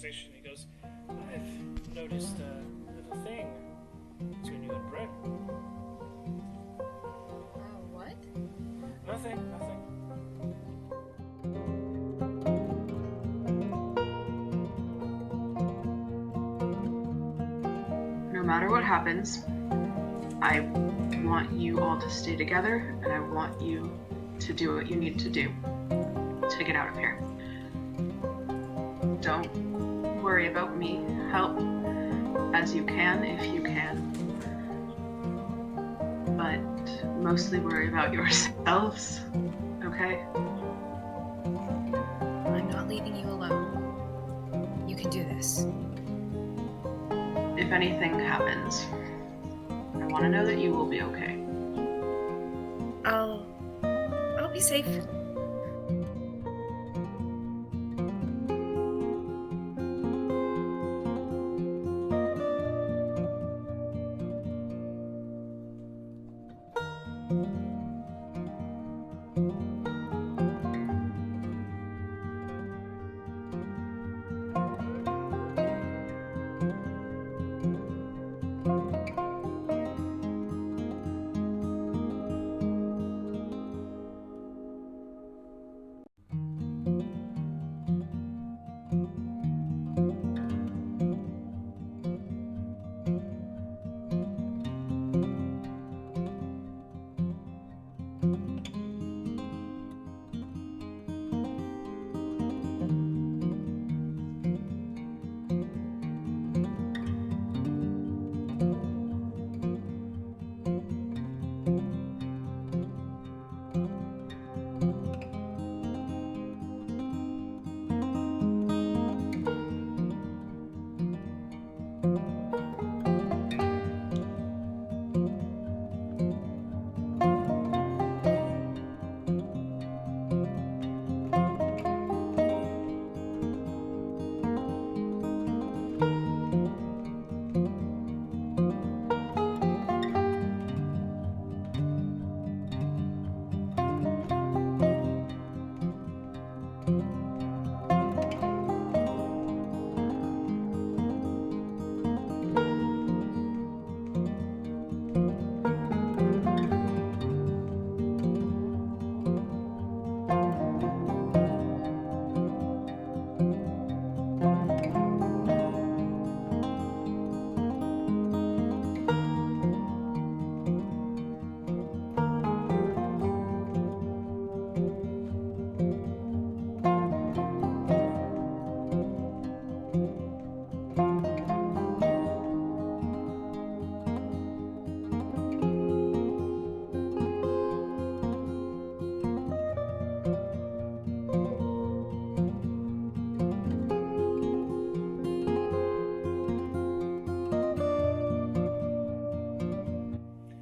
conversation. He goes, I've noticed a little thing between you and Brett. What? Nothing, nothing. No matter what happens, I want you all to stay together, and I want you to do what you need to do to get out of here. Don't worry about me. Help as you can if you can. But mostly worry about yourselves, okay? I'm not leaving you alone. You can do this. If anything happens, I want to know that you will be okay. I'll be safe.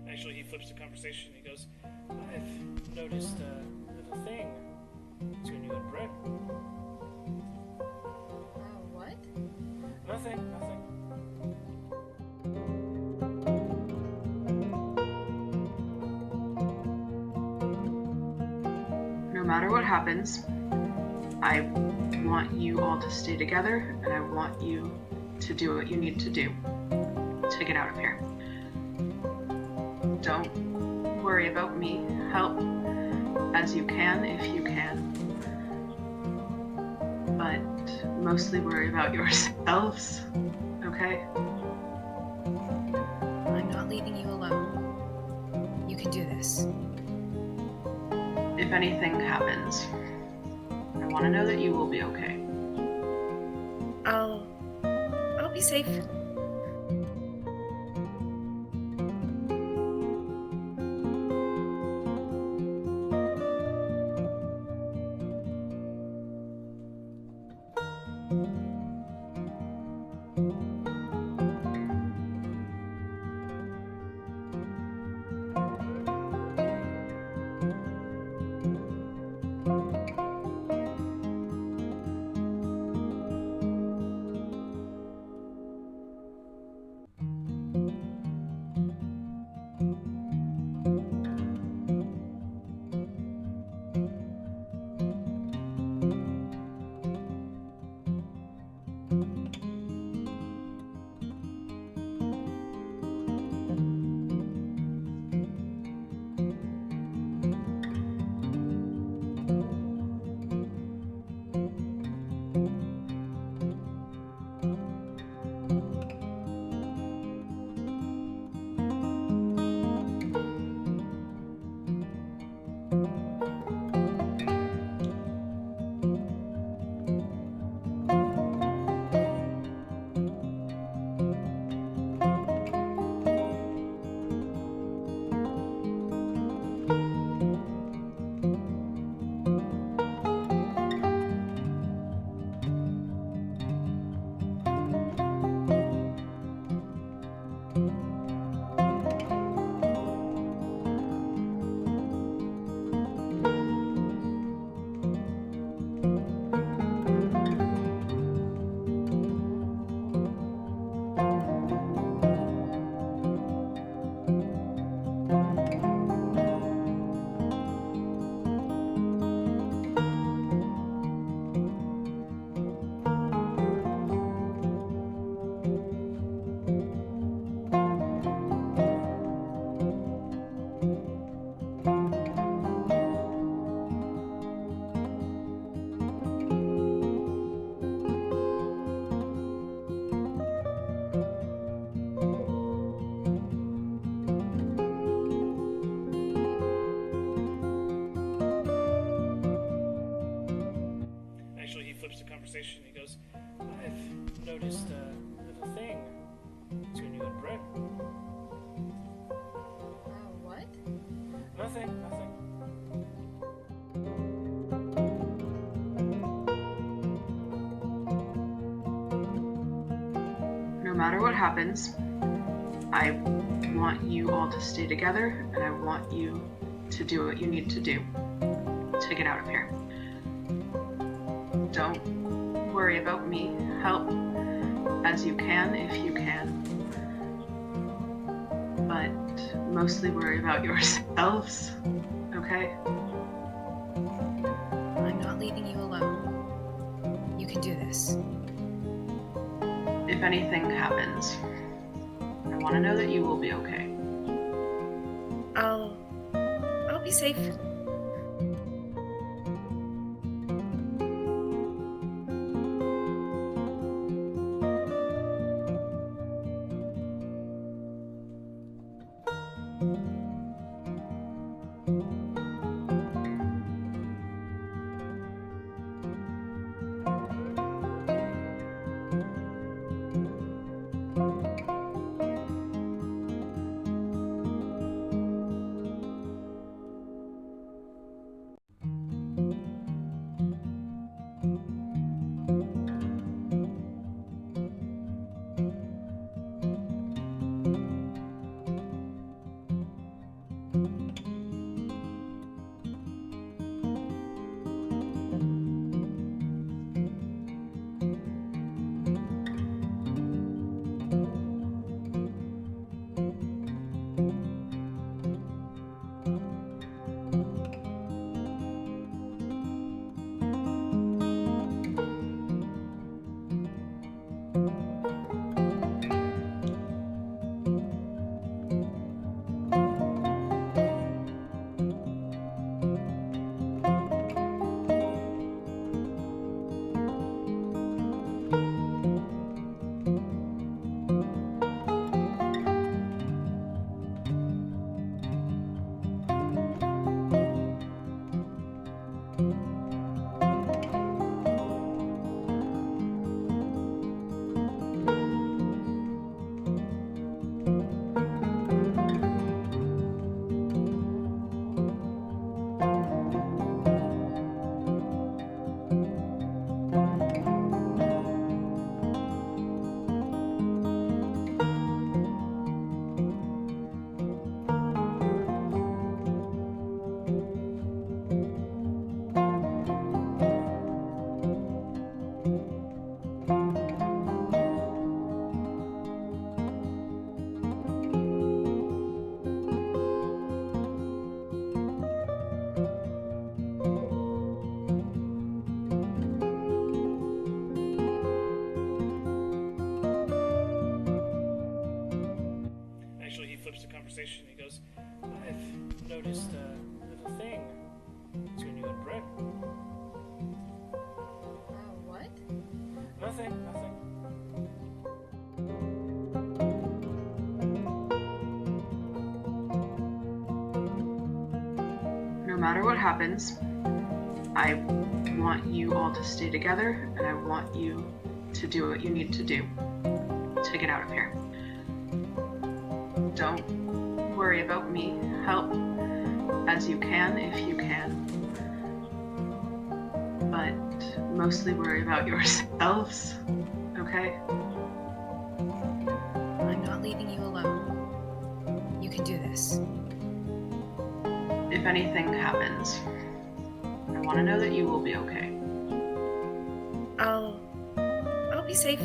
Actually, he flips the conversation. He goes, I've noticed a little thing between you and Brett. What? Nothing, nothing. No matter what happens, I want you all to stay together, and I want you to do what you need to do to get out of here. Don't worry about me. Help as you can if you can. But mostly worry about yourselves, okay? I'm not leaving you alone. You can do this. If anything happens, I want to know that you will be okay. I'll be safe. conversation. He goes, I've noticed a little thing between you and Brett. What? Nothing. No matter what happens, I want you all to stay together, and I want you to do what you need to do to get out of here. Don't worry about me. Help as you can if you can. But mostly worry about yourselves, okay? I'm not leaving you alone. You can do this. If anything happens, I want to know that you will be okay. I'll be safe. Actually, he flips the conversation. He goes, I've noticed a little thing between you and Brett. What? Nothing. No matter what happens, I want you all to stay together, and I want you to do what you need to do to get out of here. Don't worry about me. Help as you can if you can. But mostly worry about yourselves, okay? I'm not leaving you alone. You can do this. If anything happens, I want to know that you will be okay. I'll be safe.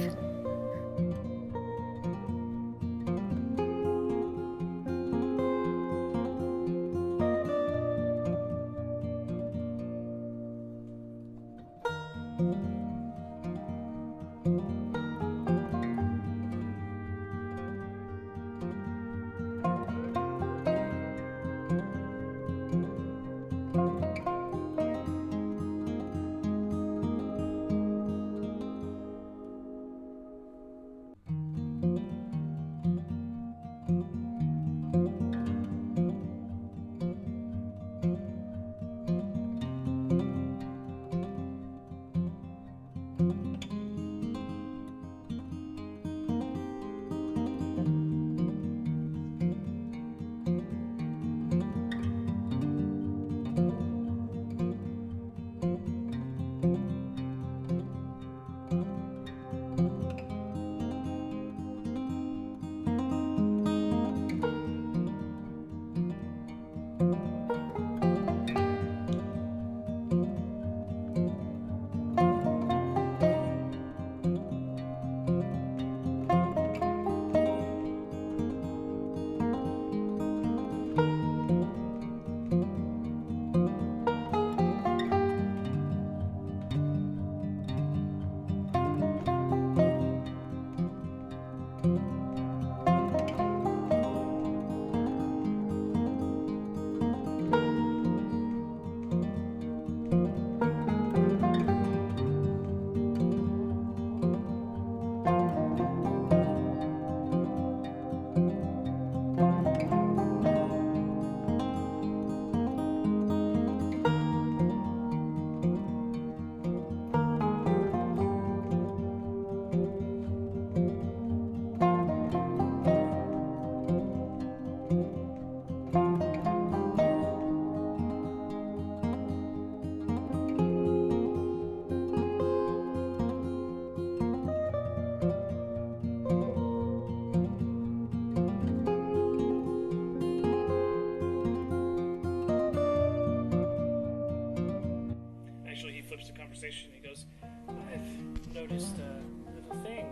flips the conversation. He goes, I've noticed a little thing.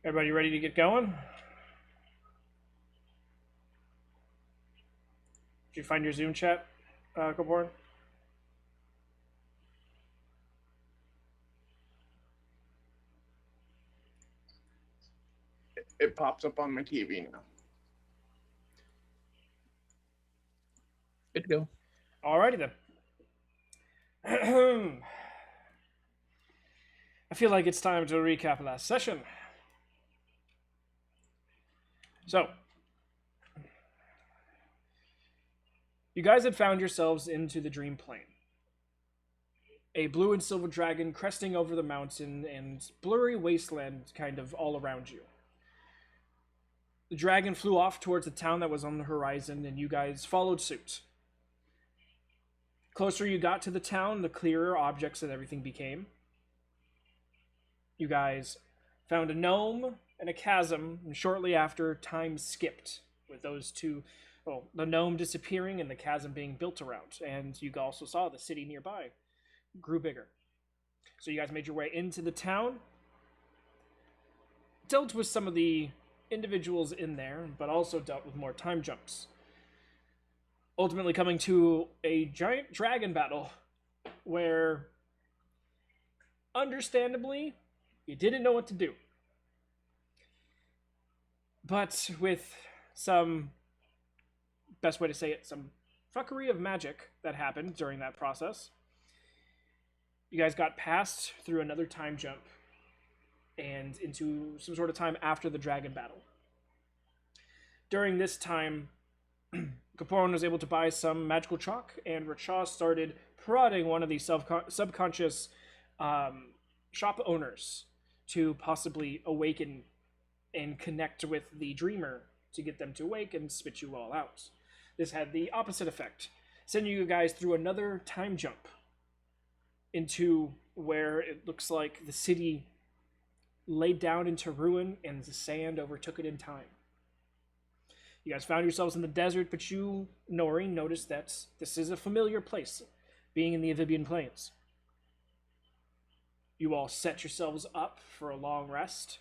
Everybody ready to get going? Did you find your Zoom chat, Kaporn? It pops up on my TV now. Good to go. Alrighty then. I feel like it's time to recap last session. So, you guys had found yourselves into the dream plane. A blue and silver dragon cresting over the mountain and blurry wasteland kind of all around you. The dragon flew off towards the town that was on the horizon, and you guys followed suit. Closer you got to the town, the clearer objects and everything became. You guys found a gnome and a chasm, and shortly after, time skipped with those two, well, the gnome disappearing and the chasm being built around. And you also saw the city nearby grew bigger. So you guys made your way into the town, dealt with some of the individuals in there, but also dealt with more time jumps. Ultimately coming to a giant dragon battle where, understandably, you didn't know what to do. But with some, best way to say it, some fuckery of magic that happened during that process, you guys got passed through another time jump and into some sort of time after the dragon battle. During this time, Kaporon was able to buy some magical chalk, and Racha started prodding one of these subconscious shop owners to possibly awaken and connect with the dreamer to get them to awake and spit you all out. This had the opposite effect, sending you guys through another time jump into where it looks like the city laid down into ruin and the sand overtook it in time. You guys found yourselves in the desert, but you, Nori, noticed that this is a familiar place, being in the Avibian Plains. You all set yourselves up for a long rest.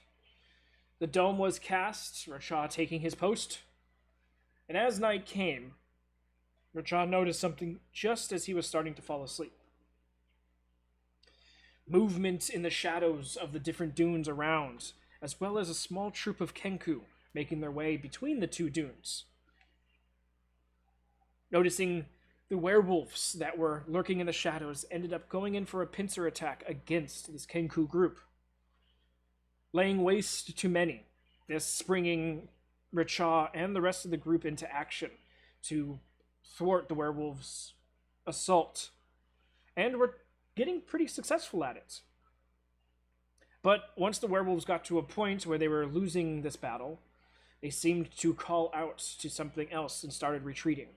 The dome was cast, Racha taking his post, and as night came, Racha noticed something just as he was starting to fall asleep. Movement in the shadows of the different dunes around, as well as a small troop of Kenku making their way between the two dunes. Noticing the werewolves that were lurking in the shadows ended up going in for a pincer attack against this Kenku group, laying waste to many, this springing Racha and the rest of the group into action to thwart the werewolves' assault, and were getting pretty successful at it. But once the werewolves got to a point where they were losing this battle, they seemed to call out to something else and started retreating.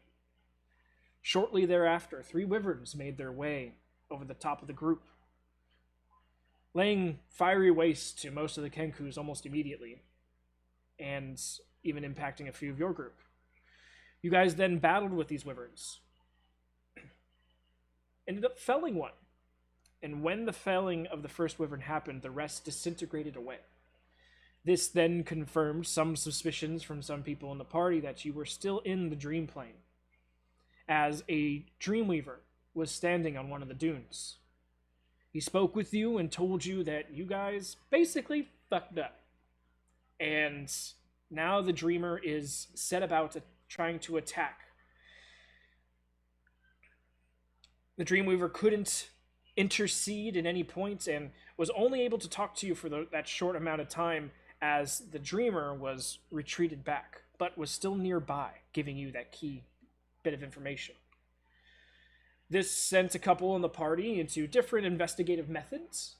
Shortly thereafter, 3 wyverns made their way over the top of the group, laying fiery waste to most of the Kenkus almost immediately, and even impacting a few of your group. You guys then battled with these wyverns. Ended up felling one. And when the felling of the first wyvern happened, the rest disintegrated away. This then confirmed some suspicions from some people in the party that you were still in the dream plane, as a dreamweaver was standing on one of the dunes. He spoke with you and told you that you guys basically fucked up. And now the dreamer is set about trying to attack. The dreamweaver couldn't intercede in any point and was only able to talk to you for that short amount of time, as the dreamer was retreated back, but was still nearby, giving you that key bit of information. This sent a couple in the party into different investigative methods,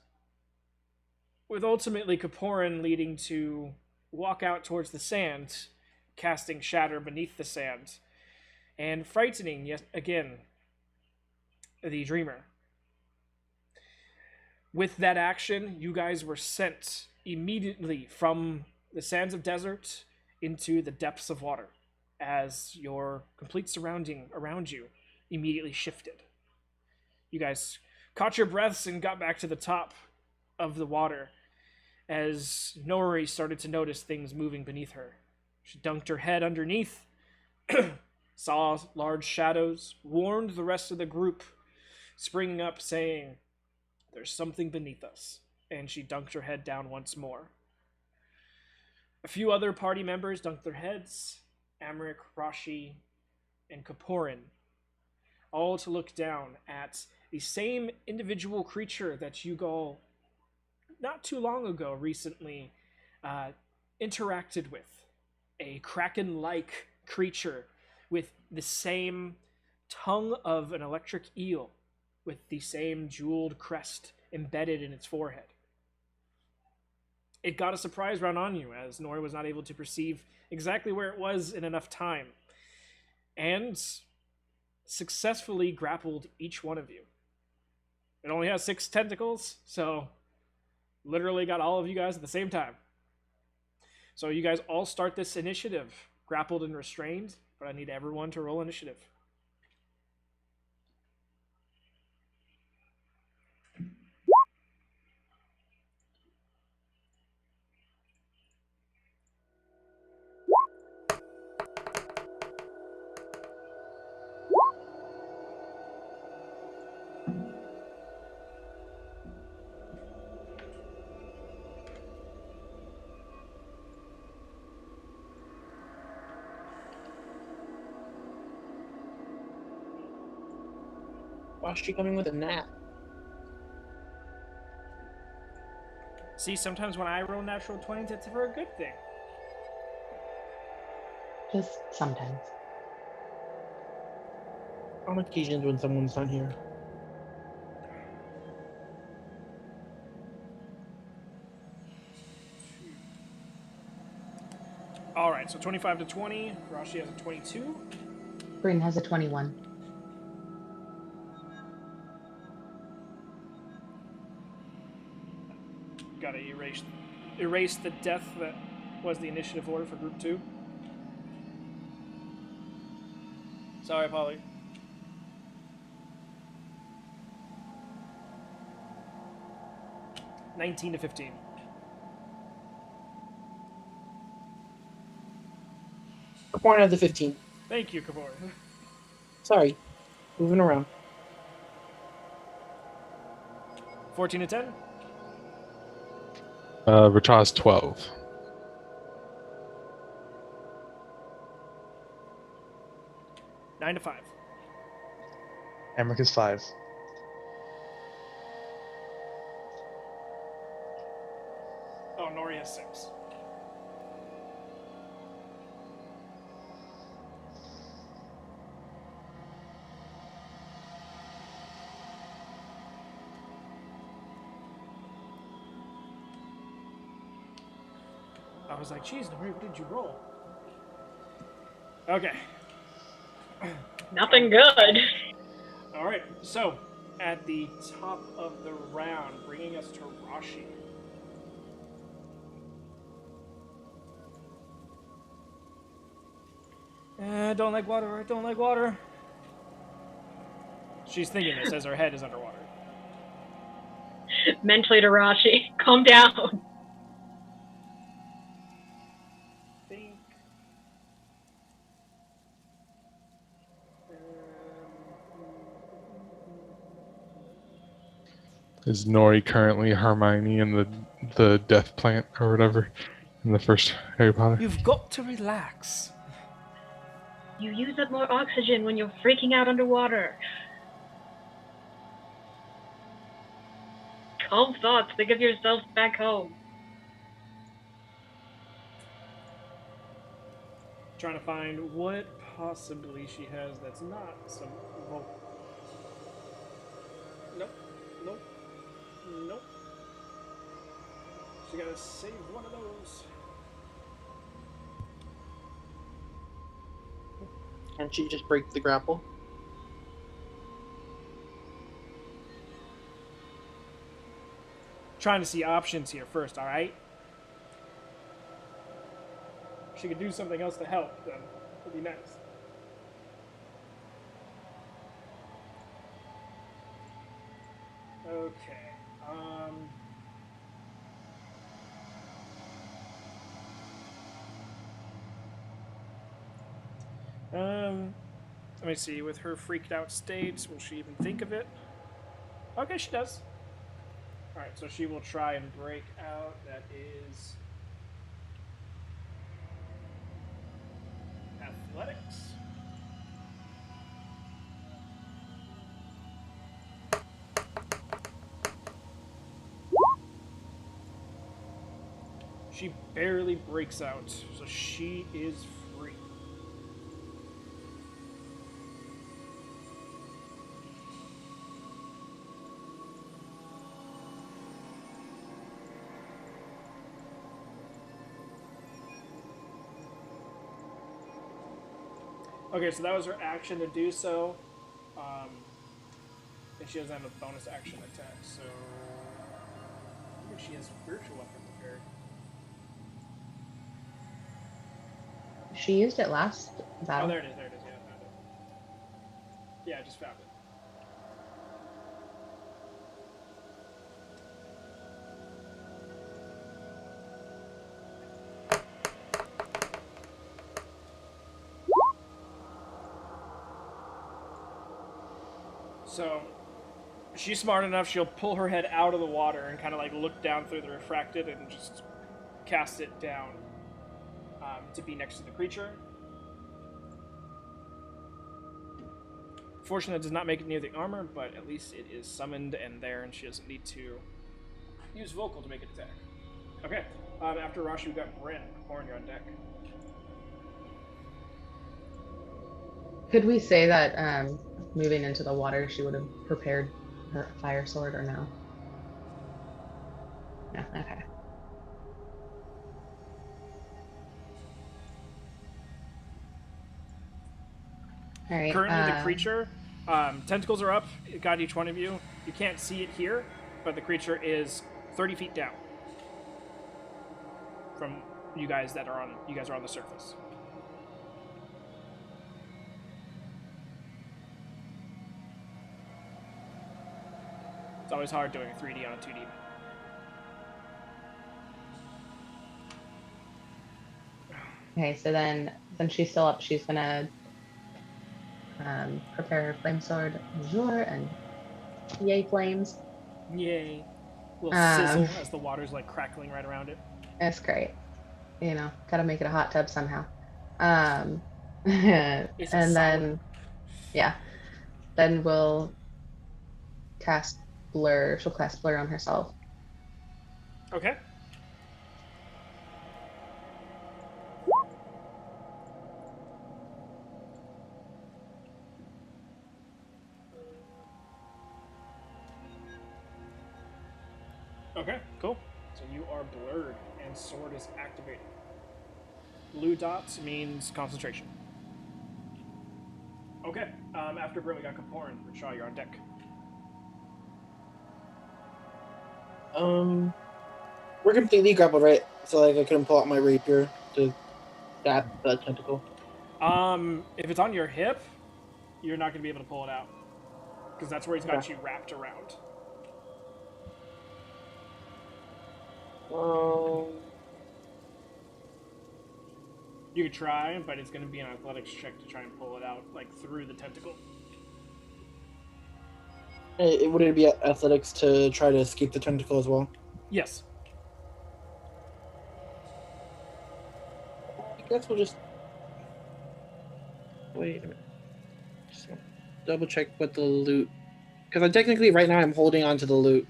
with ultimately Kaporan leading to walk out towards the sand, casting shatter beneath the sand, and frightening yet again the dreamer. With that action, you guys were sent immediately from the sands of desert into the depths of water as your complete surrounding around you immediately shifted. You guys caught your breaths and got back to the top of the water as Nori started to notice things moving beneath her. She dunked her head underneath, saw large shadows, warned the rest of the group, springing up saying, "There's something beneath us," and she dunked her head down once more. A few other party members dunked their heads, Amric, Rashi, and Kaporin, all to look down at the same individual creature that you all, not too long ago, recently interacted with. A kraken-like creature with the same tongue of an electric eel, with the same jeweled crest embedded in its forehead. It got a surprise round on you, as Nori was not able to perceive exactly where it was in enough time, and successfully grappled each one of you. It only has 6 tentacles, so literally got all of you guys at the same time. So you guys all start this initiative, grappled and restrained, but I need everyone to roll initiative. Why's she coming with a nap? See, sometimes when I roll natural 20s, it's for a good thing. Just sometimes. On occasions when someone's not here. All right, so 25 to 20. Rashi has a 22. Bryn has a 21. Gotta erase the death that was the initiative order for group 2. Sorry, Polly. $19 to 15. The point of the 15. Thank you, Kabor. Sorry. Moving around. 14 to 10. Rataz 12. 9 to 5. Amric is 5. Oh, Nori has 6. I was like, geez, Nori, what did you roll? Okay. Nothing good. All right. So, at the top of the round, bringing us to Rashi. I don't like water. I don't like water. She's thinking this as her head is underwater. Mentally to Rashi. Calm down. Think. Is Nori currently Hermione in the death plant or whatever in the first Harry Potter? You've got to relax. You use up more oxygen when you're freaking out underwater. Calm thoughts. Think of yourself back home. Trying to find what possibly she has that's not some. Oh. Nope. Nope. Nope. She gotta save one of those. Can't she just break the grapple? trying to see options here first, all right? If she could do something else to help, then it'd be nice. Okay. Let me see. With her freaked out state, will she even think of it? Okay, she does. All right, so she will try and break out. That is athletics. She barely breaks out, so she is free. Okay, so that was her action to do so. And she doesn't have a bonus action attack, so I think she has spiritual weapon prepared. She used it last Oh, battle. there it is. There it is. Yeah, I found it. Yeah, I just found it. So she's smart enough, she'll pull her head out of the water and kind of like look down through the refracted and just cast it down to be next to the creature. Fortunately, it does not make it near the armor, but at least it is summoned and there, and she doesn't need to use vocal to make an attack. Okay, after Rashi, we've got Bryn. Horn, you're on deck. Could we say that moving into the water, she would have prepared her fire sword or no? No, okay. All right. Currently, the creature, tentacles are up. It got each one of you. You can't see it here, but the creature is 30 feet down from you guys that are on. You guys are on the surface. It's always hard doing a 3D on a 2D. Okay, so then since she's still up, she's gonna prepare her flame sword, Azure, and yay flames. Yay. A little sizzle as the water's like crackling right around it. That's great. You know, gotta make it a hot tub somehow. And then, yeah, then we'll cast blur. She'll cast blur on herself. Okay. Okay, cool. So you are blurred, and sword is activated. Blue dots means concentration. Okay, after Bryn, we got Kaporin. Rashaw, you're on deck. We're completely grappled, right? So like I couldn't pull out my rapier to stab the tentacle. If it's on your hip, you're not going to be able to pull it out. Because that's where he's got Okay. you wrapped around. You could try, but it's going to be an athletics check to try and pull it out, like through the tentacle. Would it be athletics to try to escape the tentacle as well? Yes. I guess we'll just wait a minute. Just double check what the loot, because I technically right now I'm holding on to the loot.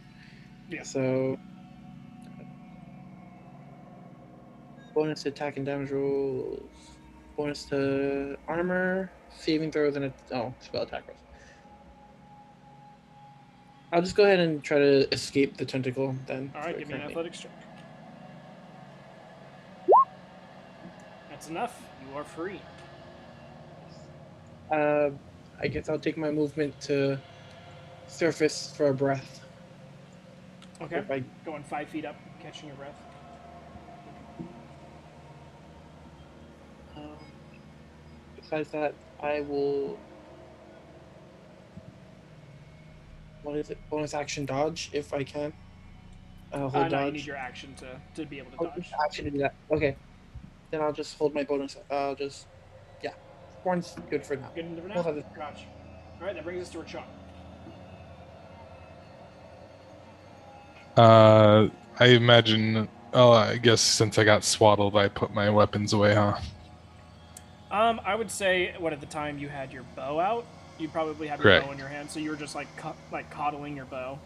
Yeah. So bonus to attack and damage rolls, bonus to armor, saving throws, and spell attack rolls. I'll just go ahead and try to escape the tentacle then. All right, give me an athletics check. That's enough. You are free. I guess I'll take my movement to surface for a breath. Okay. If I Going 5 feet up, catching your breath. um, besides that, I will. What is it? Bonus action dodge if I can. Hold No, you need dodge. your action to be able to Oh, just dodge. action to do that. Okay. Then I'll just hold my bonus. I'll just. Yeah. One's good for now. Good enough for We'll now? have this. Gotcha. Alright, that brings us to Rachel. I imagine. Oh, I guess since I got swaddled, I put my weapons away, huh? I would say, what at the time you had your bow out, you probably have your Correct. bow in your hand, so you were just like coddling your bow.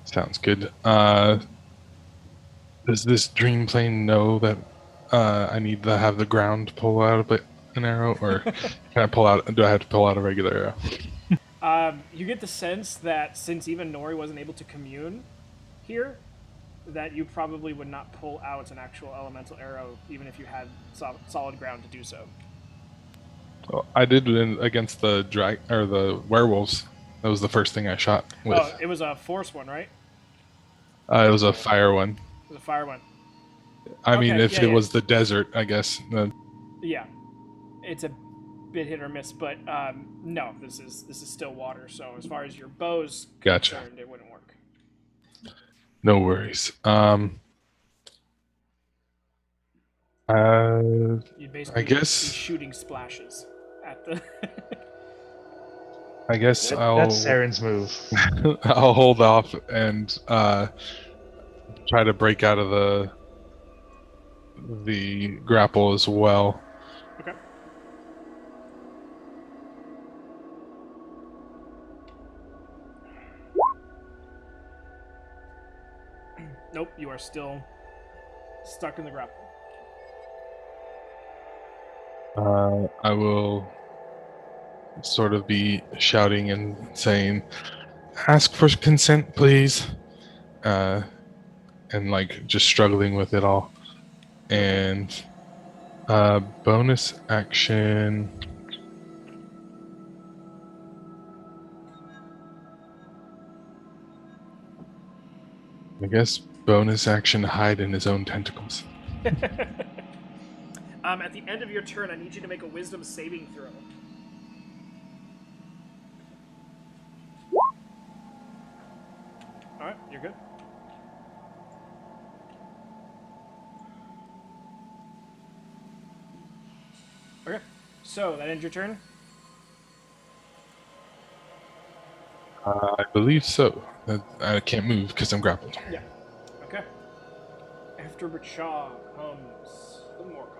Sounds good. Does this dream plane know that I need to have the ground pull out an arrow, or can I pull out? Do I have to pull out a regular arrow? You get the sense that since even Nori wasn't able to commune here, that you probably would not pull out an actual elemental arrow, even if you had solid ground to do so. Well, I did against the or the werewolves. That was the first thing I shot with. Oh, it was a force one, right? It was a fire one. It was a fire one. I mean, Okay, if it was the desert, I guess. Yeah, it's a bit hit or miss, but no, this is still water. So as far as your bow's Gotcha. concerned, it wouldn't work. No worries. You'd basically I guess be shooting splashes at the. I guess That's Saren's move. I'll hold off and try to break out of the grapple as well. Okay. Nope, you are still stuck in the grapple. I will sort of be shouting and saying, "Ask for consent, please," and like just struggling with it all. And bonus action. I guess bonus action hide in his own tentacles. At the end of your turn, I need you to make a wisdom saving throw. Alright, you're good. Okay, so that ends your turn? I believe so. I can't move because I'm grappled. Yeah. Okay. After Richaw comes the Morgoth.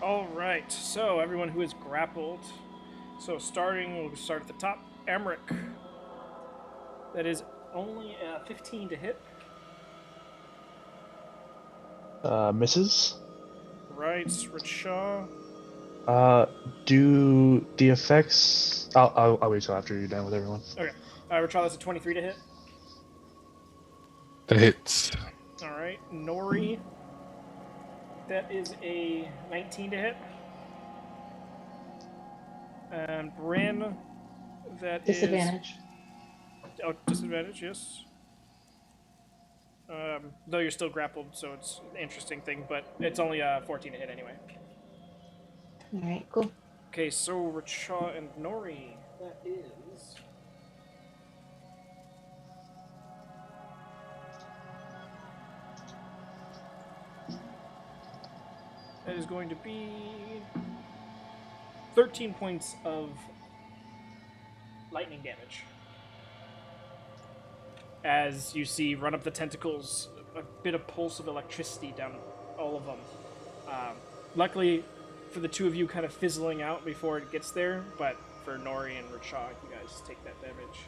Alright, so everyone who is grappled. So we'll start at the top. Emmerich. That is only 15 to hit. Misses. Right, Richaw. Do the effects? I'll wait till after you're done with everyone. Okay. Richaw, that's a 23 to hit. That hits. Alright, Nori. That is a 19 to hit. And Bryn, that Disadvantage. Oh, disadvantage, yes. Though you're still grappled, so it's an interesting thing, but it's only 14 to hit anyway. All right, cool. Okay, so Richaw and Nori, that is... That is going to be 13 points of lightning damage. As you see, run up the tentacles, a bit of pulse of electricity down all of them. Luckily, for the two of you, kind of fizzling out before it gets there, but for Nori and Richaw, you guys take that damage.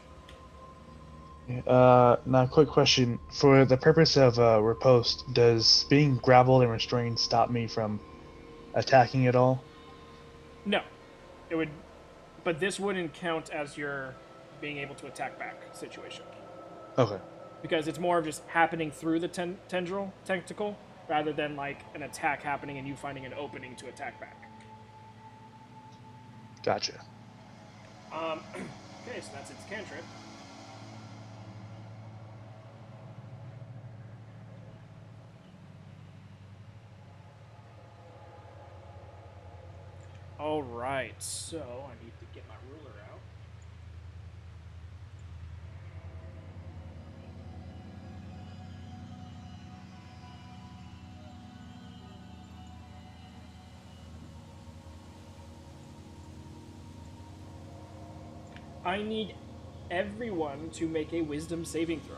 Now, quick question: for the purpose of riposte, does being grappled and restrained stop me from attacking at all? No, it would, but this wouldn't count as your being able to attack back situation. Okay. Because it's more of just happening through the tentacle, rather than like an attack happening and you finding an opening to attack back. Gotcha. Okay, so that's its cantrip. All right, so I need to get my ruler out. I need everyone to make a wisdom saving throw.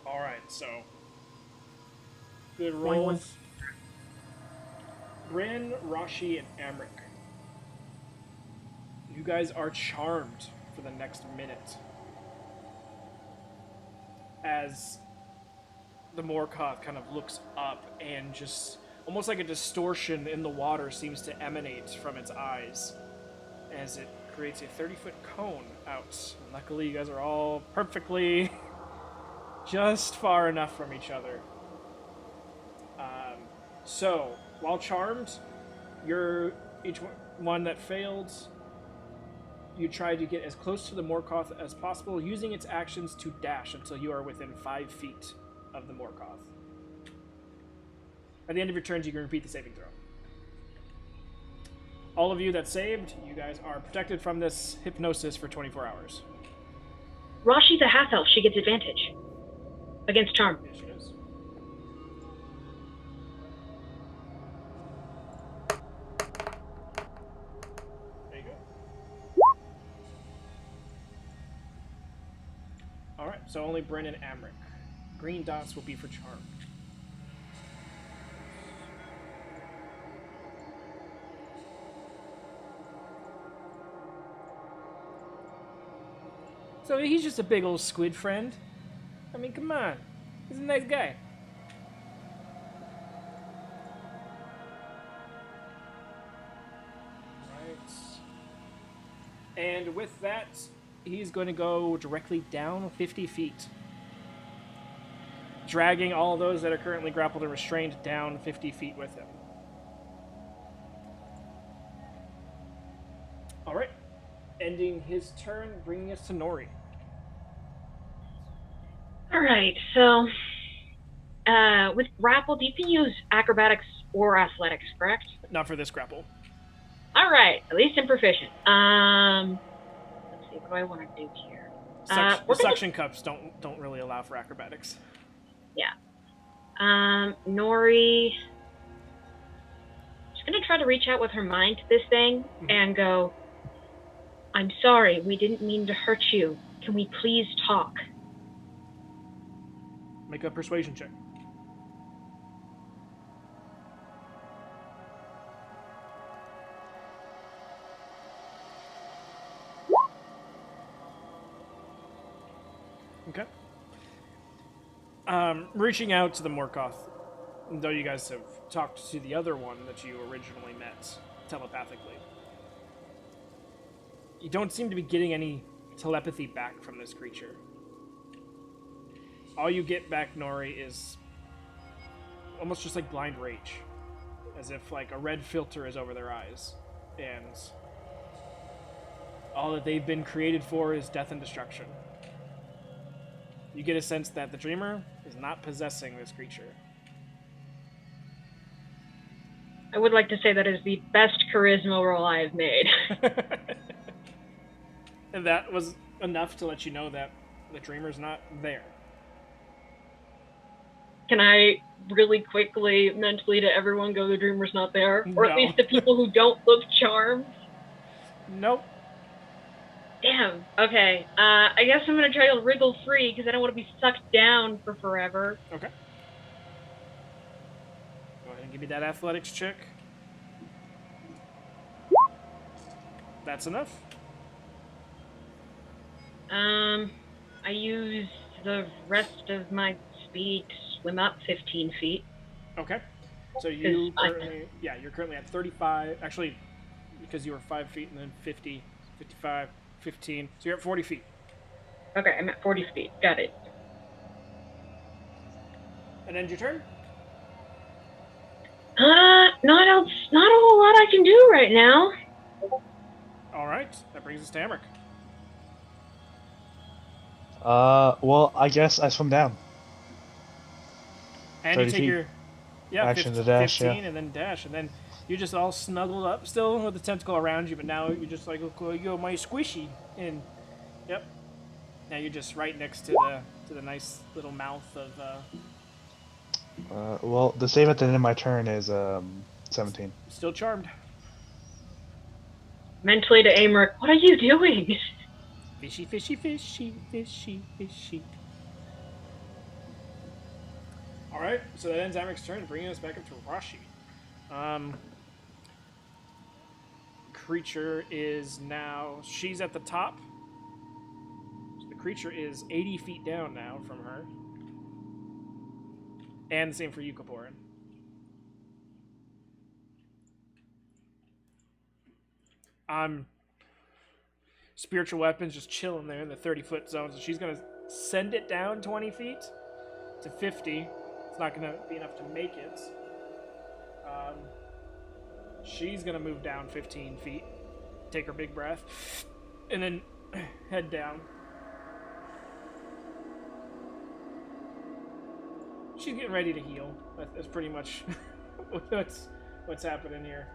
All right, so good rolls. Bryn, Rashi, and Amric. You guys are charmed for the next minute. As the Morkoth kind of looks up and just almost like a distortion in the water seems to emanate from its eyes as it creates a 30-foot cone out. And luckily, you guys are all perfectly just far enough from each other. So, while charmed, you're each one that failed. You try to get as close to the Morkoth as possible, using its actions to dash until you are within 5 feet of the Morkoth. At the end of your turns, you can repeat the saving throw. All of you that saved, you guys are protected from this hypnosis for 24 hours. Rashi's a half-elf. She gets advantage against charm. Yes, she does. There you go. Alright, so only Bryn and Amric. Green dots will be for charm. So he's just a big old squid friend. I mean, come on. He's a nice guy. Right. And with that, he's going to go directly down 50 feet. Dragging all those that are currently grappled and restrained down 50 feet with him. Alright. Ending his turn, bringing us to Nori. Alright, so with grappled, you can use acrobatics or athletics, correct? Not for this grapple. Alright, at least I'm proficient. Let's see, what do I want to do here? The suction cups don't really allow for acrobatics. Yeah. Nori. She's gonna try to reach out with her mind to this thing and go, I'm sorry, we didn't mean to hurt you. Can we please talk? Make a persuasion check. Okay. Reaching out to the Morkoth, though you guys have talked to the other one that you originally met telepathically, you don't seem to be getting any telepathy back from this creature. All you get back, Nori, is almost just like blind rage, as if like a red filter is over their eyes, and all that they've been created for is death and destruction. You get a sense that the Dreamer is not possessing this creature. I would like to say that is the best charisma roll I have made. And that was enough to let you know that the Dreamer's not there. Can I really quickly, mentally, to everyone go, the Dreamer's not there? Or at No. least the people who don't look charmed? Nope. Damn. Okay. I guess I'm gonna try to wriggle free because I don't want to be sucked down for forever. Okay. Go ahead and Give me that athletics check. That's enough. I use the rest of my speed to swim up 15 feet. Okay. So you currently, you're currently at 35. Actually, because you were 5 feet and then 50, 55, 15. So you're at 40 feet. Okay, I'm at 40 feet. Got it. And end your turn? Not a whole lot I can do right now. All right. That brings us to Emmerich. Well, I guess I swim down. And you 30 take feet. your Action to dash, 15 yeah. and then dash. And then you're just all snuggled up still with the tentacle around you, but now you're just like, okay, you're my squishy. And, yep. Now you're just right next to the nice little mouth of... Well, the save at the end of my turn is 17. Still charmed. Mentally to Amric, what are you doing? Fishy, fishy, fishy, fishy, fishy. Alright, so that ends Amric's turn, bringing us back up to Rashi. Creature is now... She's at the top. So the creature is 80 feet down now from her. And the same for you, Kaporin. Spiritual weapons just chilling there in the 30-foot zone, so she's going to send it down 20 feet to 50. It's not going to be enough to make it. She's going to move down 15 feet, take her big breath, and then head down. She's getting ready to heal. That's pretty much what's happening here.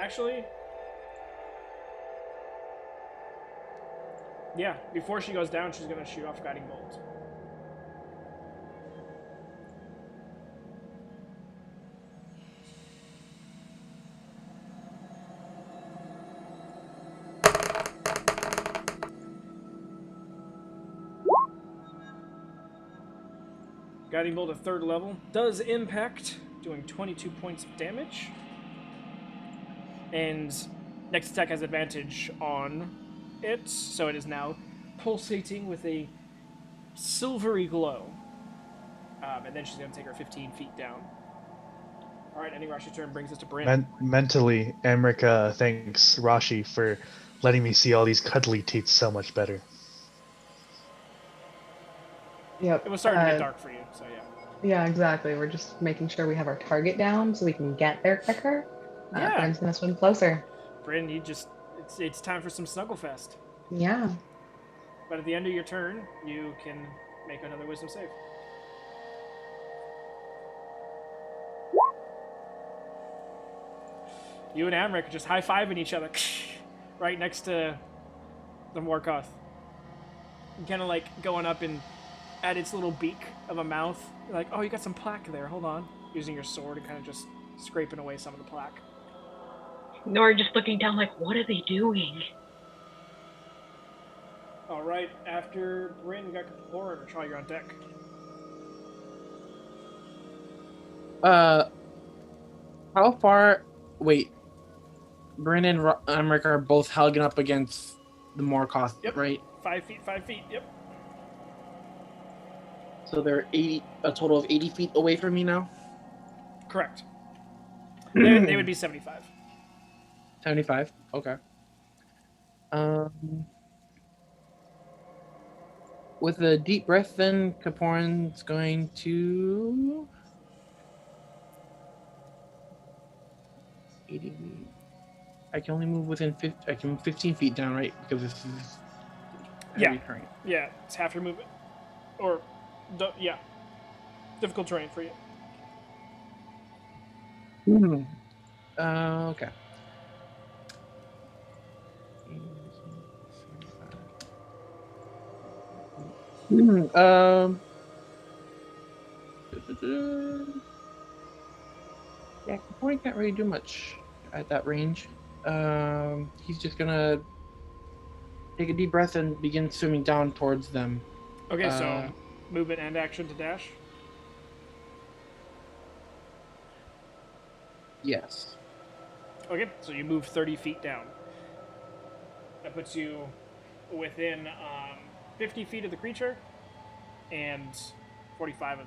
Actually, yeah, before she goes down, she's going to shoot off Guiding Bolt. Guiding Bolt at 3rd level does impact, doing 22 points of damage. And next attack has advantage on it, so it is now pulsating with a silvery glow. And then she's going to take her 15 feet down. Alright, ending Rashi's turn brings us to Bryn. Mentally, Emric thanks Rashi for letting me see all these cuddly teeth so much better. Yep. It was starting to get dark for you, so yeah. Yeah, exactly. We're just making sure we have our target down so we can get there quicker. Yeah. Bryn's gonna swim closer. Bryn, it's time for some Snugglefest. Yeah. But at the end of your turn, you can make another wisdom save. You and Amric are just high-fiving each other right next to the Morkoth. Kind of like going up and at its little beak of a mouth. You're like, oh, you got some plaque there. Hold on. Using your sword and kind of just scraping away some of the plaque. Nora just looking down like, what are they doing? Alright, after Bryn, we got Kapoor and Shaw, you're on deck. How far... Wait. Bryn and Emric are both hugging up against the Morkoth, Yep. right? 5 feet, yep. So they're a total of 80 feet away from me now? Correct. They would be 75. 75? Okay. With a deep breath, then Kaporin's going to 80. I can only move within 50. I can move 15 feet down, right? Because this is heavy terrain. Yeah, it's half your movement. Or, yeah. Difficult terrain for you. Okay. Yeah, Kaporin can't really do much at that range. He's just gonna take a deep breath and begin swimming down towards them. Okay, so movement and action to dash? Yes. Okay, so you move 30 feet down. That puts you within 50 feet of the creature and 45 of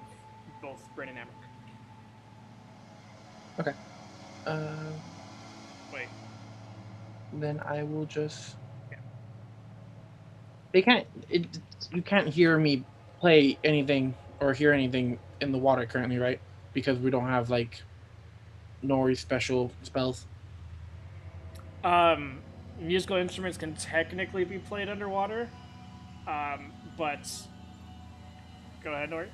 both Bryn and Emmerich. Okay. Wait. Then I will just. They can't. You can't hear me play anything or hear anything in the water currently, right? Because we don't have like Nori special spells. Musical instruments can technically be played underwater, but go ahead, Nori.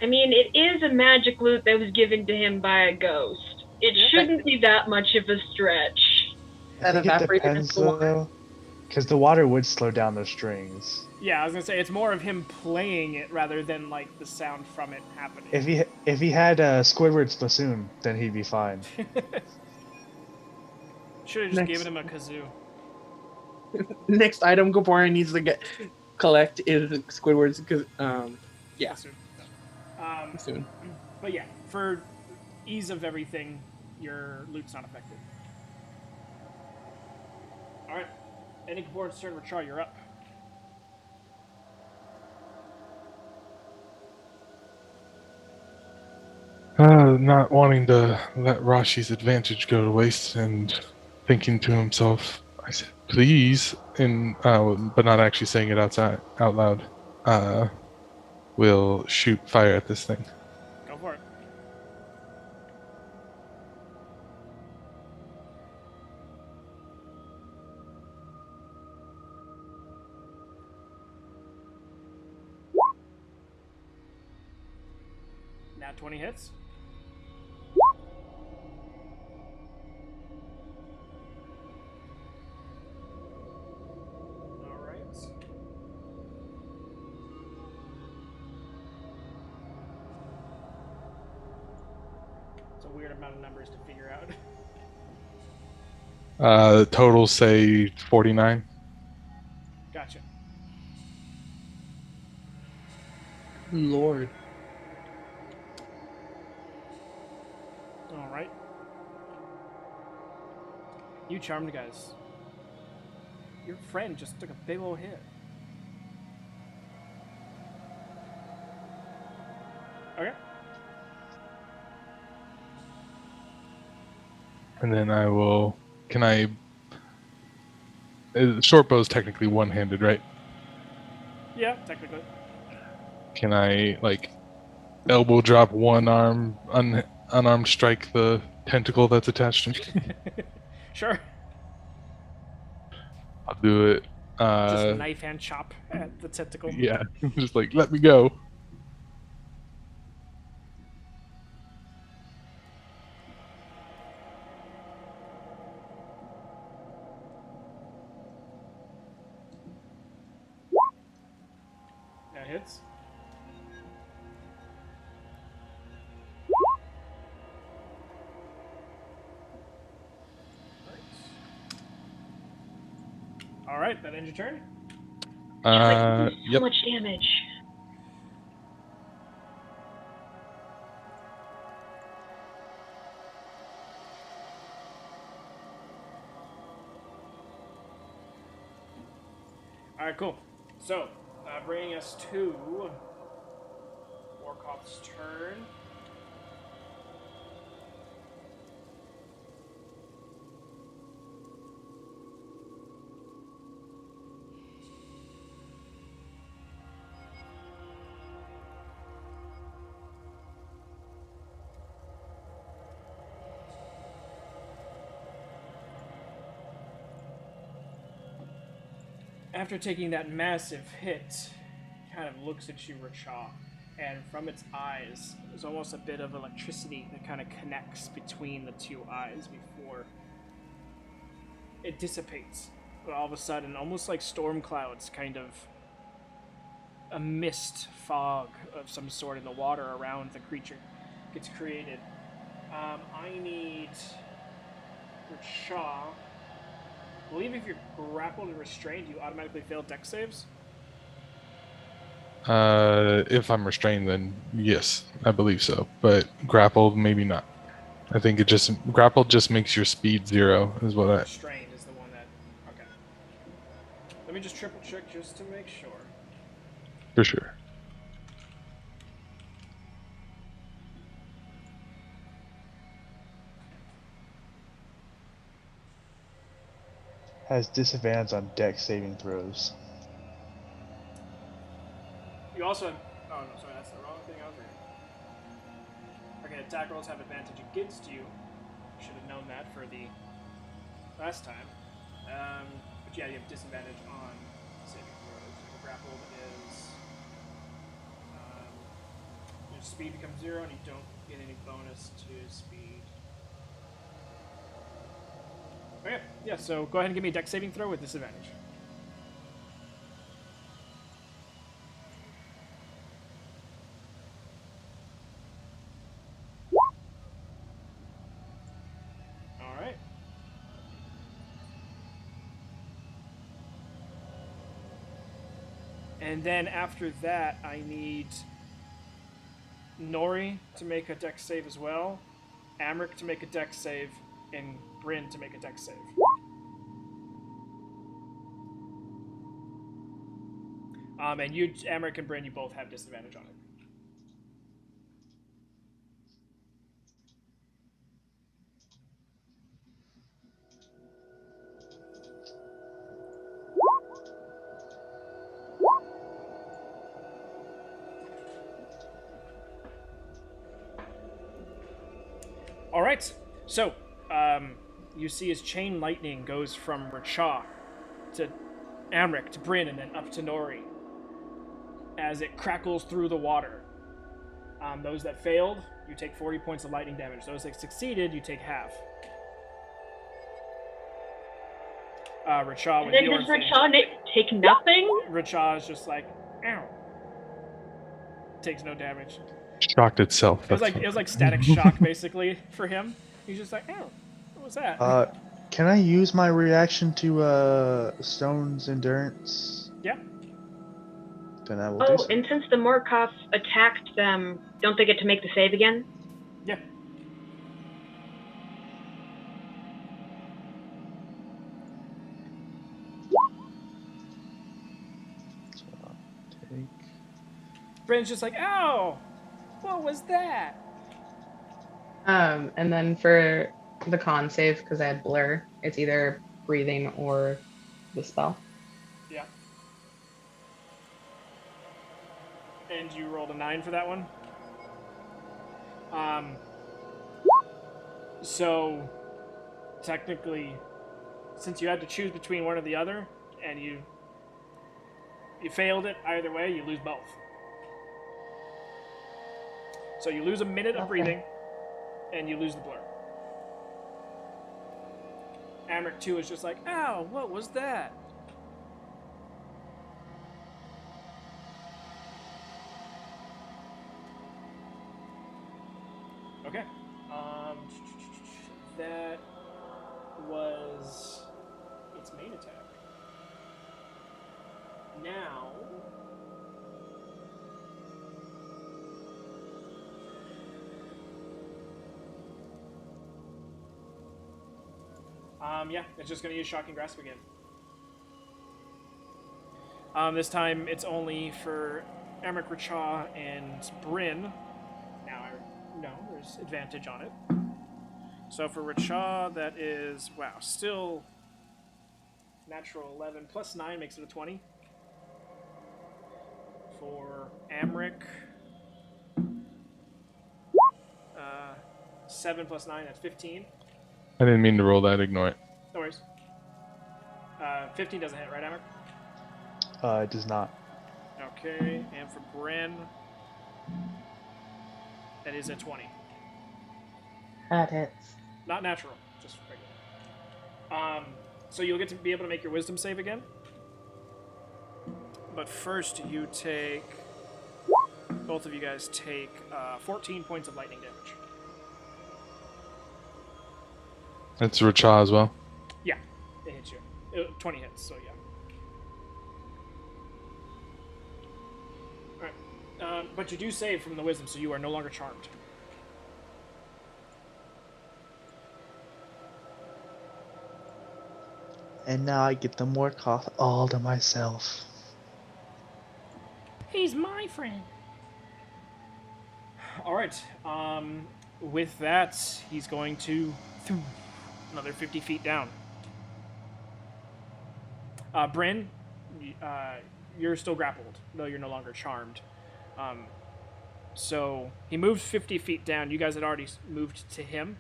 I mean, it is a magic lute that was given to him by a ghost. It shouldn't be that much of a stretch. I think it depends, though, because the water would slow down the strings. Yeah, I was gonna say it's more of him playing it rather than like the sound from it happening. If he had Squidward's bassoon, then he'd be fine. Should have just given him a kazoo. Next item Gabora needs to collect is Squidward's. Yeah. Soon. But yeah, for ease of everything, your loot's not affected. All right, ending Gabora's turn. Rachar, you're up. Not wanting to let Rashi's advantage go to waste and thinking to himself, I said, please, but not actually saying it out loud, will shoot fire at this thing. Go for it. Nat 20 hits. Weird amount of numbers to figure out. Total say 49. Gotcha. Lord. All right. You charmed guys. Your friend just took a big old hit. Okay. And then I will. Can I? Short bow is technically one-handed, right? Yeah, technically. Can I elbow drop one arm, unarmed strike the tentacle that's attached to me? Sure. I'll do it. Just knife hand chop at the tentacle. Yeah, just let me go. That hits. All right, that ends your turn. So Yep. much damage. All right, cool. So, bringing us to Warkoth's turn. After taking that massive hit, kind of looks at you, Racha, and from its eyes, there's almost a bit of electricity that kind of connects between the two eyes before it dissipates. But all of a sudden, almost like storm clouds, kind of a mist fog of some sort in the water around the creature gets created. I need Racha. I believe if you're grappled and restrained, you automatically fail dex saves. If I'm restrained, then yes, I believe so. But grappled, maybe not. I think it just grappled just makes your speed 0, is what I. Restrained is the one that. Okay. Let me just triple check just to make sure. For sure. Has disadvantage on dex saving throws. You also have. Oh no, sorry, that's the wrong thing I was reading. Okay, attack rolls have advantage against you. Should have known that for the last time. But yeah, you have disadvantage on saving throws. The grappled is. Your speed becomes 0, and you don't get any bonus to speed. Okay, yeah, so go ahead and give me a dex saving throw with disadvantage. Alright. And then after that, I need Nori to make a dex save as well, Amric to make a dex save, and Bryn to make a dex save. And you, Amric and Bryn, you both have disadvantage on it. All right, so you see as chain lightning goes from Racha to Amric to Bryn and then up to Nori as it crackles through the water. Those that failed, you take 40 points of lightning damage. Those that succeeded, you take half. Racha, And then does Racha take nothing? Racha is just like, ow. Takes no damage. Shocked itself. It was like static shock basically for him. He's just like, ow, what was that? Can I use my reaction to Stone's endurance? Yeah. Then I will do so. And since the Morkoth attacked them, don't they get to make the save again? Yeah. So I'll take... Bryn's just like, ow, what was that? And then for the con save, because I had blur, it's either breathing or the spell. Yeah. And you rolled a 9 for that one. So technically, since you had to choose between one or the other, and you failed it either way, you lose both. So you lose a minute of breathing, and you lose the blur. Amric 2 is just like, ow, what was that? Okay. That was its main attack. Now... yeah, it's just going to use Shocking Grasp again. This time it's only for Amric, Racha, and Bryn. Now I know there's advantage on it. So for Racha, that is, wow, still natural 11 plus 9 makes it a 20. For Amric, 7 plus 9, that's 15. I didn't mean to roll that. Ignore it. No worries. 15 doesn't hit, right, Amric? It does not. Okay, and for Bryn, that is a 20. That hits. Not natural, just regular. So you'll get to be able to make your wisdom save again. But first you take, both of you guys take 14 points of lightning damage. That's Racha as well. Yeah, it hits you. 20 hits, so yeah. but you do save from the wisdom, so you are no longer charmed. And now I get the Morkoth all to myself. He's my friend. All right. With that, he's going to another 50 feet down. Bryn, you're still grappled, though you're no longer charmed. So he moved 50 feet down. You guys had already moved to him.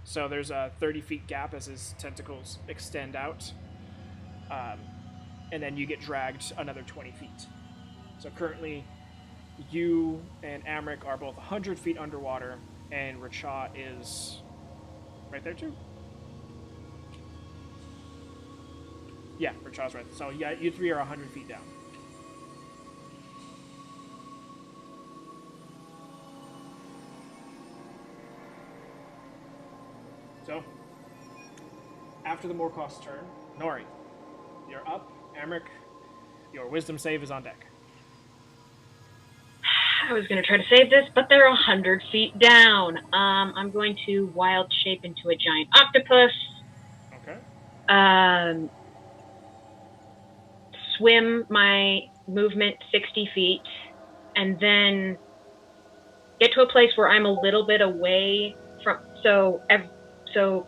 So there's a 30 feet gap as his tentacles extend out. And then you get dragged another 20 feet. So currently, you and Amric are both 100 feet underwater, and Racha is right there too. Yeah, Racha's right. So yeah, you three are 100 feet down. So, after the Morkoth's turn, Nori, you're up. Amric, your wisdom save is on deck. I was going to try to save this, but they're 100 feet down. I'm going to wild shape into a giant octopus. Okay. Swim my movement 60 feet, and then get to a place where I'm a little bit away from... So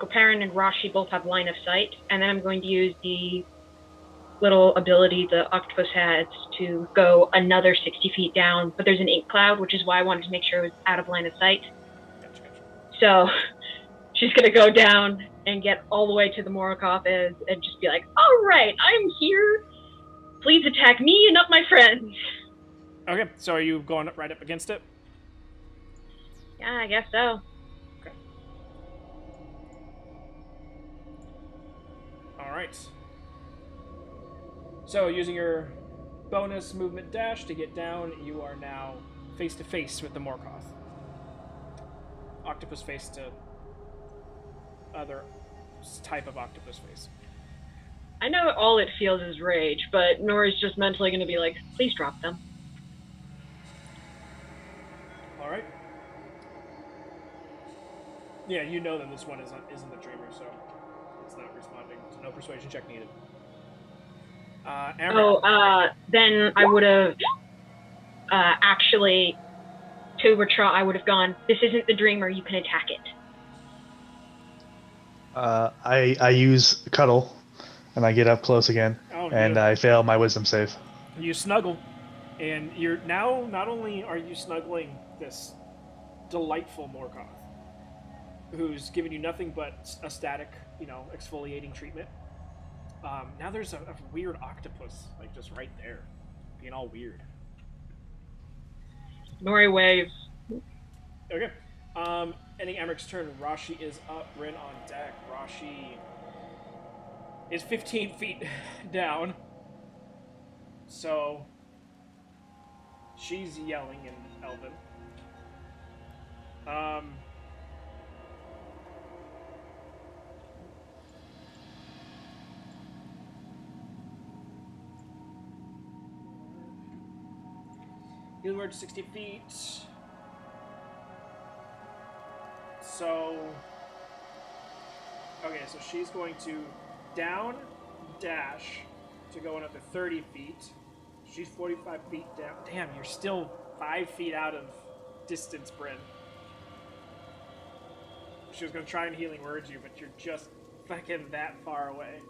Koparin and Rashi both have line of sight, and then I'm going to use the little ability the octopus has to go another 60 feet down, but there's an ink cloud, which is why I wanted to make sure it was out of line of sight. Gotcha. So she's going to go down and get all the way to the Morkoth and just be like, all right, I'm here. Please attack me and not my friends. Okay, so are you going right up against it? Yeah, I guess so. Okay. All right. So, using your bonus movement dash to get down, you are now face to face with the Morkoth. Octopus face to other type of octopus face. I know all it feels is rage, but Nori's just mentally going to be like, please drop them. All right. Yeah, you know that this one isn't the dreamer, so it's not responding. So no persuasion check needed. Then I would have actually, to Ratra, I would have gone, this isn't the dreamer, you can attack it. I use Cuddle, and I get up close again, and I fail my wisdom save. You snuggle, and you're now, not only are you snuggling this delightful Morkoth, who's giving you nothing but a static, exfoliating treatment. Now there's a weird octopus, like, just right there, being all weird. Nori waves. Okay. Ending Amric's turn, Rashi is up, Bryn on deck. Rashi is 15 feet down. So she's yelling in Elven. Heal word 60 feet. So, okay, so she's going to down dash to go another 30 feet. She's 45 feet down. Damn, you're still 5 feet out of distance, Bryn. She was going to try and healing word you, but you're just fucking that far away.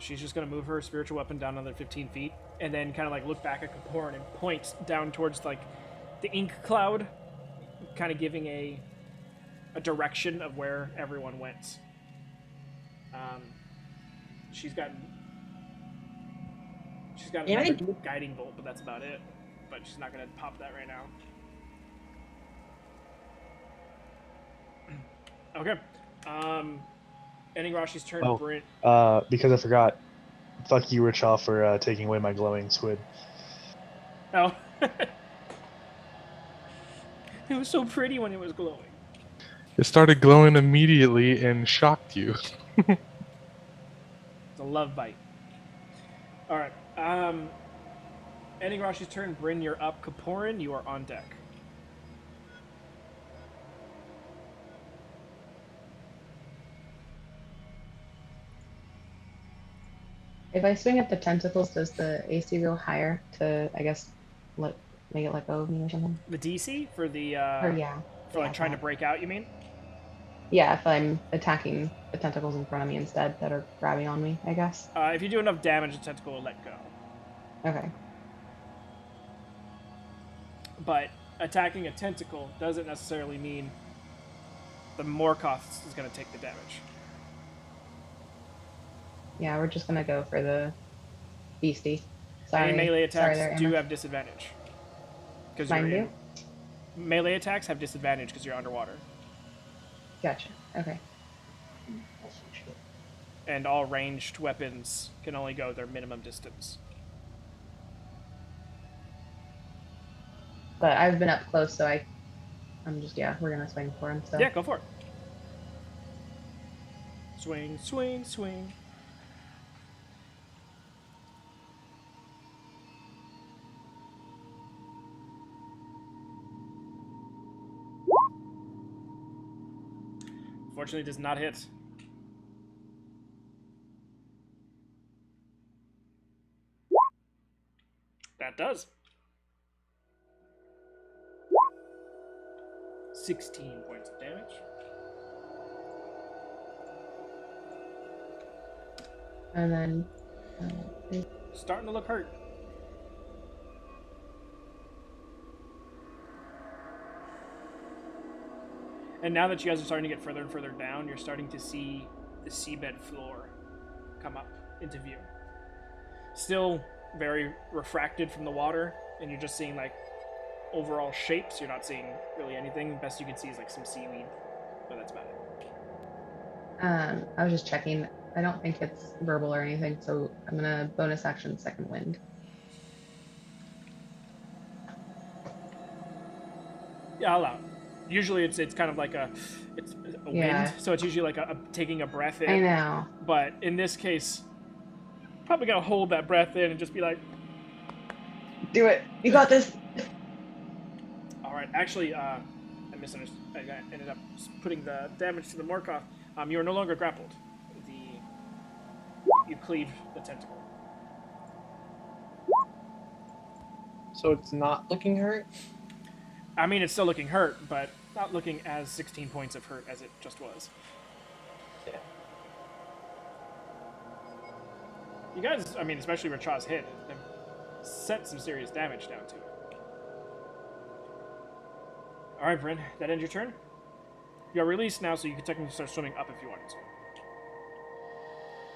She's just going to move her spiritual weapon down another 15 feet and then kind of like look back at Kaporan and point down towards like the ink cloud, kind of giving a direction of where everyone went. She's got another guiding bolt, but that's about it. But she's not going to pop that right now. Okay. Ending Rashi's turn. Oh, Brent. because I forgot. Fuck you, Richaw, for taking away my glowing squid. Oh. It was so pretty when it was glowing. It started glowing immediately and shocked you. It's a love bite. All right. Ending Rashi's turn. Bryn, you're up. Kaporin, you are on deck. If I swing at the tentacles, does the AC go higher to, I guess, make it let go of me or something? The DC for the Or yeah. for like Yeah, trying to that. break out. You mean? Yeah, if I'm attacking the tentacles in front of me instead that are grabbing on me, I guess. If you do enough damage, the tentacle will let go. Okay. But attacking a tentacle doesn't necessarily mean the Morkoth is going to take the damage. Yeah, we're just gonna go for the beastie. Sorry. Any melee Sorry attacks there, do Emma. have disadvantage. Because Mine you're do? in. Melee attacks have disadvantage because you're underwater. Gotcha. Okay. And all ranged weapons can only go their minimum distance. But I've been up close, so I'm just, yeah, we're gonna swing for him. So Yeah, go for it. Swing, swing, swing. Fortunately, does not hit. That does. 16 points of damage. And then Starting to look hurt. And now that you guys are starting to get further and further down, you're starting to see the seabed floor come up into view. Still very refracted from the water, and you're just seeing like overall shapes. You're not seeing really anything. Best you can see is like some seaweed, but that's about it. I was just checking. I don't think it's verbal or anything, so I'm gonna bonus action second wind. Yeah, I'll allow it. Usually it's kind of like a Yeah. wind, so it's usually like a taking a breath in. I know. But in this case, probably gotta hold that breath in and just be like, Do it. You got this. all right. Actually, I misunderstood. I ended up putting the damage to the Morkoth. You are no longer grappled. You cleave the tentacle. So it's not looking hurt? I mean, it's still looking hurt, but not looking as 16 points of hurt as it just was. Yeah. You guys, I mean, especially where Chaw's hit, have sent some serious damage down to it. All right, Bryn, that ends your turn. You are released now, so you can technically start swimming up if you want to.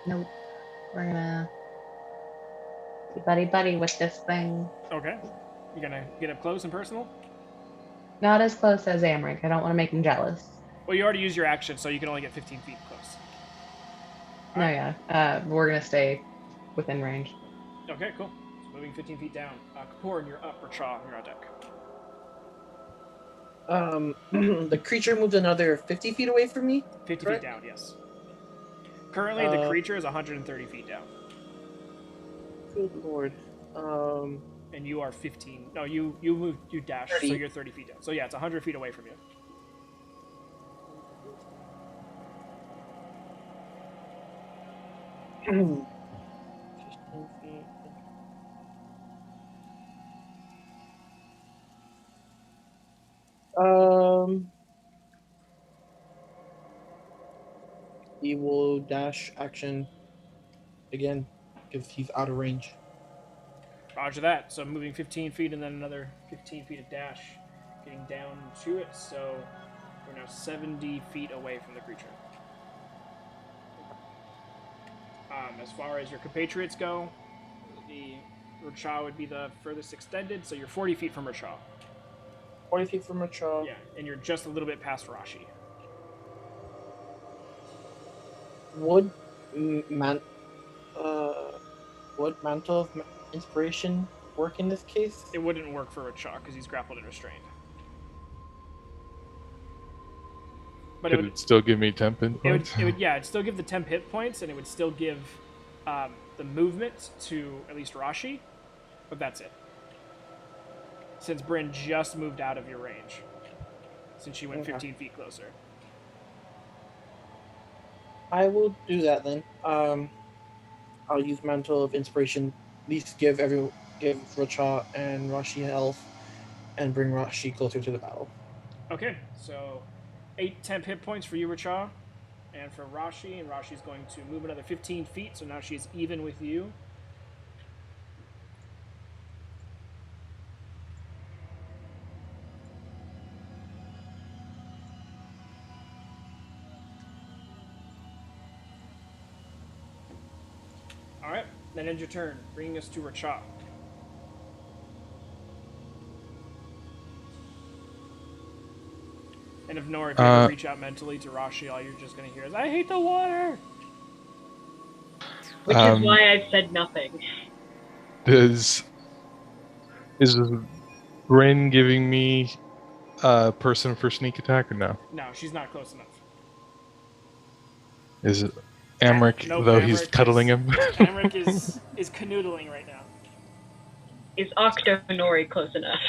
Nope. We're gonna be buddy with this thing. Okay. You gonna get up close and personal? Not as close as Amric. I don't want to make him jealous. Well, you already used your action, so you can only get 15 feet close. No, yeah. We're gonna stay within range. Okay, cool. So moving 15 feet down. Kapoor, you're up, or Chaw, you're on deck. The creature moved another 50 feet away from me? 50 Correct? feet down, yes. Currently, the creature is 130 feet down. Good lord. And you are 15. No, you moved, you dashed, 30. so you're 30 feet down. So yeah, it's 100 feet away from you. He will dash action again because he's out of range. Roger that. So moving 15 feet and then another 15 feet of dash, getting down to it. So we're now 70 feet away from the creature. As far as your compatriots go, the Racha would be the furthest extended, so you're 40 feet from Racha. 40 feet from Racha. Yeah, and you're just a little bit past Rashi. Would Mantle of Inspiration work in this case? It wouldn't work for Racha because he's grappled and restrained. But Could it still give me temp points? it'd still give the temp hit points, and it would still give the movement to at least Rashi, but that's it. Since Bryn just moved out of your range, since she went Okay. 15 feet closer. I will do that then. I'll use Mantle of Inspiration. At least give Racha and Rashi health, and bring Rashi closer to the battle. Okay, so 8 temp hit points for you, Racha, and for Rashi, and Rashi's going to move another 15 feet, so now she's even with you. Alright, then ends your turn, bringing us to Racha. And if Nora, if you ever reach out mentally to Rashi, all you're just going to hear is, I hate the water! Which is why I've said nothing. Is Bryn giving me a person for sneak attack or no? No, she's not close enough. Is it Amric, Nope, though he's Amric cuddling is- him? Amric is canoodling right now. Is Octonori close enough?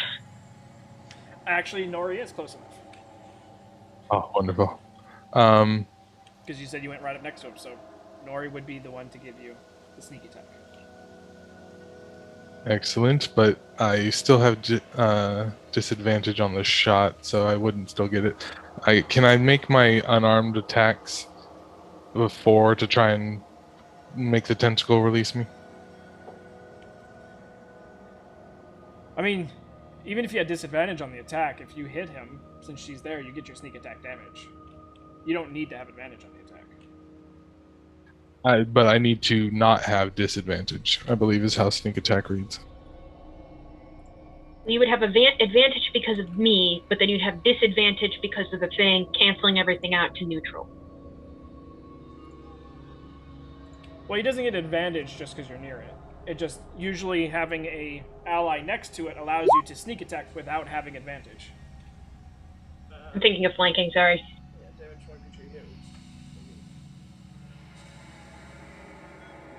Actually, Nori is close enough. Oh, wonderful. Because you said you went right up next to him, so Nori would be the one to give you the sneak attack. Excellent, but I still have disadvantage on the shot, so I wouldn't still get it. Can I make my unarmed attacks before to try and make the tentacle release me? I mean, even if you had disadvantage on the attack, if you hit him, since she's there, you get your sneak attack damage. You don't need to have advantage on the attack. But I need to not have disadvantage, I believe is how sneak attack reads. You would have advantage because of me, but then you'd have disadvantage because of the thing, canceling everything out to neutral. Well, he doesn't get advantage just because you're near it. It just, usually having a ally next to it allows you to sneak attack without having advantage. I'm thinking of flanking, sorry. Yeah, damage one creature hit.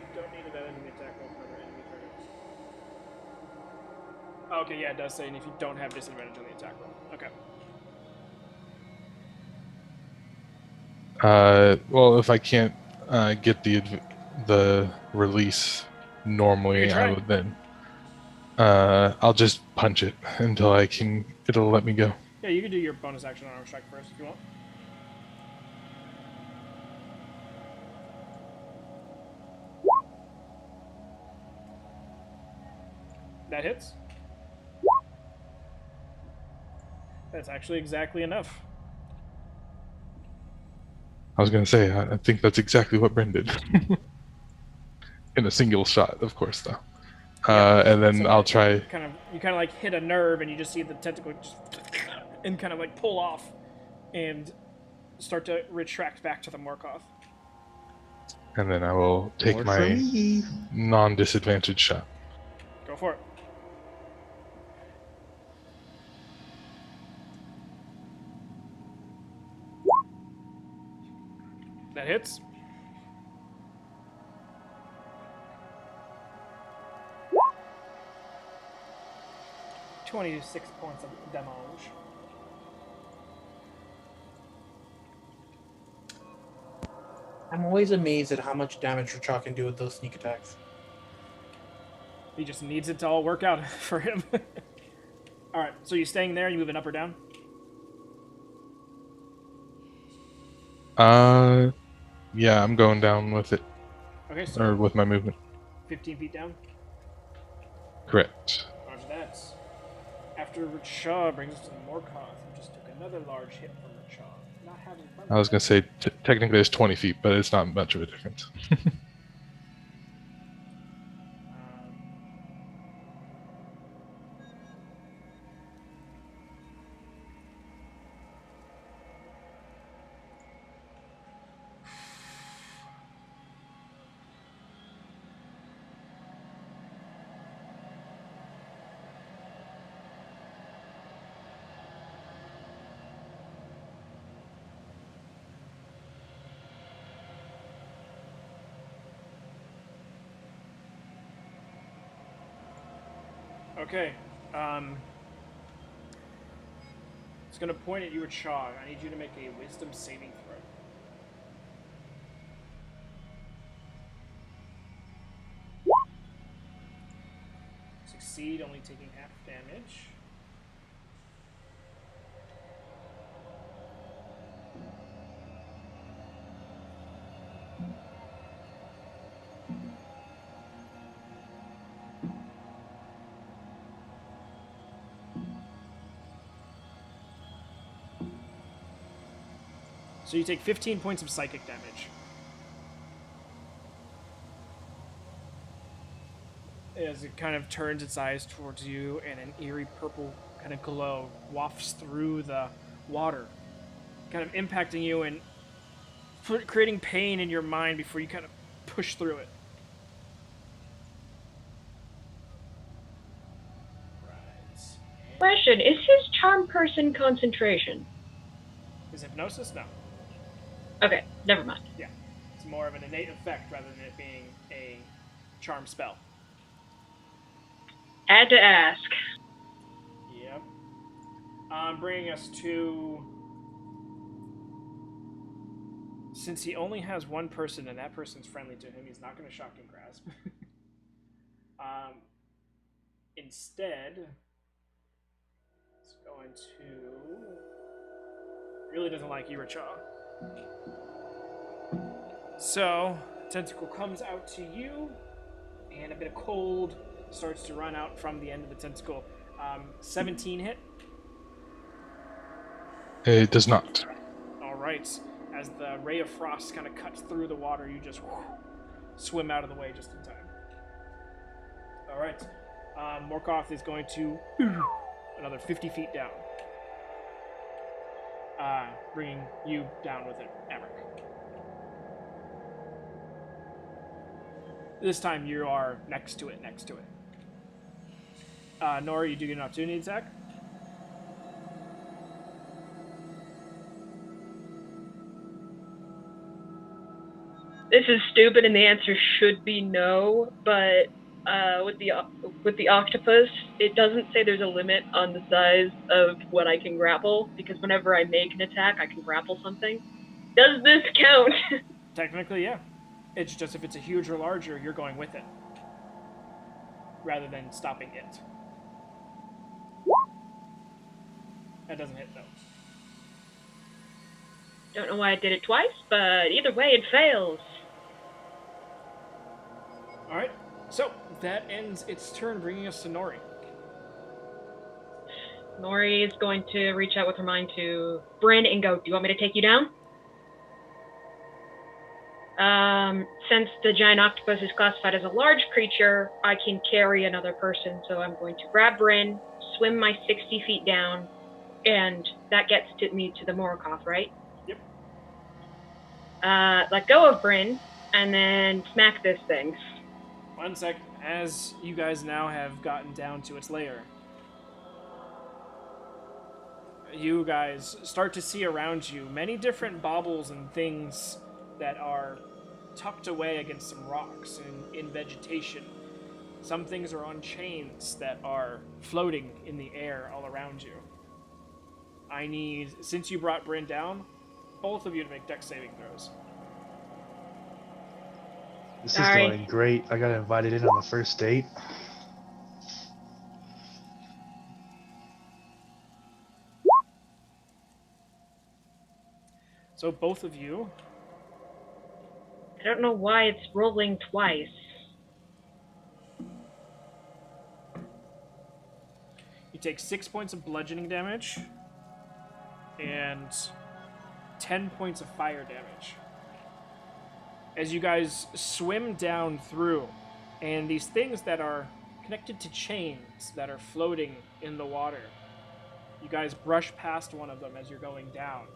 You don't need an enemy attack roll for other enemy targets. Oh, okay, yeah, it does say, and if you don't have disadvantage on the attack roll. Okay. Well, if I can't get the release normally, I would then. I'll just punch it until it'll let me go. Yeah, you can do your bonus action on arm strike first if you want. That hits. That's actually exactly enough. I was going to say, I think that's exactly what Bryn did. In a single shot, of course, though. And then So I'll try. You kind of like hit a nerve, and you just see the tentacle just and kind of like pull off, and start to retract back to the Morkoth. And then I will take More my for me. non-disadvantage shot. Go for it. That hits. $26 points of damage. I'm always amazed at how much damage Racha can do with those sneak attacks. He just needs it to all work out for him. Alright, so you're staying there, you moving up or down? Yeah, I'm going down with it. Okay, so Or with my movement. 15 feet down. Correct. Roger that. After Racha brings us to the Morkoth, who just took another large hit from Racha. Not having fun. I was going to say, technically it's 20 feet, but it's not much of a difference. Okay. It's gonna point at you, Chaw. I need you to make a wisdom saving throw. Succeed, only taking half damage. So you take 15 points of psychic damage. As it kind of turns its eyes towards you, and an eerie purple kind of glow wafts through the water, kind of impacting you and creating pain in your mind before you kind of push through it. Right. Question: is his charm person concentration? Is hypnosis? No. Okay, never mind. Yeah. It's more of an innate effect rather than it being a charm spell. Had to ask. Yep. Bringing us to... Since he only has one person and that person's friendly to him, he's not going to shock and grasp. Instead, it's going to... Really doesn't like Iracha. So, tentacle comes out to you, and a bit of cold starts to run out from the end of the tentacle. 17 hit. It does not. All right. As the ray of frost kind of cuts through the water, you just swim out of the way just in time. All right. Morkoth is going to another 50 feet down, bringing you down with it, Emmerich. This time you are next to it. Nora, you do get an opportunity attack. This is stupid, and the answer should be no. But with the octopus, it doesn't say there's a limit on the size of what I can grapple, because whenever I make an attack, I can grapple something. Does this count? Technically, yeah. It's just if it's a huge or larger, you're going with it, rather than stopping it. That doesn't hit, though. Don't know why I did it twice, but either way, it fails. Alright, so that ends its turn, bringing us to Nori. Nori is going to reach out with her mind to Bryn and go, do you want me to take you down? Since the giant octopus is classified as a large creature, I can carry another person, so I'm going to grab Bryn, swim my 60 feet down, and that gets me to the Morkoth, right? Yep. Let go of Bryn, and then smack this thing. 1 sec. As you guys now have gotten down to its lair, you guys start to see around you many different baubles and things that are tucked away against some rocks and in vegetation. Some things are on chains that are floating in the air all around you. I need, since you brought Bryn down, both of you to make dex saving throws. This is going great. I got invited in on the first date. So both of you... I don't know why it's rolling twice. You take 6 points of bludgeoning damage and 10 points of fire damage. As you guys swim down through, and these things that are connected to chains that are floating in the water, you guys brush past one of them as you're going down,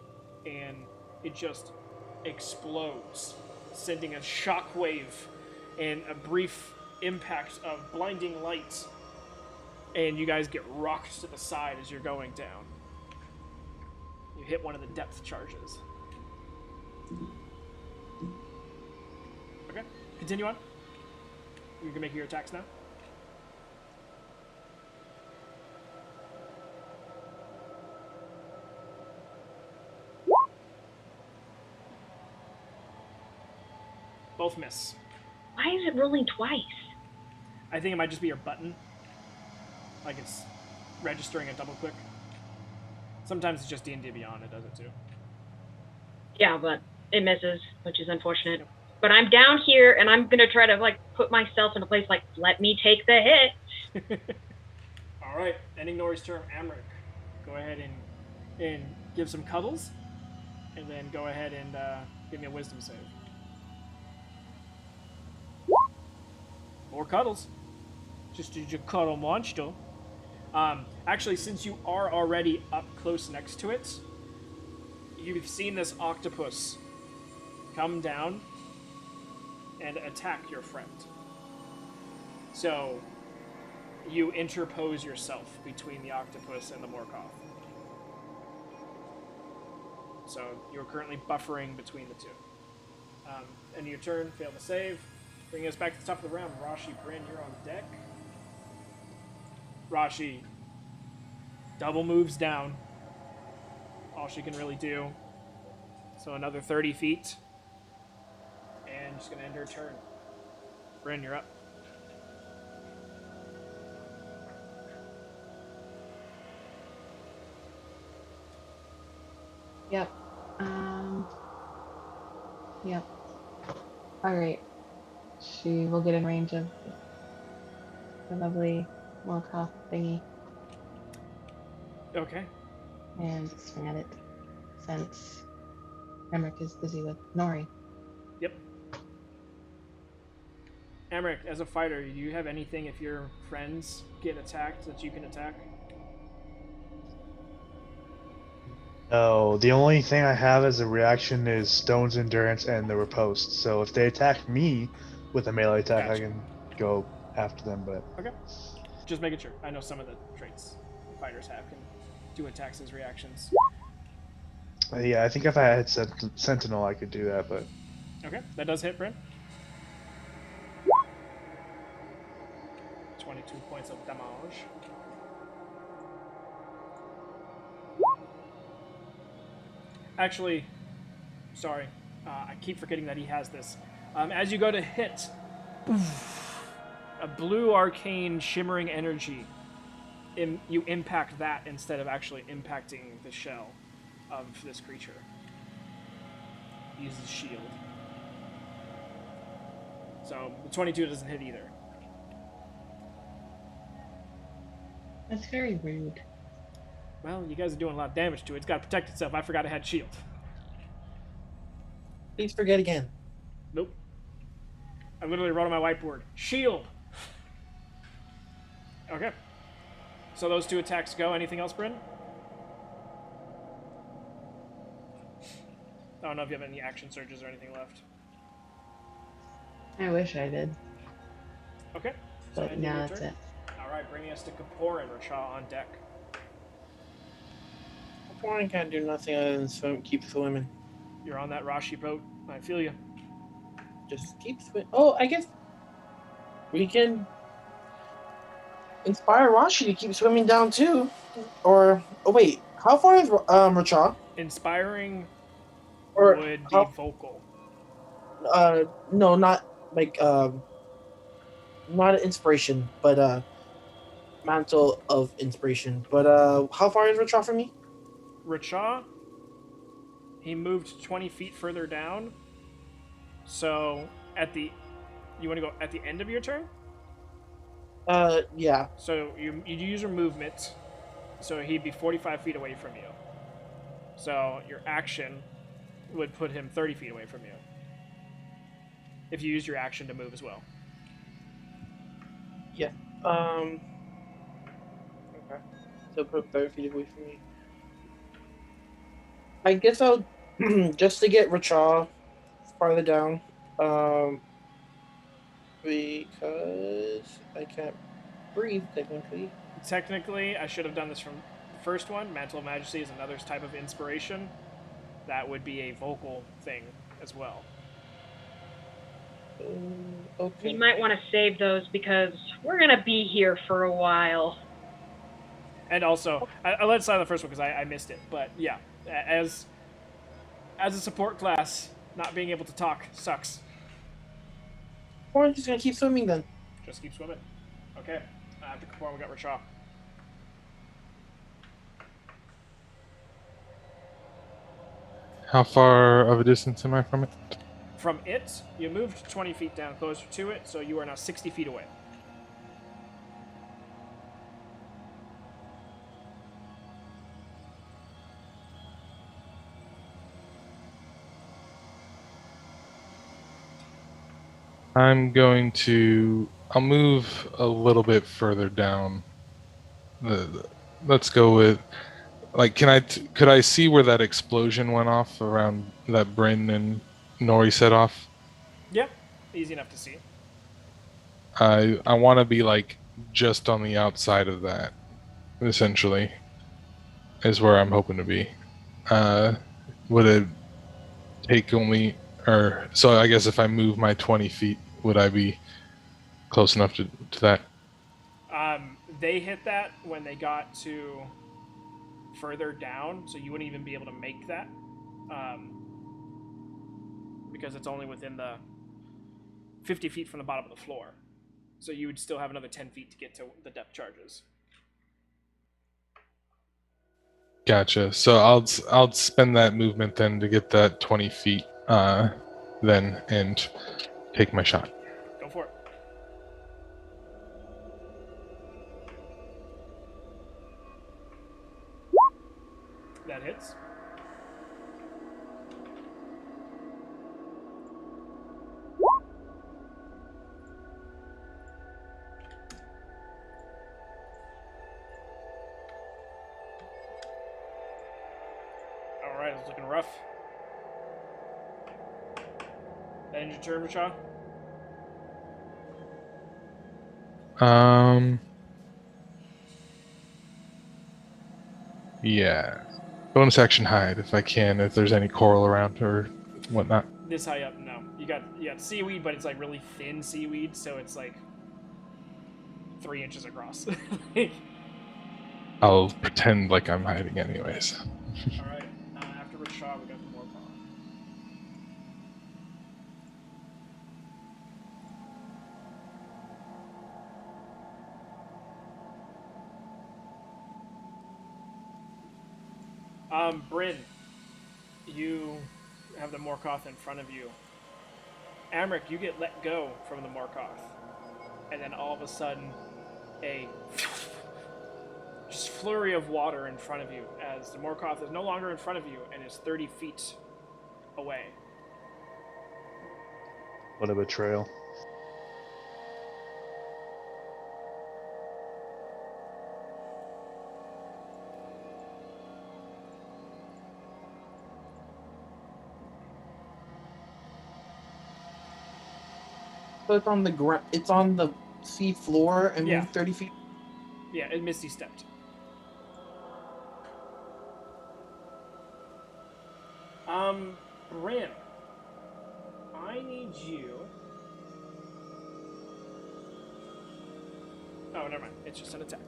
and it just explodes, sending a shockwave and a brief impact of blinding light, and you guys get rocked to the side as you're going down. You hit one of the depth charges. Okay, continue on. You can make your attacks now. both miss. Why is it rolling twice? I think it might just be your button. Like it's registering a double click. Sometimes it's just D&D Beyond, it does it too. Yeah, but it misses, which is unfortunate. But I'm down here, and I'm going to try to, like, put myself in a place, like, let me take the hit. All right, ending Nori's turn. Amric, go ahead and give some cuddles, and then go ahead and give me a wisdom save. More cuddles. Just a cuddle monster. Actually, since you are already up close next to it, you've seen this octopus come down and attack your friend. So, you interpose yourself between the octopus and the Morkoth. So, you're currently buffering between the two. End of your turn, fail to save. Bringing us back to the top of the round. Rashi, Bryn, you're on deck. Rashi double moves down. All she can really do. So another 30 feet. And she's going to end her turn. Bryn, you're up. Yep. Yep. Alright. She will get in range of the lovely Morkoth thingy Okay. and swing at it since Emmerich is busy with Nori. Yep. Emmerich, as a fighter, do you have anything if your friends get attacked that you can attack? No, the only thing I have as a reaction is Stone's Endurance and the Riposte. So if they attack me with a melee attack, I Gotcha. can go after them, but... Okay. Just making sure. I know some of the traits fighters have can do attacks as reactions. Yeah, I think if I had Sentinel, I could do that, but... Okay, that does hit, Bryn. 22 points of damage. Actually, sorry. I keep forgetting that he has this. As you go to hit, a blue arcane shimmering energy, you impact that instead of actually impacting the shell of this creature. Uses shield. So the 22 doesn't hit either. That's very rude. Well, you guys are doing a lot of damage to it. It's got to protect itself. I forgot it had shield. Please forget again. Nope. I literally wrote on my whiteboard, shield. Okay. So those two attacks go. Anything else, Bryn? I don't know if you have any action surges or anything left. I wish I did, Okay. So but ending now your that's turn. it. All right, bringing us to Kapoor and Rashaw on deck. Warren can't do nothing other than swim, keep swimming. You're on that Rashi boat. I feel you. Just keep swimming. Oh, I guess we can inspire Rashi to keep swimming down too. Or oh wait, how far is Racha? Inspiring Or would be how, vocal. no, not like not an inspiration, but mantle of inspiration. But how far is Racha from me? Rashaw, he moved 20 feet further down. So you want to go at the end of your turn? Yeah. So you use your movement, so he'd be 45 feet away from you. So your action would put him 30 feet away from you. If you use your action to move as well. Yeah. Okay. So put 30 feet away from me. I guess I'll just to get Racha farther down. Because I can't breathe technically. Technically, I should have done this from the first one. Mantle of Majesty is another type of inspiration. That would be a vocal thing as well. Okay. You might want to save those because we're going to be here for a while. And also, I let aside the first one because I missed it. But yeah, as a support class, not being able to talk sucks. Kaporn's just gonna keep swimming then. Just keep swimming. Okay. After Kaporn, we got Rashaw. How far of a distance am I from it? From it, you moved 20 feet down closer to it, so you are now 60 feet away. I'll move a little bit further down. Let's go with, like, could I see where that explosion went off around that Bryn and Nori set off? Yep. Easy enough to see. I want to be like just on the outside of that, essentially, is where I'm hoping to be. Would it take only, or so I guess if I move my 20 feet, would I be close enough to that? They hit that when they got to further down, so you wouldn't even be able to make that. Because it's only within the 50 feet from the bottom of the floor. So you would still have another 10 feet to get to the depth charges. Gotcha. So I'll spend that movement then to get that 20 feet then and take my shot. Go for it. That hits. Alright, it's looking rough. That ends your turn, Rashawn? Yeah. Bonus action hide if I can, if there's any coral around or whatnot. This high up, no. You got seaweed, but it's like really thin seaweed, so it's like 3 inches across. I'll pretend like I'm hiding anyways. Alright, after Rashawn, we got the Morpon. Bryn, you have the Morkoth in front of you. Amric, you get let go from the Morkoth. And then all of a sudden, a just flurry of water in front of you as the Morkoth is no longer in front of you and is 30 feet away. What a betrayal. So it's on the ground. It's on the sea floor and Yeah. moved 30 feet. Yeah, it Misty stepped. Bryn, I need you. Oh, never mind. It's just an attack.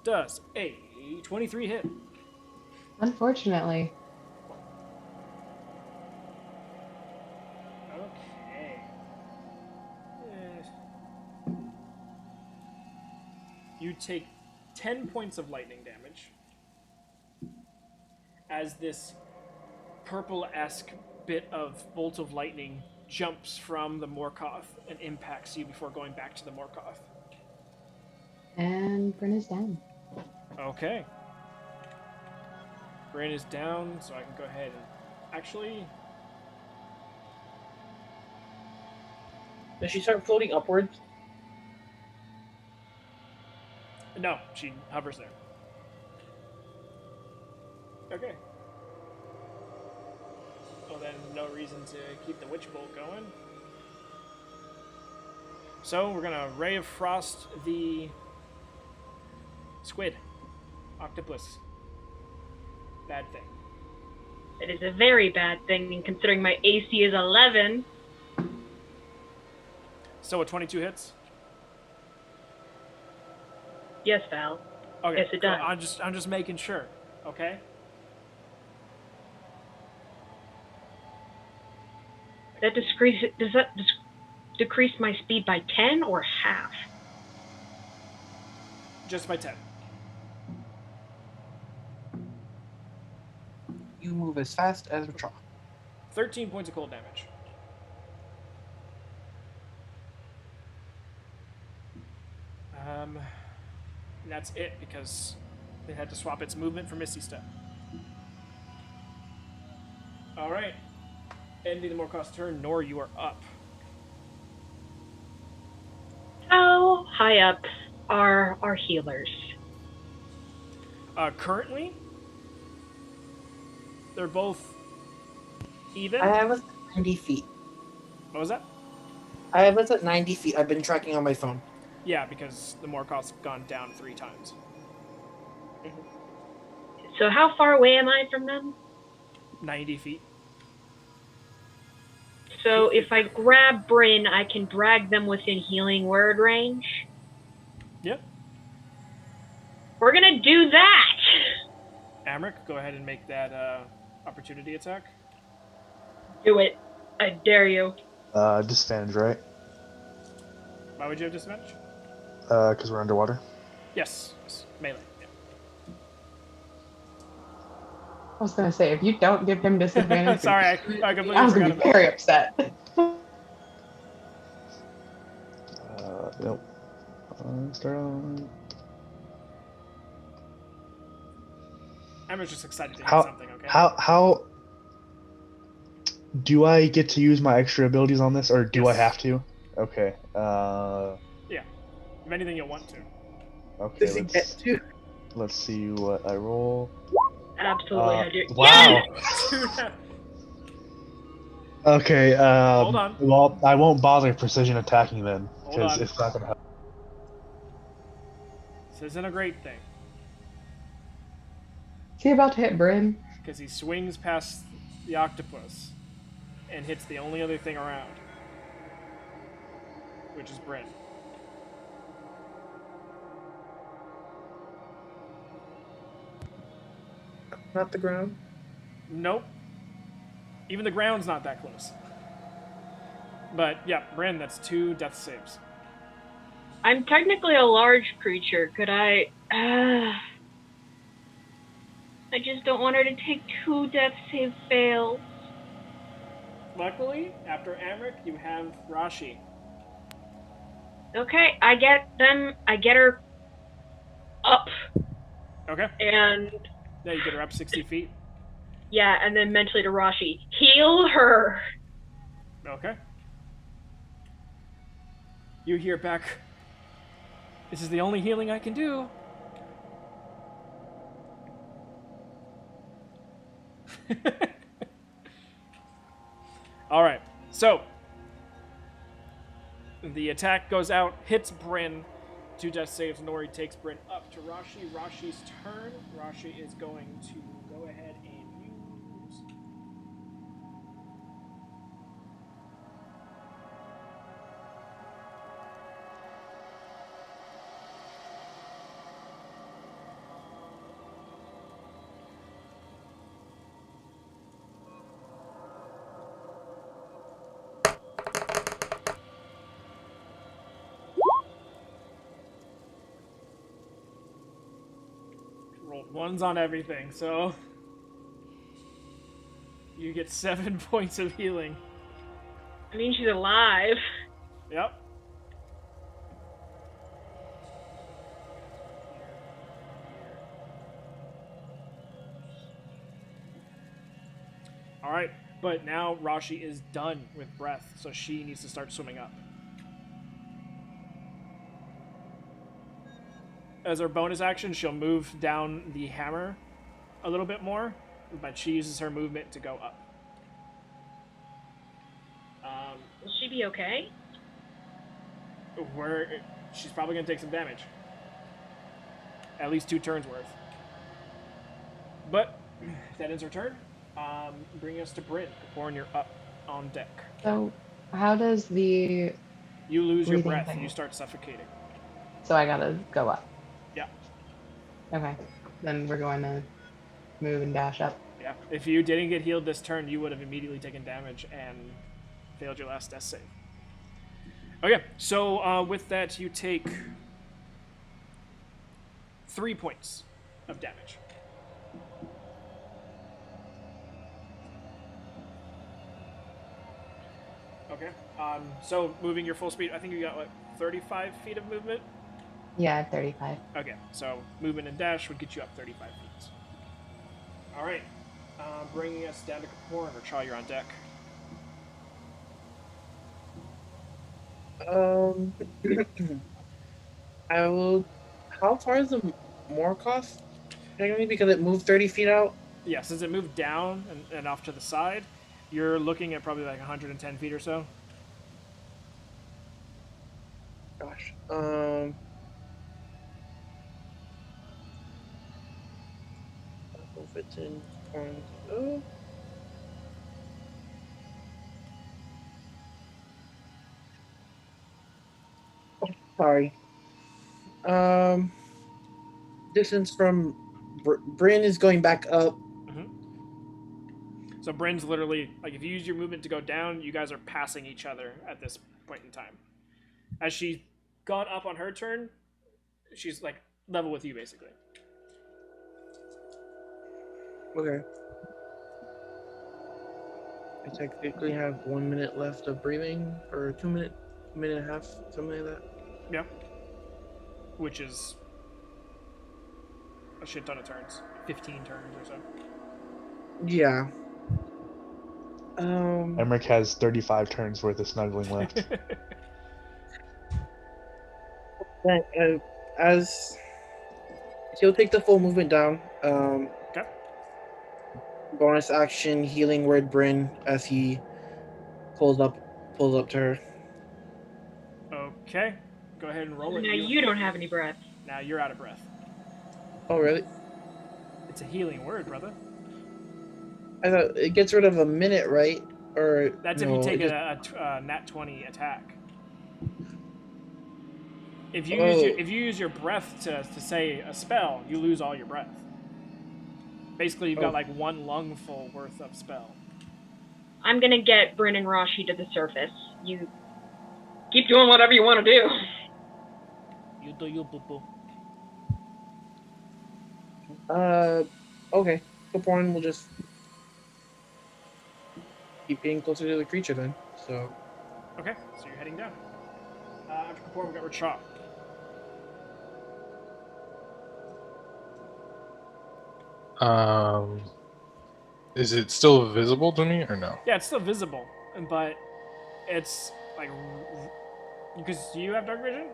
Does a 23 hit? Unfortunately. Okay. You take 10 points of lightning damage as this purple-esque bit of bolt of lightning jumps from the Morkoth and impacts you before going back to the Morkoth. And Bryn is down. Okay. Bryn is down, so I can go ahead and actually... Does she start floating upwards? No, she hovers there. Okay. Well, then no reason to keep the Witch Bolt going. So we're gonna Ray of Frost the squid. Octopus. Bad thing. It is a very bad thing, considering my AC is 11. So a 22 hits? Yes, Val. Okay. Yes, it cool. does. I'm just making sure. Okay? Does that decrease my speed by 10 or half? Just by 10. You move as fast as Racha. 13 points of cold damage. And that's it because it had to swap its movement for Misty Step. All right. Ending the Morkos turn. Nor, you are up. How high up are our healers? Currently, they're both even. I have us at 90 feet. What was that? I have us at 90 feet. I've been tracking on my phone. Yeah, because the Morkos have gone down 3 times. So how far away am I from them? 90 feet. So if I grab Bryn, I can drag them within healing word range? Yep. We're gonna do that! Amric, go ahead and make that opportunity attack. Do it. I dare you. Disadvantage, right? Why would you have disadvantage? Because we're underwater. Yes. Melee. Yeah. I was gonna say, if you don't give him disadvantage, Sorry, I completely I was forgot gonna be about very upset. Nope. Start on. I'm just excited to hit How something, okay? how do I get to use my extra abilities on this, or do I Yes. have to? Okay. Yeah. If anything, you'll want to. Okay. Does he get to? Let's see what I roll. Absolutely, I do. Wow. Yes! Okay. Hold on. Well, I won't bother precision attacking then, Hold because on. it's not gonna help. This isn't a great thing, Is he about to hit Bryn? because he swings past the octopus and hits the only other thing around, which is Bryn. Not the ground. Nope. Even the ground's not that close. But yeah, Bryn, that's 2 death saves. I'm technically a large creature. Could I... I just don't want her to take 2 death save fails. Luckily, after Amric, you have Rashi. Okay, I get her up, Okay. and Yeah, you get her up 60 feet. yeah, and then mentally to Rashi, heal her. Okay. You hear back, this is the only healing I can do. Alright, so the attack goes out, hits Bryn, 2 death saves. Nori takes Bryn up to Rashi. Rashi's turn. Rashi is going to go ahead and use... Rolled 1s on everything, so you get 7 points of healing. I mean, she's alive. Yep. Alright, but now Rashi is done with breath, so she needs to start swimming up. As her bonus action, she'll move down the hammer a little bit more, but she uses her movement to go up. Will she be okay? She's probably going to take some damage. At least 2 turns worth. But that ends her turn. Bring us to Bryn. Born, you're up on deck. So, how does the... You lose your breathing breath thing. and you start suffocating. So I gotta go up. Yeah. Okay. Then we're going to move and dash up. Yeah. If you didn't get healed this turn, you would have immediately taken damage and failed your last death save. Okay, so with that, you take 3 points of damage. Okay. So moving your full speed, I think you got, 35 feet of movement? Yeah, 35. Okay, so movement and dash would get you up 35 feet. All right. Bringing us down to Kapoor, or Chaw, you're on deck. I will. How far is the Morkoth? Technically, because it moved 30 feet out. Yeah, since it moved down and off to the side, you're looking at probably like 110 feet or so. Gosh. If it's in point. Oh. Sorry. Distance from Bryn is going back up. So Bryn's literally, like, if you use your movement to go down, you guys are passing each other at this point in time. As she got up on her turn, she's, like, level with you, basically. Okay. I technically have 1 minute left of breathing, or 2 minute, minute and a half, something like that. Yeah. Which is a shit ton of turns. 15 turns or so. Yeah. Emmerich has 35 turns worth of snuggling left. As he'll take the full movement down. Okay. Bonus action healing word Bryn as he pulls up to her. Okay. Go ahead and roll it. Now you don't have any breath. Now you're out of breath. Oh really? It's a healing word, brother. I thought it gets rid of a minute, right? Or That's no, if you take it a nat 20 attack. If you Oh. use your breath to say a spell, you lose all your breath. Basically, you've got Oh. like one lungful worth of spell. I'm gonna get Bryn and Rashi to the surface. You keep doing whatever you want to do. You do you, boo boo. Okay. Kaporn will just keep getting closer to the creature then. So Okay, so you're heading down. After Kapoor, we got Rachop. Is it still visible to me or no? Yeah, it's still visible, but it's like because you have dark vision.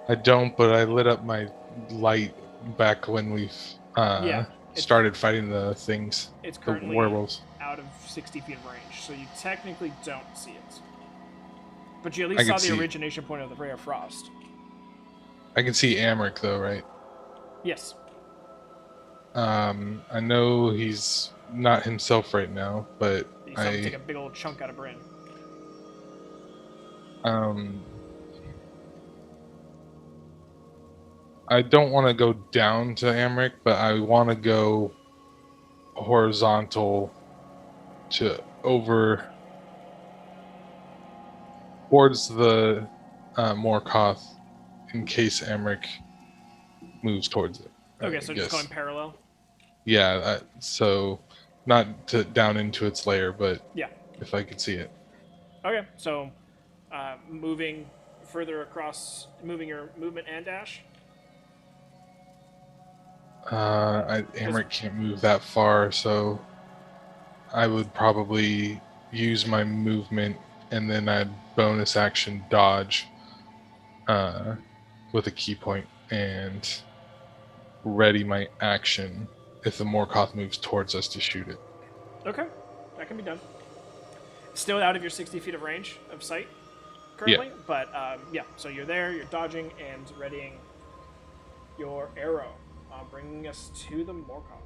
I don't, but I lit up my light back when we Yeah, started fighting the things, It's the currently werewolves. out of 60 feet of range, so you technically don't see it. But you at I least can saw the see- origination point of the ray of frost. I can see Amric though, right? Yes. I know he's not himself right now, but You saw him take a big old chunk out of Bryn. I don't want to go down to Amric, but I want to go horizontal to over towards the Morkoth in case Amric moves towards it. Okay, I so guess. just going parallel. Yeah, so not to down into its lair, but Yeah. if I could see it. Okay, so moving further across, moving your movement and dash. Amric can't move that far, so I would probably use my movement and then I'd bonus action dodge with a key point and ready my action if the Morkoth moves towards us to shoot it. Okay, that can be done. Still out of your 60 feet of range of sight currently, but yeah, so you're there, you're dodging and readying your arrow, bringing us to the Morkoth.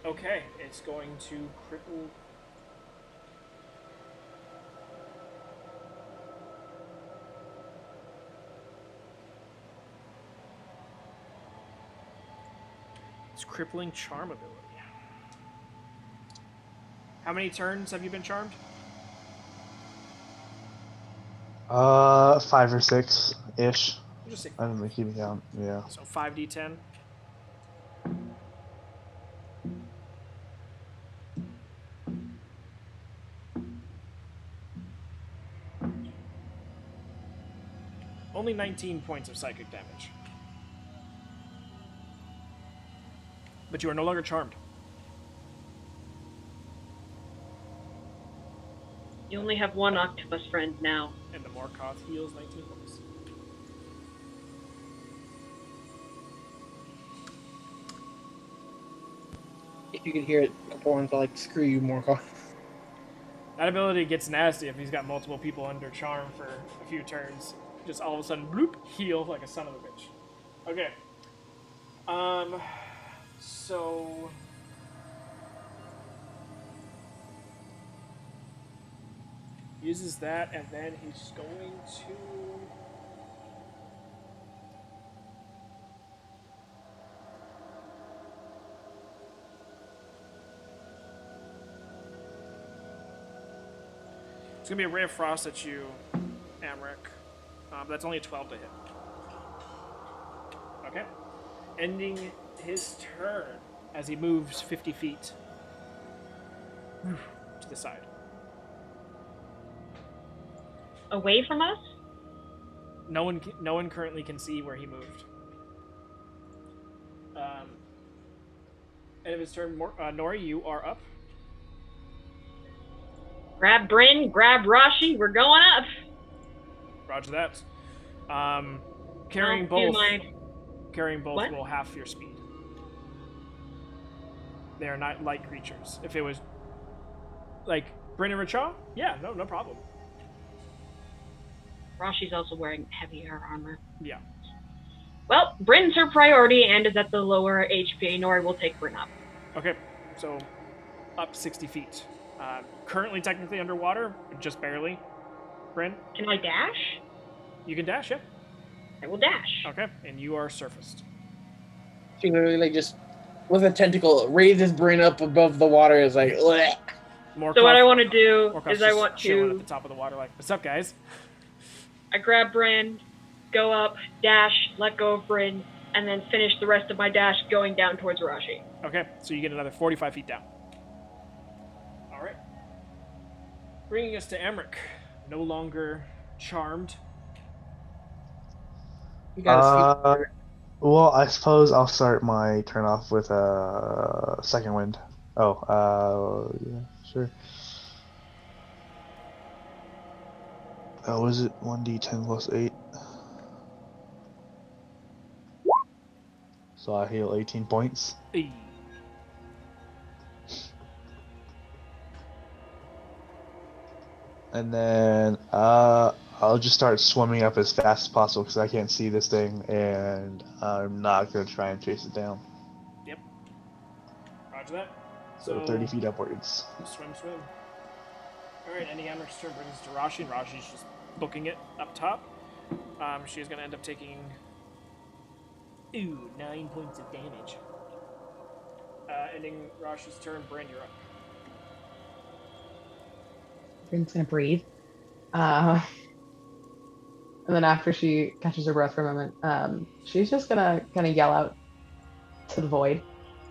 Okay, it's going to cripple. It's crippling charm ability. How many turns have you been charmed? 5 or 6 ish. We'll just say I don't know, keeping count. Yeah. so 5d10. Only 19 points of psychic damage. But you are no longer charmed. You only have one octopus friend now. And the Morkoth heals 19 points. If you could hear it, Kaporan's like, screw you, Morkoth. That ability gets nasty if he's got multiple people under charm for a few turns. Just all of a sudden, bloop, heal like a son of a bitch. Okay. So... uses that, and then he's going to... It's going to be a Ray of Frost at you, Amric. But that's only a 12 to hit. Okay. Ending his turn as he moves 50 feet to the side. Away from us? No one currently can see where he moved. End of his turn. Nori, you are up. Grab Bryn, grab Rashi, we're going up. Roger that. Carrying both What? will half your speed. They are not light creatures. If it was like Bryn and Rachaw, yeah, no problem. Rashi's also wearing heavier armor. Yeah. Well, Bryn's her priority and is at the lower HP. Nori will take Bryn up. Okay, so up 60 feet. Currently technically underwater, but just barely. Bryn, Can I dash? you can dash, yeah. I will dash. Okay, and you are surfaced. She literally like just with a tentacle raises Brain up above the water. Is like, bleh. So what I want to do Morkoth's is I just want chilling at to... the top of the water, like, what's up, guys? I grab Bryn, go up, dash, let go of Bryn, and then finish the rest of my dash going down towards Rashi. Okay, so you get another 45 feet down. All right. Bringing us to Amric, no longer charmed. You gotta Well, I suppose I'll start my turn off with a second wind. Yeah, sure. Was it 1d10 plus 8? So I heal 18 points. Hey. And then I'll just start swimming up as fast as possible because I can't see this thing, and I'm not going to try and chase it down. Yep. Roger that. So 30 feet upwards. Swim. All right, ending Amric's turn brings us to Rashi, and Rashi's just booking it up top. She's going to end up taking 9 points of damage. Ending Rashi's turn, Bryn, you're up. Bryn's gonna breathe. And then after she catches her breath for a moment, she's just gonna kind of yell out to the void,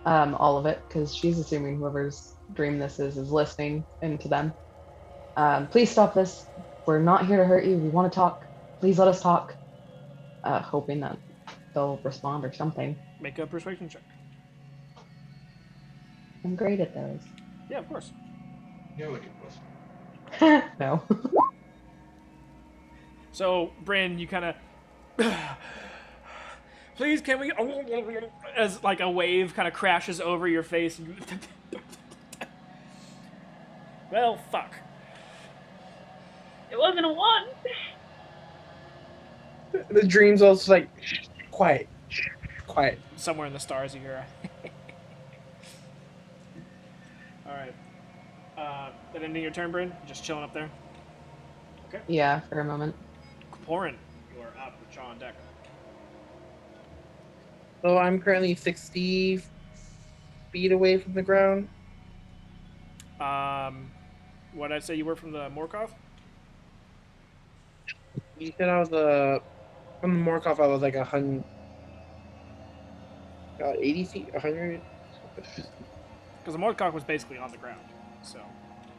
all of it, because she's assuming whoever's dream this is listening into them. Please stop this. We're not here to hurt you. We want to talk. Please let us talk. Hoping that they'll respond or something. Make a persuasion check. I'm great at those. Yeah, of course. You're looking pussy. No. So, Bryn, you kind of... Please, can we... As, like, a wave kind of crashes over your face. Well, fuck. It wasn't a 1. The dream's also like, shh, quiet. Somewhere in the stars you hear Alright. That ending your turn, Bryn? Just chilling up there? Okay. Yeah, for a moment. Kaporin, you are up with Jaw on deck. So I'm currently 60 feet away from the ground. What did I say you were from the Morkov? You said I was from the Morkov. I was like 80 feet, 100. Because the Morkov was basically on the ground. So.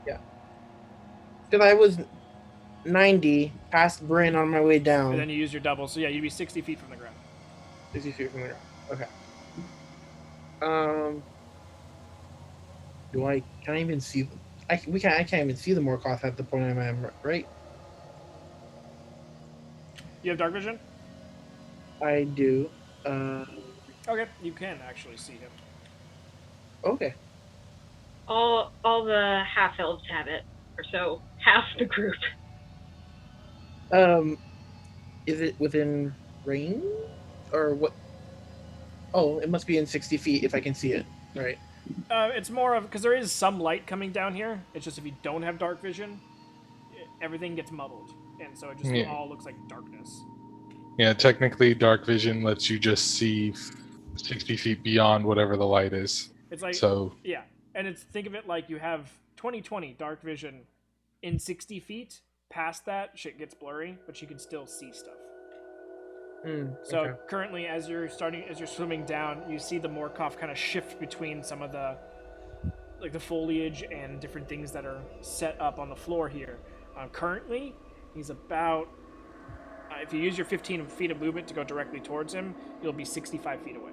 Yeah. Because I was 90 past Bryn on my way down. And then you use your double, so yeah, you'd be 60 feet from the ground. 60 feet from the ground. Okay. Can I even see them? I can't even see the Morkov at the point I'm at, right? You have dark vision? I do. Okay, you can actually see him. Okay. All the half elves have it, or so half the group. Is it within range or what? Oh, it must be in 60 feet if I can see it. Right. It's more of because there is some light coming down here. It's just if you don't have dark vision, everything gets muddled, and so it just all looks like darkness. Yeah, technically, dark vision lets you just see 60 feet beyond whatever the light is. It's like so. Yeah, and think of it like you have 20/20 dark vision in 60 feet. Past that, shit gets blurry, but you can still see stuff. So currently, as you're swimming down, you see the Morkov kind of shift between some of the foliage and different things that are set up on the floor here. Currently, he's about if you use your 15 feet of movement to go directly towards him, you'll be 65 feet away.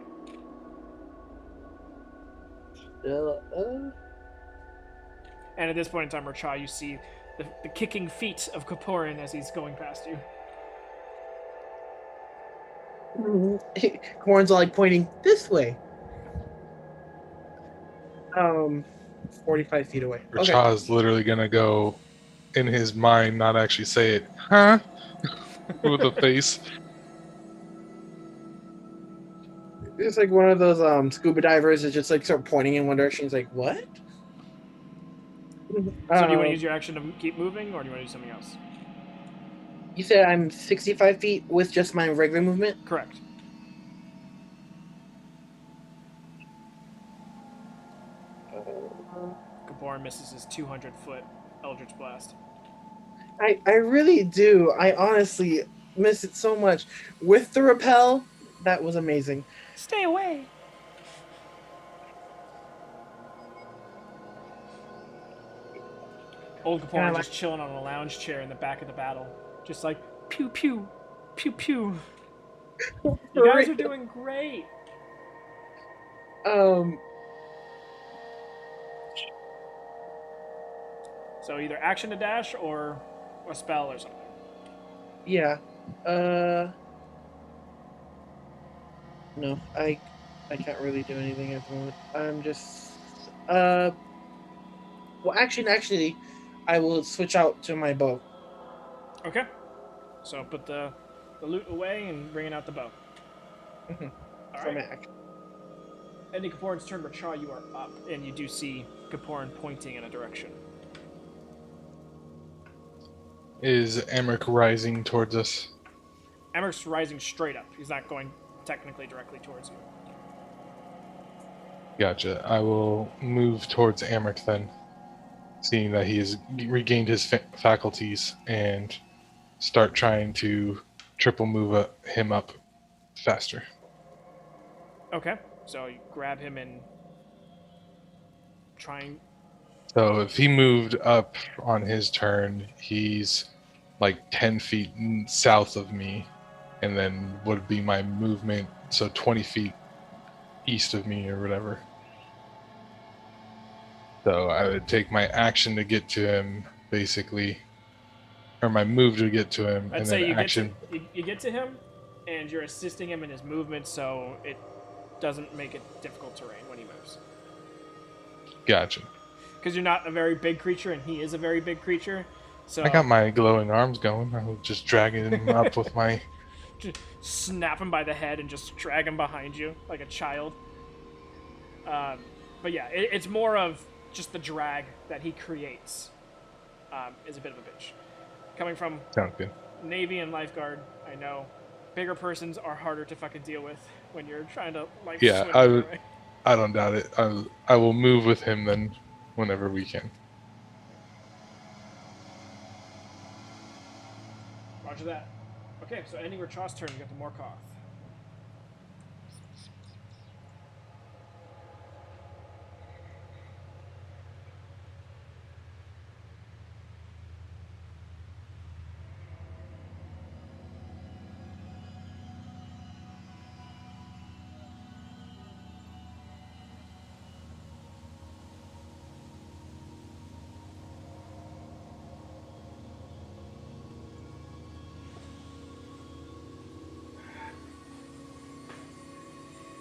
And at this point in time, Racha, you see the kicking feet of Kaporin as he's going past you. Corn's like pointing this way. 45 feet away. Racha is literally gonna go in his mind, not actually say it, huh? With a face. It's like one of those scuba divers that just like start pointing in one direction. He's like, what? So do you want to use your action to keep moving, or do you want to do something else? You said I'm 65 feet with just my regular movement? Correct. Kaporin misses his 200-foot Eldritch Blast. I really do. I honestly miss it so much. With the rappel, that was amazing. Stay away. Old Kaporin just chilling on a lounge chair in the back of the battle. Just like, pew, pew, pew, pew. You guys are doing great. So either action to dash or a spell or something. Yeah. No, I can't really do anything at the moment. I'm just well, actually, I will switch out to my bow. Okay. So put the loot away and bringing out the bow. All right. Ending Kaporin's turn, Racha, you are up, and you do see Kaporin pointing in a direction. Is Emmerich rising towards us? Emmerich's rising straight up. He's not going technically directly towards you. Gotcha. I will move towards Emmerich then, seeing that he has regained his faculties, and start trying to triple move him up faster. Okay. So you grab him and trying. So if he moved up on his turn, he's like 10 feet south of me, and then would be my movement, so 20 feet east of me or whatever. So I would take my action to get to him, basically, or my move to get to him, I'd and say then you action. You get to him, and you're assisting him in his movement, so it doesn't make it difficult terrain when he moves. Gotcha. Because you're not a very big creature, and he is a very big creature. So I got my glowing arms going. I was just dragging him up with my... Just snap him by the head and just drag him behind you like a child. But yeah, it's more of just the drag that he creates is a bit of a bitch. Coming from Sounds good. Navy and lifeguard, I know bigger persons are harder to fucking deal with when you're trying to swim. I don't doubt it. I will move with him then whenever we can. Roger that. Okay, so ending Rachaw's turn, we got the Morkoth.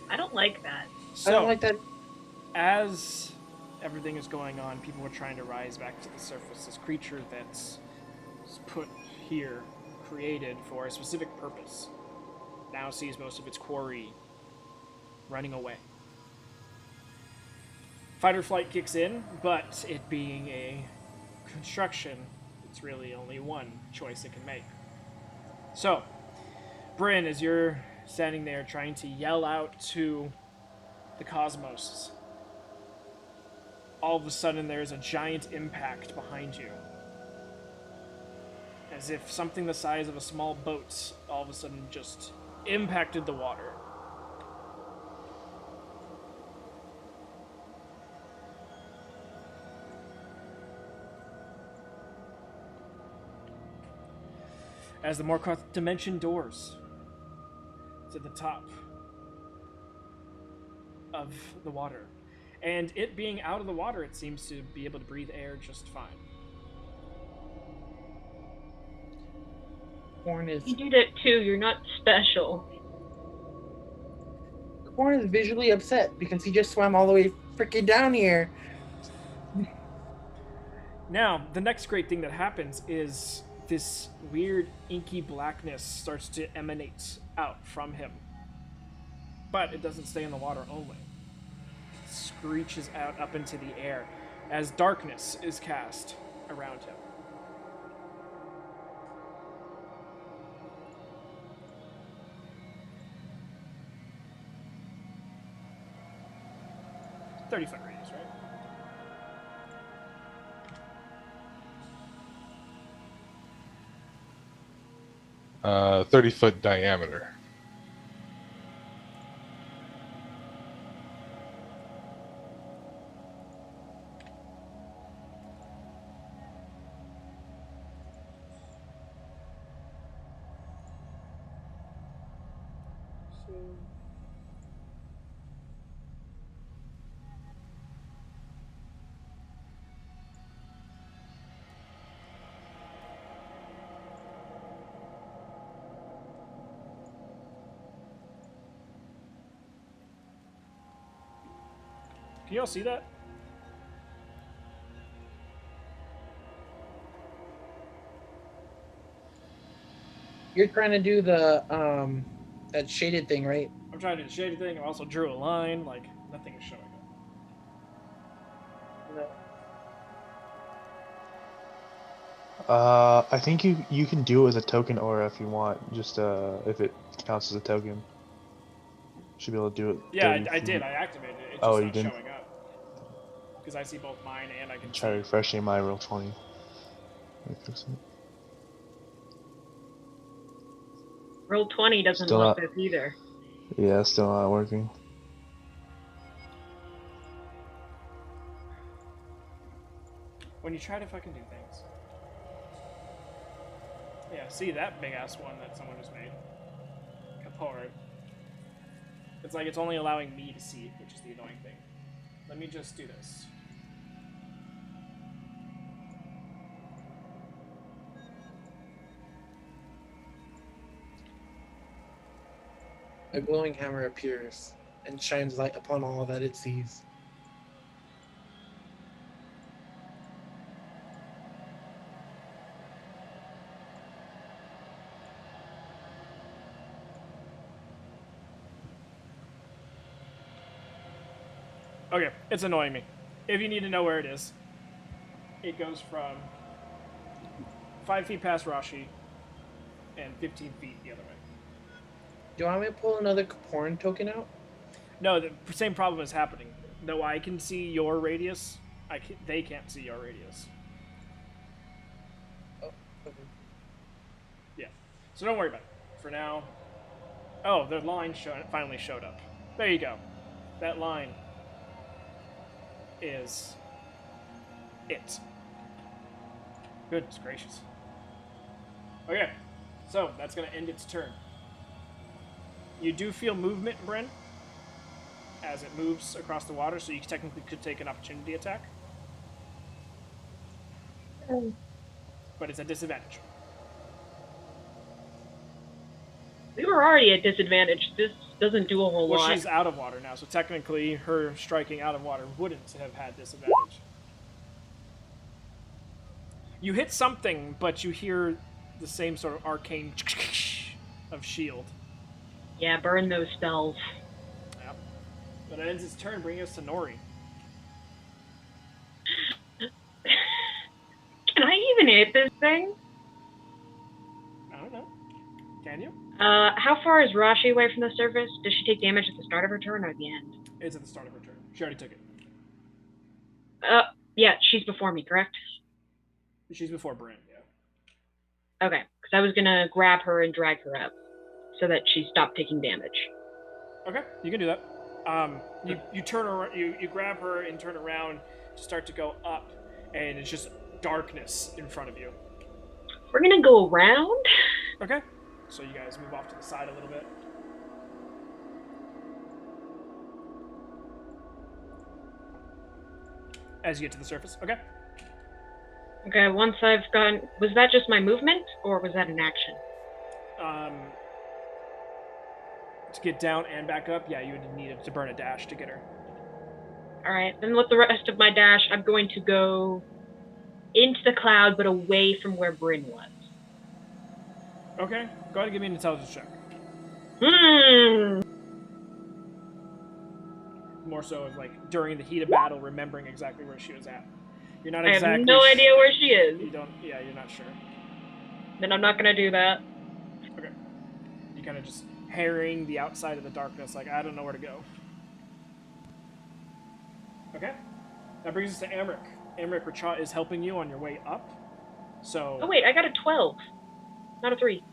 I don't like that. So, I don't like that. as everything is going on, people are trying to rise back to the surface. This creature that's put here, created for a specific purpose, now sees most of its quarry running away. Fight or flight kicks in, but it being a construction, it's really only one choice it can make. So, Bryn, as you're standing there trying to yell out to the cosmos, all of a sudden there's a giant impact behind you. As if something the size of a small boat all of a sudden just impacted the water. As the Morkoth dimension doors to the top of the water. And it being out of the water, it seems to be able to breathe air just fine. Corn is You do that too. You're not special. Corn is visually upset because he just swam all the way freaking down here. Now, the next great thing that happens is this weird inky blackness starts to emanate out from him. But it doesn't stay in the water only. It screeches out up into the air as darkness is cast around him. "30-foot radius, right?" 30-foot diameter. Can you all see that? You're trying to do the that shaded thing, right? I'm trying to do the shaded thing. I also drew a line. Like, nothing is showing up. I think you can do it with a token aura if you want. Just if it counts as a token, should be able to do it. Yeah, 30 I did. feet. I activated it. It's just Oh, you not didn't? showing up. Because I see both mine and I can Try see. refreshing my roll 20. Fix it. Roll 20 doesn't Still look not- this either. Yeah, still not working. When you try to fucking do things. Yeah, see that big ass one that someone just made? Kapor. It's like it's only allowing me to see it, which is the annoying thing. Let me just do this. A glowing hammer appears and shines light upon all that it sees. Okay, it's annoying me. If you need to know where it is, it goes from 5 feet past Rashi and 15 feet the other way. Do you want me to pull another Kaporan token out? No, the same problem is happening. Though I can see your radius, they can't see your radius. Oh, okay. Yeah. So don't worry about it. For now. Oh, the line finally showed up. There you go. That line is it. Goodness gracious. Okay. So that's going to end its turn. You do feel movement, Bryn, as it moves across the water, so you technically could take an opportunity attack. But it's a disadvantage. We were already at disadvantage. This doesn't do a whole Well, lot. she's out of water now, so technically her striking out of water wouldn't have had disadvantage. You hit something, but you hear the same sort of arcane of shield. Yeah, burn those spells. Yep. But it ends its turn, bringing us to Nori. Can I even hit this thing? I don't know. Can you? How far is Rashi away from the surface? Does she take damage at the start of her turn or at the end? It's at the start of her turn. She already took it. Yeah, she's before me, correct? She's before Bryn, yeah. Okay, because I was gonna grab her and drag her up so that she stopped taking damage. Okay, you can do that. You turn around, you grab her and turn around to start to go up, and it's just darkness in front of you. We're gonna go around? Okay. So you guys move off to the side a little bit. As you get to the surface. Okay. Okay, once I've gone... Was that just my movement, or was that an action? To get down and back up, yeah, you would need to burn a dash to get her. Alright, then with the rest of my dash, I'm going to go into the cloud, but away from where Bryn was. Okay, go ahead and give me an intelligence check. More so of like during the heat of battle, remembering exactly where she was at. You're not exactly. I have no idea where she is. You don't. Yeah, you're not sure. Then I'm not gonna do that. Okay. You kind of just harrying the outside of the darkness, like I don't know where to go. Okay. That brings us to Amric. Amric, Rachat is helping you on your way up. So. Oh wait, I got a 12, not a 3.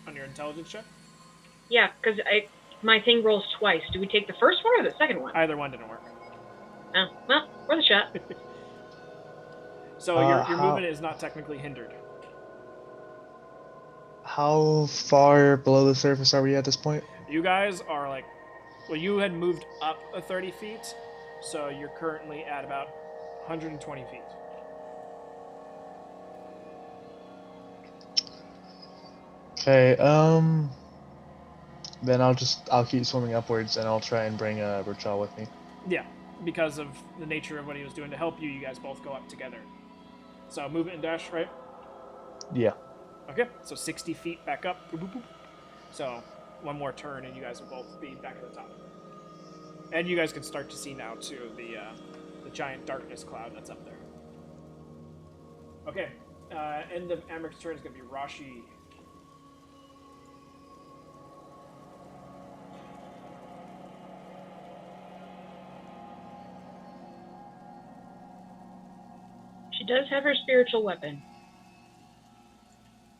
On your intelligence check? Yeah, because my thing rolls twice. Do we take the first one or the second one? Either one didn't work. Oh, well, worth a shot. So your movement is not technically hindered. How far below the surface are we at this point? You guys are like, well, you had moved up 30 feet, so you're currently at about 120 feet. Okay, then I'll keep swimming upwards and I'll try and bring Rachel with me. Yeah, because of the nature of what he was doing to help you, you guys both go up together. So movement and dash, right? Yeah. Okay, so 60 feet back up. Boop, boop, boop. So one more turn and you guys will both be back at the top. And you guys can start to see now too the giant darkness cloud that's up there. Okay, end of Amric's turn is going to be Rashi. She does have her spiritual weapon.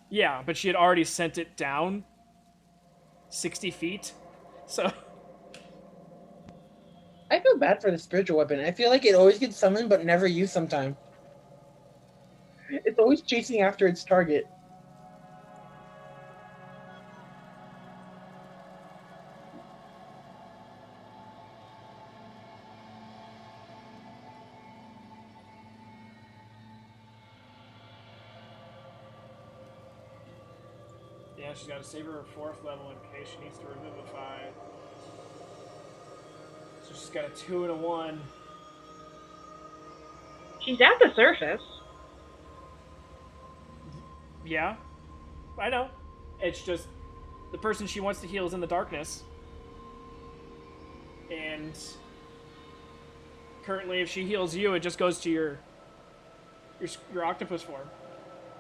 Yeah, but she had already sent it down 60 feet, so... I feel bad for the spiritual weapon. I feel like it always gets summoned but never used sometime. It's always chasing after its target. Yeah, she's got to save her 4th level in case she needs to revivify. So she's got a 2 and a 1. She's at the surface. Yeah, I know. It's just the person she wants to heal is in the darkness. And currently, if she heals you, it just goes to your octopus form.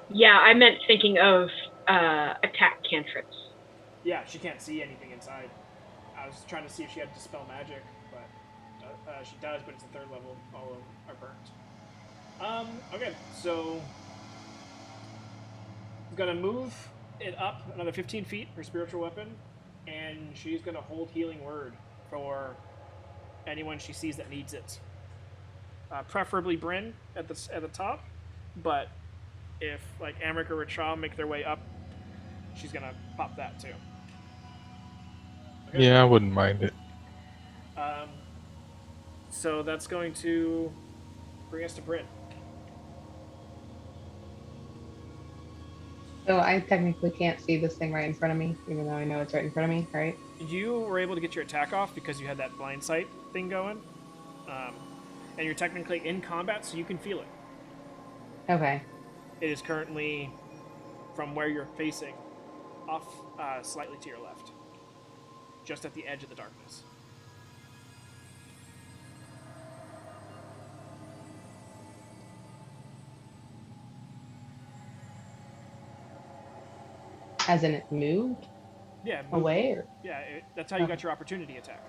Yeah, I meant thinking of attack cantrips. Yeah, she can't see anything inside. I was trying to see if she had Dispel Magic, but she does, but it's a 3rd level. All of them are burnt. Okay, so she's gonna move it up another 15 feet, her spiritual weapon, and she's gonna hold Healing Word for anyone she sees that needs it. Preferably Bryn at the top, but if like Amric or Racha make their way up, she's gonna pop that too. Okay. Yeah, I wouldn't mind it. So that's going to bring us to Bryn. So I technically can't see this thing right in front of me, even though I know it's right in front of me, right? You were able to get your attack off because you had that blind sight thing going, and you're technically in combat, so you can feel it. Okay. It is currently from where you're facing, off slightly to your left, just at the edge of the darkness. As in it moved Yeah, away? Or? Yeah, that's how you got your opportunity attack.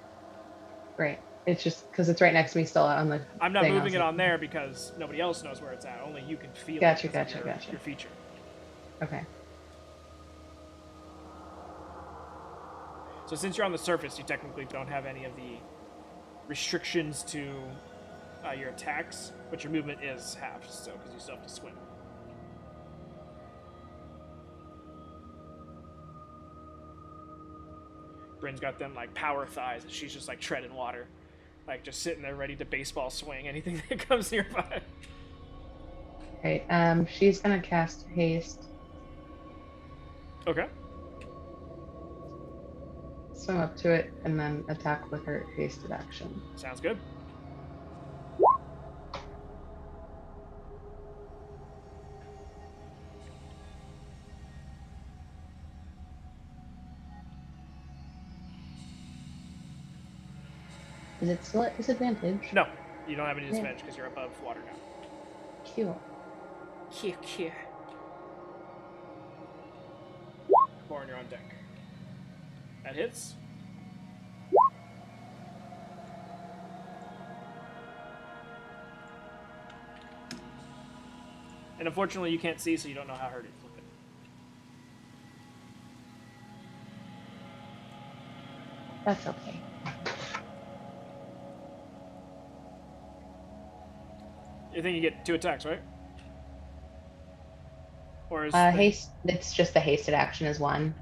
Right. It's just because it's right next to me still on the I'm not thing, moving it on there because nobody else knows where it's at. Only you can feel Gotcha, it. Because gotcha, of gotcha. your feature. Okay. So since you're on the surface, you technically don't have any of the restrictions to your attacks, but your movement is halved still because you still have to swim. Bryn's got them like power thighs, and she's just like treading water, like just sitting there ready to baseball swing anything that comes nearby. Okay. She's gonna cast haste. Okay. Swim up to it and then attack with her hasted action. Sounds good. Is it still at disadvantage? No, you don't have any disadvantage because you're above water now. Cute. Here. Born, you're on deck. That hits. And unfortunately, you can't see, so you don't know how hard it flip it. That's okay. You think you get 2 attacks, right? Or is Haste. It's just the hasted action is 1,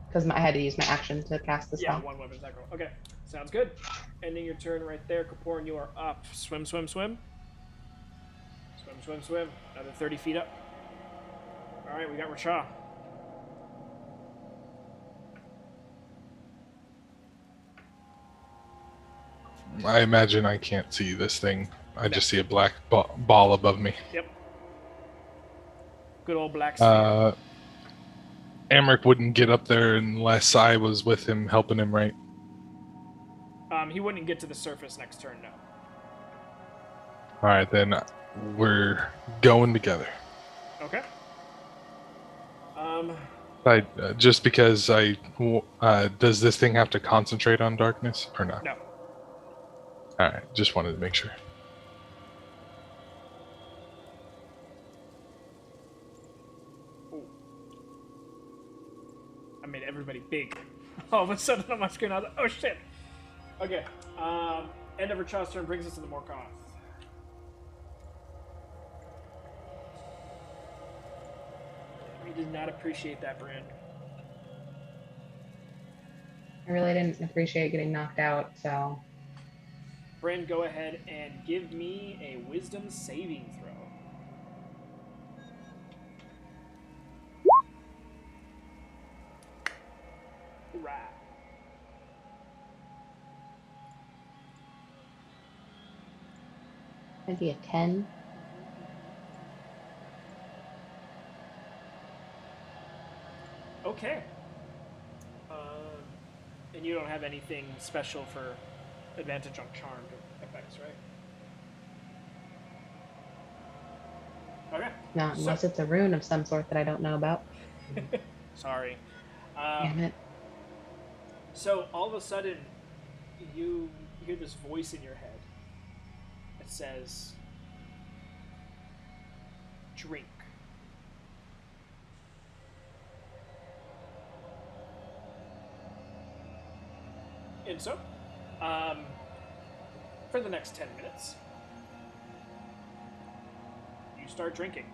because I had to use my action to cast the spell. Yeah, 1 weapon attack roll. Okay, sounds good. Ending your turn right there, Kaporn. You are up. Swim. Swim. Another 30 feet up. All right, we got Racha. I imagine I can't see this thing. I just see a black ball above me. Yep. Good old black sphere. Amric wouldn't get up there unless I was with him, helping him, right? He wouldn't get to the surface next turn, no. Alright, then we're going together. Okay. Just because does this thing have to concentrate on darkness or not? No. Alright, just wanted to make sure. Ooh. I made everybody big. All of a sudden on my screen, I was like, oh shit. Okay. End of Racha's turn brings us to the Morkoth. We did not appreciate that, Brand. I really didn't appreciate getting knocked out, so. Brand, go ahead and give me a Wisdom saving throw. Hoorah. Maybe a 10. Okay. And you don't have anything special for advantage on charmed effects, right? Okay. Not unless it's a rune of some sort that I don't know about. Sorry. Damn it. So all of a sudden, you hear this voice in your head. It says, "Drink." And so, for the next 10 minutes, you start drinking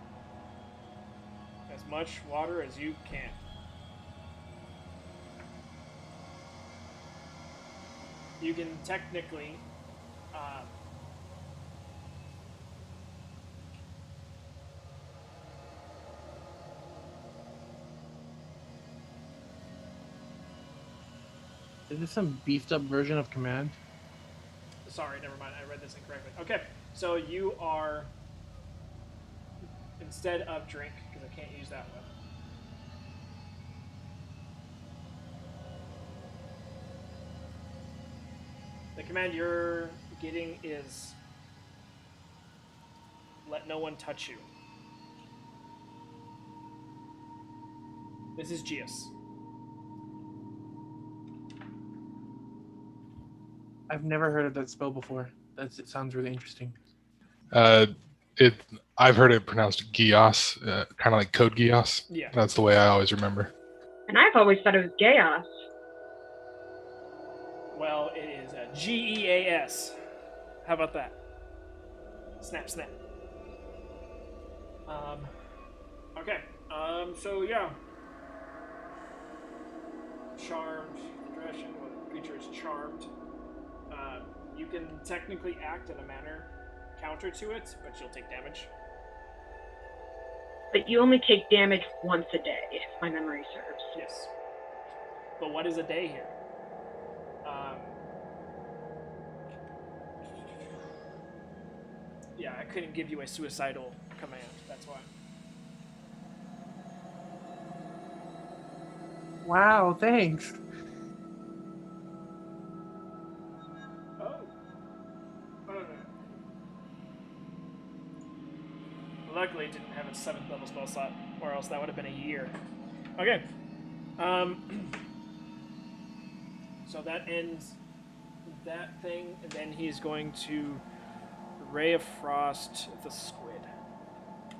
as much water as you can. You can technically Is this some beefed up version of command? sorry, never mind, I read this incorrectly. Okay, so you are, instead of drink, because I can't use that one, the command you're getting is let no one touch you. This is Gius. I've never heard of that spell before. It sounds really interesting. I've heard it pronounced Gios, kind of like Code Geass. Yeah. That's the way I always remember. And I've always thought it was chaos. Well, it is Geas. How about that? Snap, snap. Okay. So yeah. Charmed. Aggression. When the creature is charmed. You can technically act in a manner counter to it, but you'll take damage. But you only take damage once a day, if my memory serves. Yes. But what is a day here? Yeah, I couldn't give you a suicidal command. That's why. Wow, thanks. Oh. Luckily, it didn't have a 7th level spell slot, or else that would have been a year. Okay. So that ends that thing, and then he's going to Ray of Frost the squid.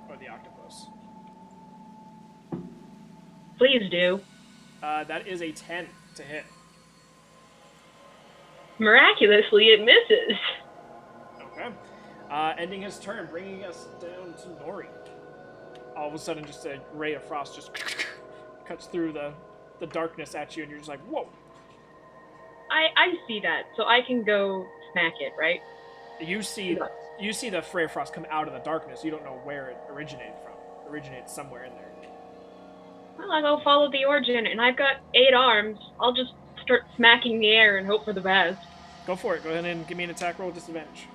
Or the octopus. Please do. That is a 10 to hit. Miraculously, it misses. Okay. Ending his turn, bringing us down to Nori. All of a sudden, just a ray of frost just cuts through the darkness at you, and you're just like, whoa. I see that, so I can go smack it, right? You see the Ray of Frost come out of the darkness. You don't know where it originated from. It originated somewhere in there. Well, I'll go follow the origin, and I've got 8 arms. I'll just start smacking the air and hope for the best. Go for it. Go ahead and give me an attack roll with disadvantage.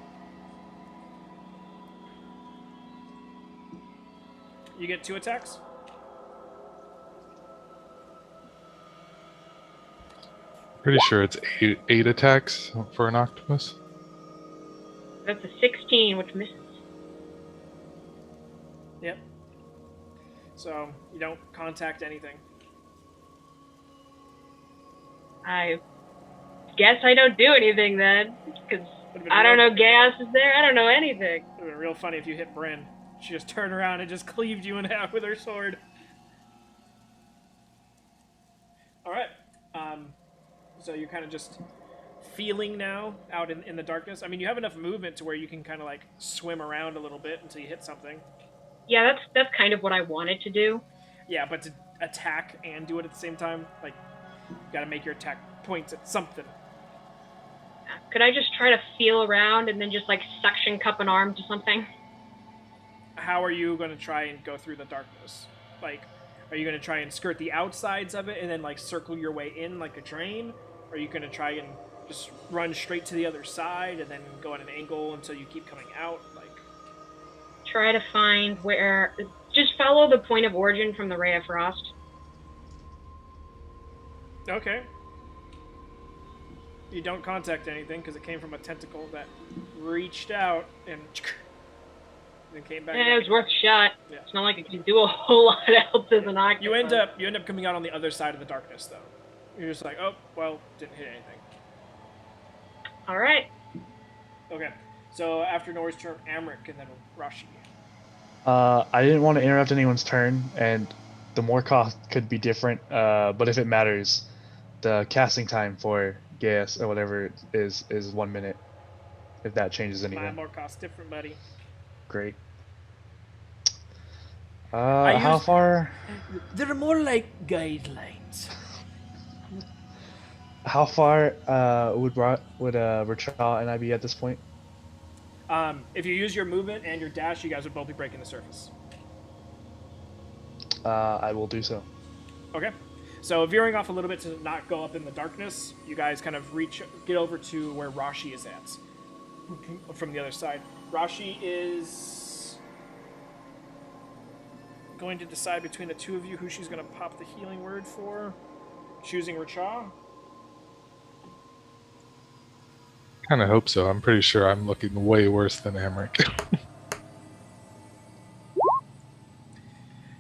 You get 2 attacks. Pretty sure it's eight attacks for an octopus. That's a 16, which misses. Yep. So you don't contact anything. I guess I don't do anything then, because I don't know gas is there. I don't know anything. It would have been real funny if you hit Bryn. She just turned around and just cleaved you in half with her sword. All right. So you're kind of just feeling now out in the darkness. I mean, you have enough movement to where you can kind of like swim around a little bit until you hit something. Yeah, that's kind of what I wanted to do. Yeah, but to attack and do it at the same time, like, you gotta make your attack points at something. Could I just try to feel around and then just like suction cup an arm to something? How are you gonna try and go through the darkness? Like, are you gonna try and skirt the outsides of it and then like circle your way in like a drain? Or are you gonna try and just run straight to the other side and then go at an angle until you keep coming out? Like, try to find where... Just follow the point of origin from the Ray of Frost. okay. You don't contact anything because it came from a tentacle that reached out and then came back. Yeah, it was worth a shot. Yeah. It's not like it can do a whole lot else as an octopus. You end up coming out on the other side of the darkness though. You're just like, oh, well, didn't hit anything. All right. Okay. So after Nora's turn, Amric and then Rashi. I didn't want to interrupt anyone's turn, and the more cost could be different. But if it matters, the casting time for Gaius or whatever it is 1 minute. If that changes My anything, more cost different, buddy. great. I How use- far? They're more like guidelines. How far would Rachel and I be at this point? If you use your movement and your dash, you guys would both be breaking the surface. I will do so. Okay. So veering off a little bit to not go up in the darkness, you guys kind of get over to where Rashi is at. From the other side. Rashi is going to decide between the two of you who she's going to pop the healing word for. Choosing Racha. Kind of hope so. I'm pretty sure I'm looking way worse than Amric.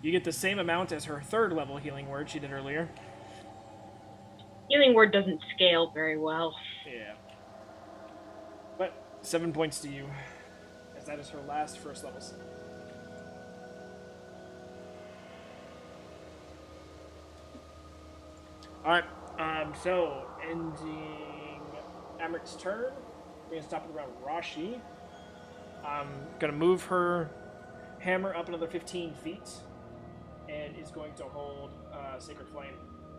You get the same amount as her third level healing word she did earlier. Healing word doesn't scale very well. Yeah. But 7 points to you, as that is her last first level. Alright, so ending Amric's turn, we're gonna stop it around Rashi. I'm gonna move her hammer up another 15 feet, and is going to hold Sacred Flame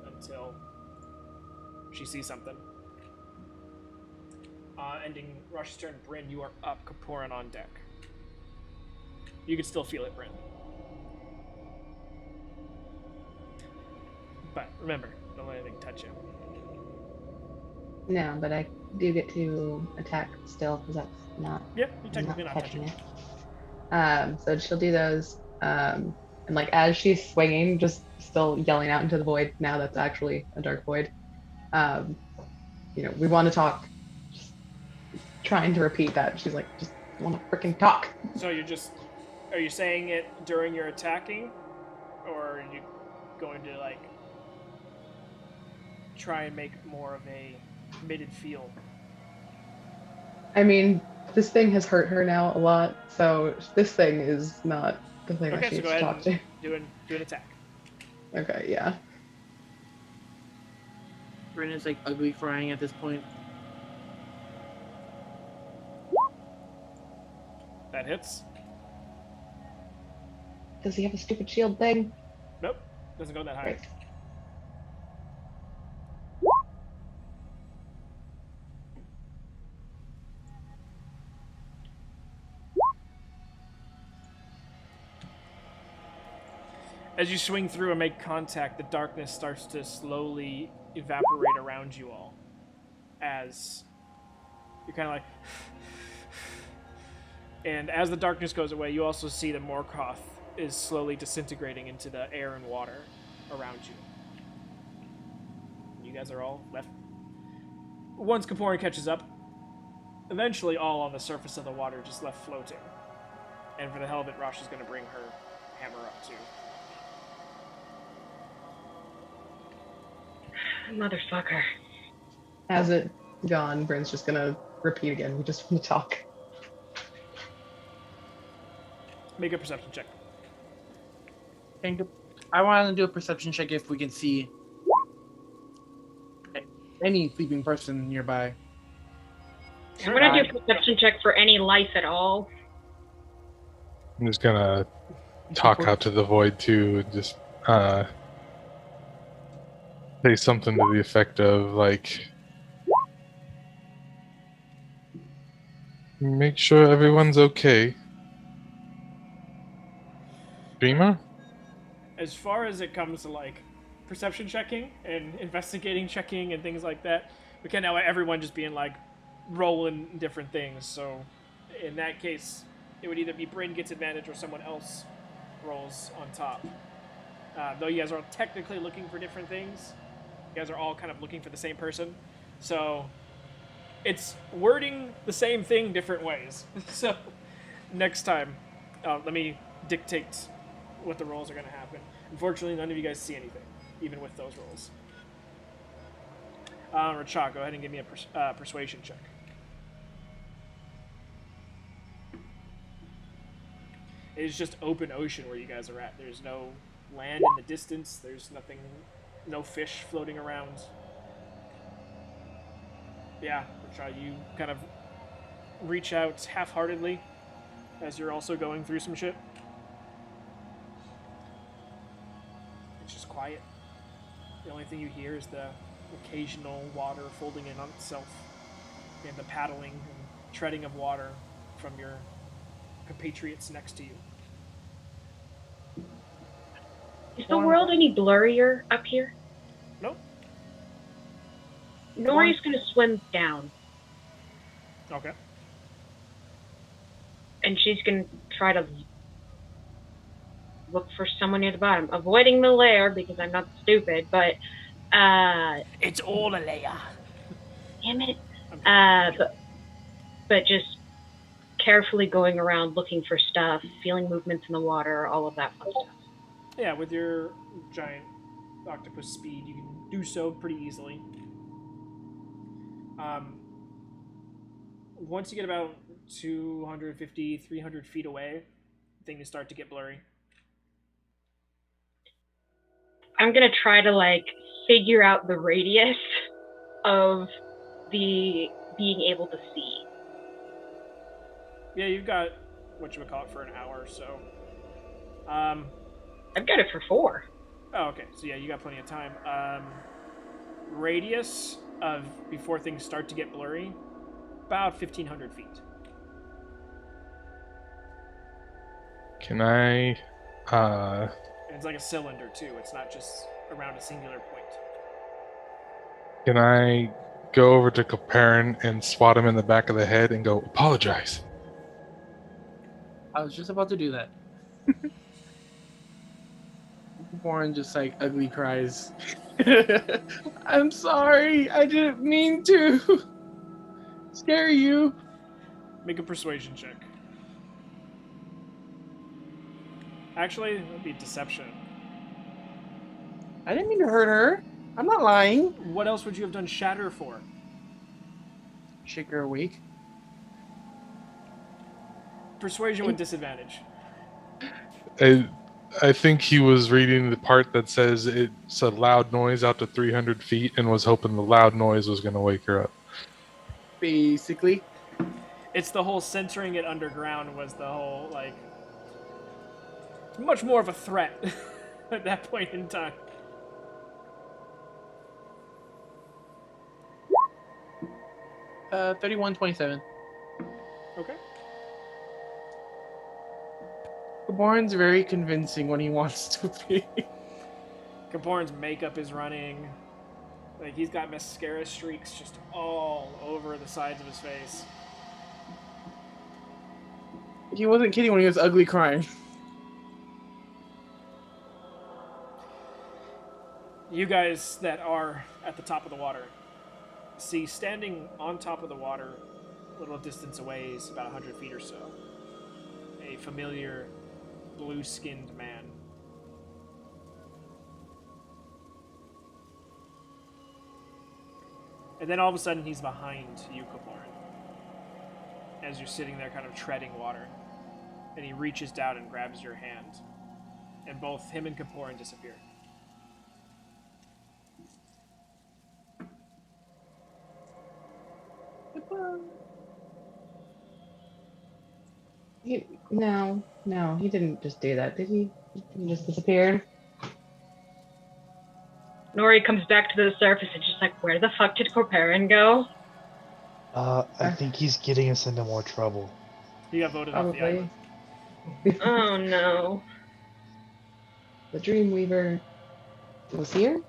until she sees something. Ending Rashi's turn, Bryn, you are up, Kaporan on deck. You can still feel it, Bryn. But remember, don't let anything touch you. No, but I do get to attack still because that's not. Yep, you're technically not touching it. So she'll do those. And like as she's swinging, just still yelling out into the void. Now that's actually a dark void. We want to talk. Just trying to repeat that. She's like, just want to freaking talk. So are you saying it during your attacking, or are you going to like try and make more of a committed feel? I mean, this thing has hurt her now a lot, so this thing is not the thing that she needs to talk to. Do an attack. Okay, yeah. Bryn is like ugly crying at this point. That hits. Does he have a stupid shield thing? Nope, doesn't go that high. Right. As you swing through and make contact, the darkness starts to slowly evaporate around you all. As you're kind of like... And as the darkness goes away, you also see that Morkoth is slowly disintegrating into the air and water around you. You guys are all left. Once Kaporan catches up, eventually all on the surface of the water, just left floating. And for the hell of it, Rosh is going to bring her hammer up too. Motherfucker. Has it gone, Bryn's just gonna repeat again. We just want to talk. Make a perception check. I want to do a perception check if we can see any sleeping person nearby. I'm gonna do a perception check for any life at all. I'm just gonna talk out to the void too, just say something to the effect of like, make sure everyone's okay. Dreamer? As far as it comes to like perception checking and investigating checking and things like that, we can't now everyone just being like rolling different things. So in that case, it would either be Bryn gets advantage or someone else rolls on top. Though you guys are technically looking for different things, you guys are all kind of looking for the same person. So it's wording the same thing different ways. So next time, let me dictate what the rolls are going to happen. Unfortunately, none of you guys see anything, even with those rolls. Rachak, go ahead and give me a persuasion check. It is just open ocean where you guys are at. There's no land in the distance. There's nothing, no fish floating around. Yeah, Rachak, you kind of reach out half-heartedly as you're also going through some shit. It's just quiet. The only thing you hear is the occasional water folding in on itself and the paddling and treading of water from your compatriots next to you. Is the world any blurrier up here? Nope. Nori's gonna swim down. Okay. And she's gonna try to look for someone near the bottom, avoiding the lair because I'm not stupid, but it's all a layer. Damn it. But just carefully going around looking for stuff, feeling movements in the water, all of that fun stuff. Yeah, with your giant octopus speed, you can do so pretty easily. Once you get about 250, 300 feet away, things start to get blurry. I'm gonna try to figure out the radius of the being able to see. Yeah, you've got whatchamacallit for an hour or so. I've got it for 4. Oh, okay. So yeah, you got plenty of time. Radius of before things start to get blurry, about 1,500 feet. Can I? And it's like a cylinder too. It's not just around a singular point. Can I go over to Kaparin and swat him in the back of the head and go, apologize? I was just about to do that. Warren just ugly cries. I'm sorry. I didn't mean to scare you. Make a persuasion check. Actually, that would be deception. I didn't mean to hurt her. I'm not lying. What else would you have done shatter for? Shake her awake. Persuasion with disadvantage. I think he was reading the part that says it's a loud noise out to 300 feet and was hoping the loud noise was going to wake her up. Basically. It's the whole centering it underground was the whole, much more of a threat at that point in time. Uh, 31-27. Okay. Warren's very convincing when he wants to be. Kaporn's makeup is running. He's got mascara streaks just all over the sides of his face. He wasn't kidding when he was ugly crying. You guys that are at the top of the water see standing on top of the water, a little distance away, is about 100 feet or so, a familiar blue-skinned man. And then all of a sudden he's behind you, Kaporn, as you're sitting there kind of treading water. And he reaches down and grabs your hand. And both him and Kaporn disappear. No, he didn't just do that, did he? He just disappeared. Nori comes back to the surface and just where the fuck did Corparin go? I think he's getting us into more trouble. He got voted off the island. Oh no. The Dreamweaver was here,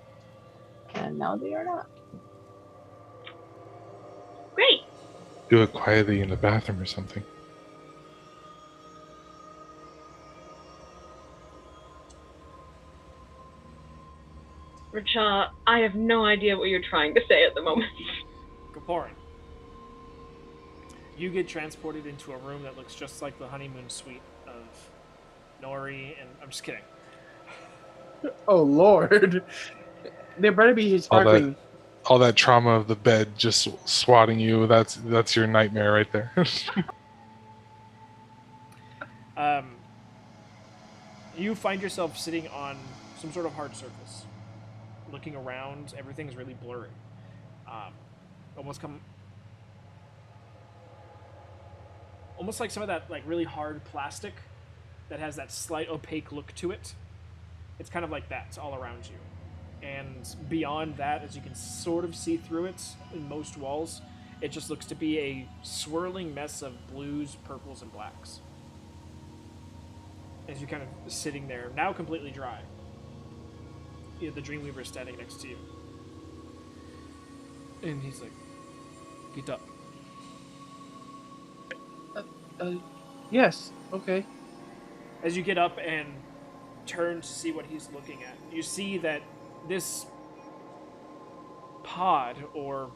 and now they are not. Great. Do it quietly in the bathroom or something. Racha, I have no idea what you're trying to say at the moment. Kaporn, you get transported into a room that looks just like the honeymoon suite of Nori, and I'm just kidding. Oh Lord, there better be sparkling. all that trauma of the bed just swatting you. That's your nightmare right there. You find yourself sitting on some sort of hard surface, looking around. Everything's really blurry. Almost like some of that like really hard plastic that has that slight opaque look to it. It's kind of like that. It's all around you. And beyond that, as you can sort of see through it in most walls, it just looks to be a swirling mess of blues, purples, and blacks. As you're kind of sitting there, now completely dry. You know, the Dreamweaver is standing next to you. And he's like, get up. Yes. Okay. As you get up and turn to see what he's looking at, you see that this pod or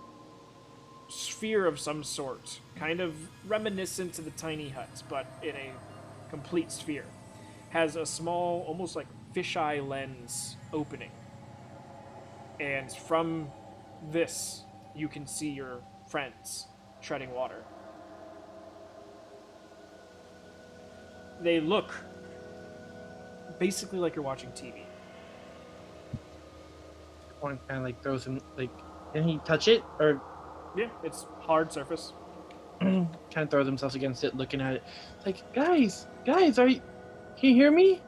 sphere of some sort, kind of reminiscent to the tiny huts, but in a complete sphere, has a small, almost like fisheye lens opening. And from this, you can see your friends treading water. They look basically like you're watching TV. One kind of like throws him like. Can he touch it or Yeah, it's hard surface. kind of throw themselves against it, looking at it? Like, guys, are you? Can you hear me?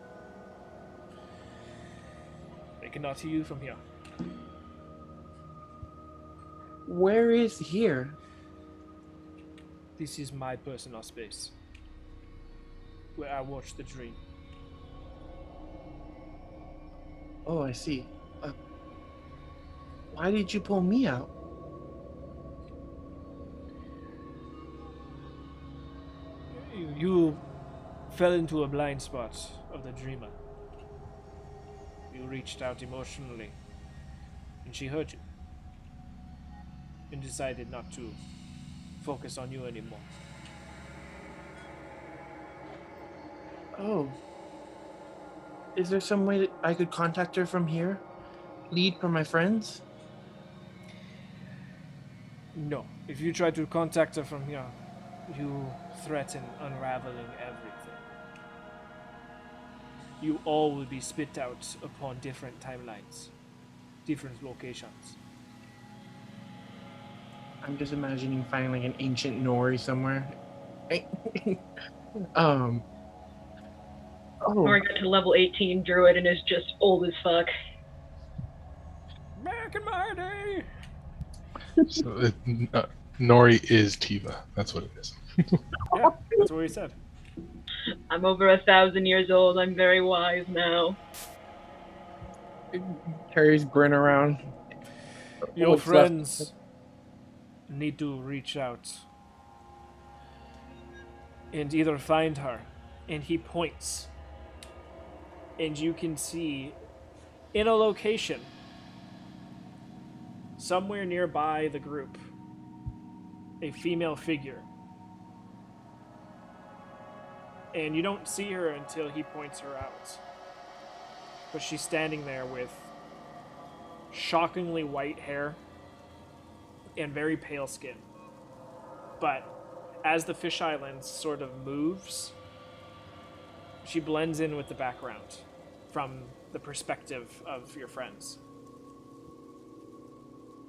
They cannot hear you from here. Where is here? This is my personal space, where I watch the dream. Oh, I see. Why did you pull me out? You fell into a blind spot of the dreamer. You reached out emotionally, and she heard you, and decided not to focus on you anymore. Oh. Is there some way that I could contact her from here? Lead from my friends? No. If you try to contact her from here, you threaten unraveling everything. You all will be spit out upon different timelines, different locations. I'm just imagining finding like an ancient Nori somewhere. Nori got to level 18 druid and is just old as fuck. Back in my day! So Nori is Tiva. That's what it is. Yeah, that's what he said. I'm over 1,000 years old. I'm very wise now. Carries grin around. Your What's friends left? need to reach out and either find her, and he points, and you can see in a location somewhere nearby the group a female figure, and you don't see her until he points her out, but she's standing there with shockingly white hair and very pale skin. But as the fisheye lens sort of moves, she blends in with the background from the perspective of your friends.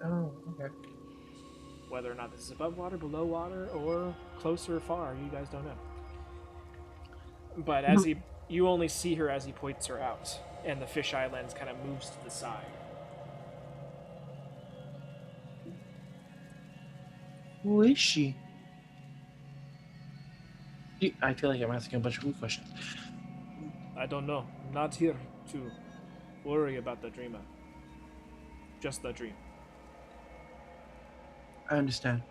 Oh, okay. Whether or not this is above water, below water, or close or far, you guys don't know. But as you only see her as he points her out, and the fisheye lens kind of moves to the side. Who is she? I feel like I'm asking a bunch of who questions. I don't know. I'm not here to worry about the dreamer. Just the dream. I understand.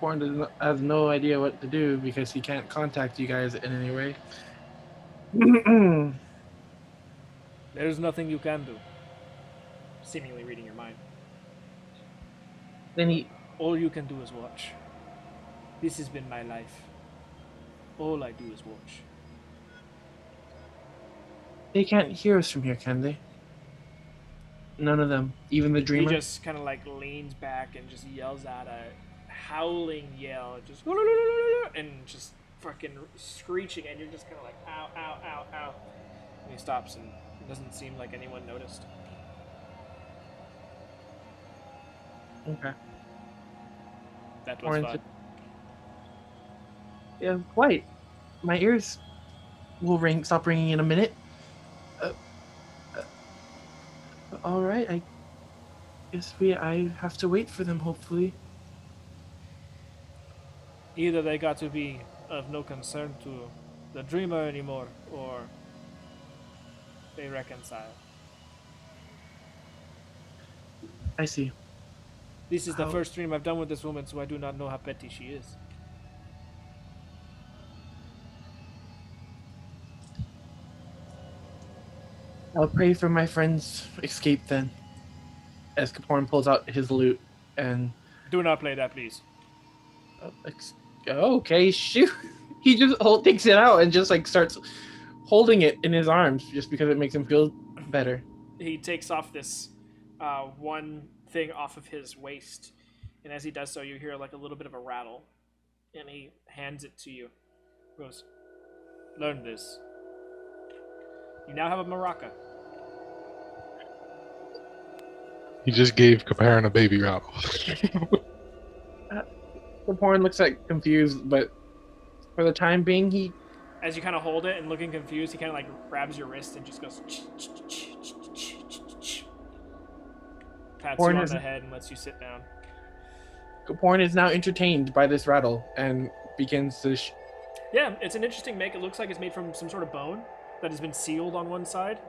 Warren has no idea what to do because he can't contact you guys in any way. There's nothing you can do. Seemingly reading your mind. Then he... All you can do is watch. This has been my life. All I do is watch. They can't hear us from here, can they? None of them, even the He dreamer. just kind of like leans back and just yells out a howling yell, just and just fucking screeching, and you're just kind of like ow, ow, ow, ow. And he stops, and it doesn't seem like anyone noticed. Okay. That was Orange. fun. Yeah, quite. My ears will stop ringing in a minute. All right, I guess I have to wait for them. Hopefully. Either they got to be of no concern to the dreamer anymore, or they reconcile. I see. This is the How- first dream I've done with this woman, so I do not know how petty she is. I'll pray for my friend's escape then. As Caporn pulls out his lute and Do not play that, please. okay, shoot. He just takes it out and just like starts holding it in his arms just because it makes him feel better. He takes off this one thing off of his waist, and as he does so, you hear like a little bit of a rattle, and he hands it to you. He goes, "Learn this. You now have a maraca." He just gave Caparin a baby rattle. Caporn looks like confused, but for the time being, he As you kind of hold it and looking confused, he kind of like grabs your wrist and just goes, pats you on the head and lets you sit down. Caporn is now entertained by this rattle and begins to. Yeah, it's an interesting make. It looks like it's made from some sort of bone that has been sealed on one side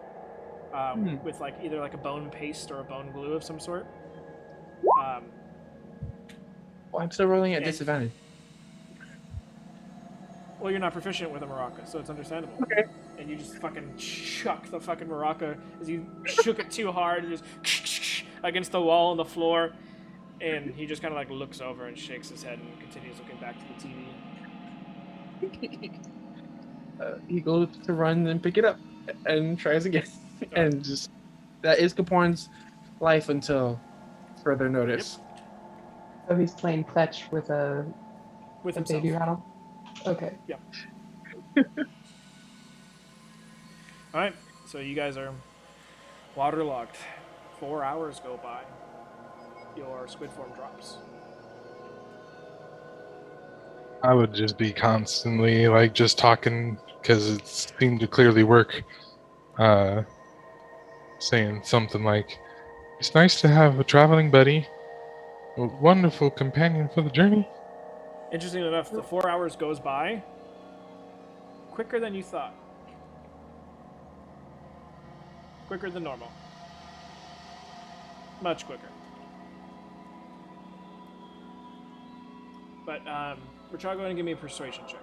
with like either like a bone paste or a bone glue of some sort. Well, I'm still rolling at disadvantage. Well, you're not proficient with a maraca, so it's understandable. Okay. And you just fucking chuck the fucking maraca as you shook it too hard, and just against the wall and the floor. And he just kind of like looks over and shakes his head and continues looking back to the TV. He goes to run and pick it up and tries again. And just that is Caporn's life until further notice. Yep. So he's playing fetch with a Himself. baby rattle. Okay. Yeah. All right. So you guys are waterlogged. 4 hours go by. Your squid form drops. I would just be constantly like just talking because it seemed to clearly work. Saying something like, "It's nice to have a traveling buddy, a wonderful companion for the journey." Interesting enough, the 4 hours goes by quicker than you thought. Quicker than normal. Much quicker. But, Rachel, go ahead and give me a persuasion check.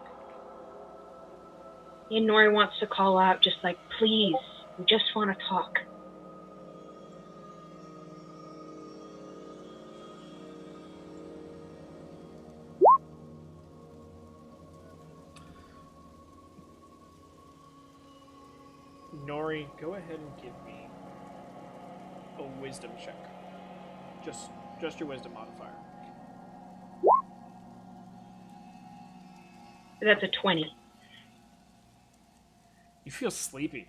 And Nori wants to call out, just like, please, we just want to talk. Nori, go ahead and give me a wisdom check. Just your wisdom modifier. That's a 20. You feel sleepy.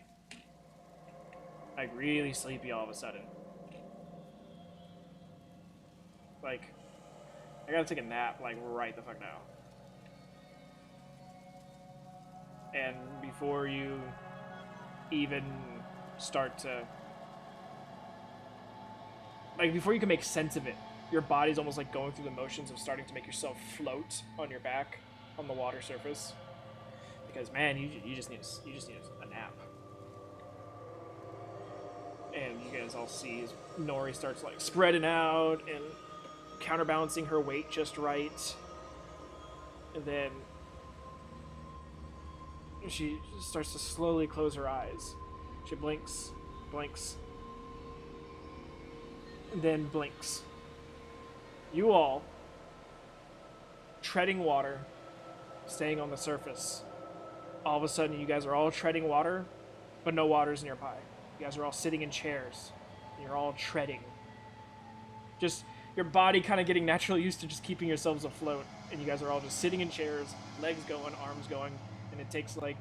Like, really sleepy all of a sudden. Like, I gotta take a nap, like, right the fuck now. And before you even start to... Like, before you can make sense of it, your body's almost like going through the motions of starting to make yourself float on your back on the water surface. Because, man, you just need a nap. And you guys all see as Nori starts like spreading out and counterbalancing her weight just right. And then she starts to slowly close her eyes. She blinks, and then blinks. You all, treading water, staying on the surface. All of a sudden, you guys are all treading water, but no water's nearby. You guys are all sitting in chairs. And you're all treading. Just your body kind of getting naturally used to just keeping yourselves afloat. And you guys are all just sitting in chairs, legs going, arms going, and it takes like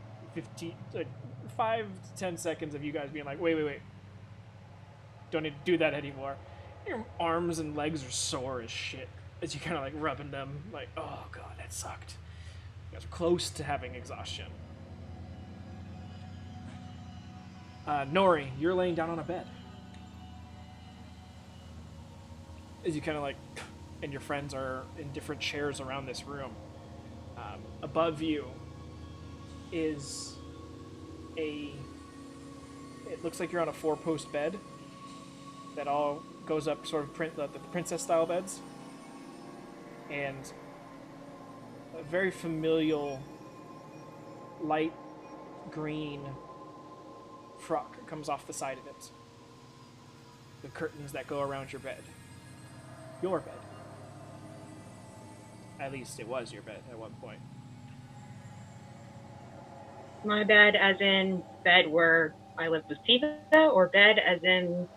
5 to 10 seconds of you guys being like, wait. Don't need to do that anymore. Your arms and legs are sore as shit as you kind of like rubbing them. Like, oh god, that sucked. You guys are close to having exhaustion. Nori, you're laying down on a bed. As you kind of like, and your friends are in different chairs around this room. Above you is it looks like you're on a 4-post bed that all goes up sort of the princess style beds. And a very familial light green frock comes off the side of it. The curtains that go around your bed. Your bed. At least it was your bed at one point. My bed as in bed where I live with Siva, or bed as in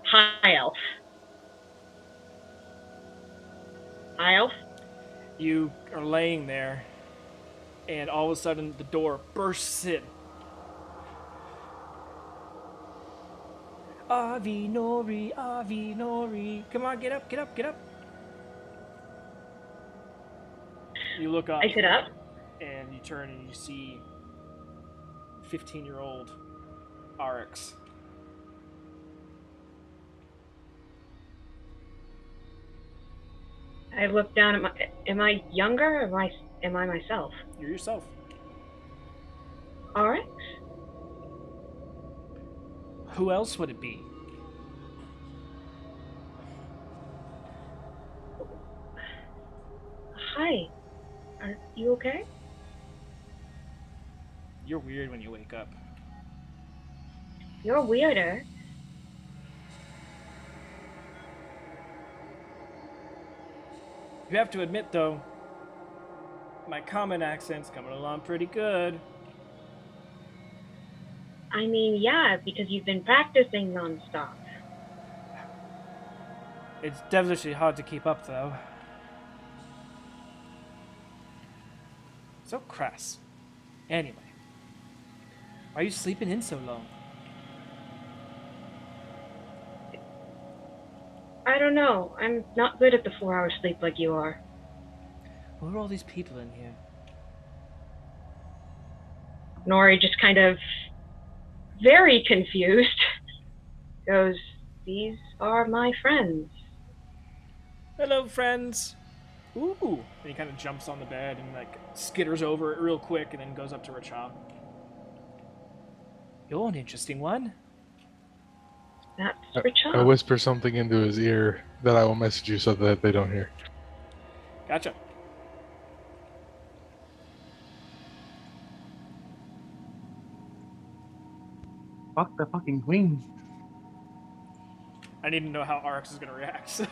high elf? High elf? You are laying there, and all of a sudden the door bursts in. Avi Nori. Come on, get up. You look up. I sit up. And you turn and you see 15-year-old Arx. I look down at am I younger or am I myself? You're yourself. Alright. Who else would it be? Hi. Are you okay? You're weird when you wake up. You're weirder. You have to admit, though, my common accent's coming along pretty good. I mean, yeah, because you've been practicing nonstop. It's devilishly hard to keep up, though. So crass. Anyway, why are you sleeping in so long? I don't know. I'm not good at the 4-hour sleep like you are. Who are all these people in here? Nori just kind of very confused goes, "These are my friends." Hello, friends. Ooh. And he kind of jumps on the bed and like skitters over it real quick and then goes up to Racha. You're an interesting one. That's I Richard. whisper something into his ear that I will message you so that they don't hear. Gotcha. Fuck the fucking queen. I need to know how Arx is going to react.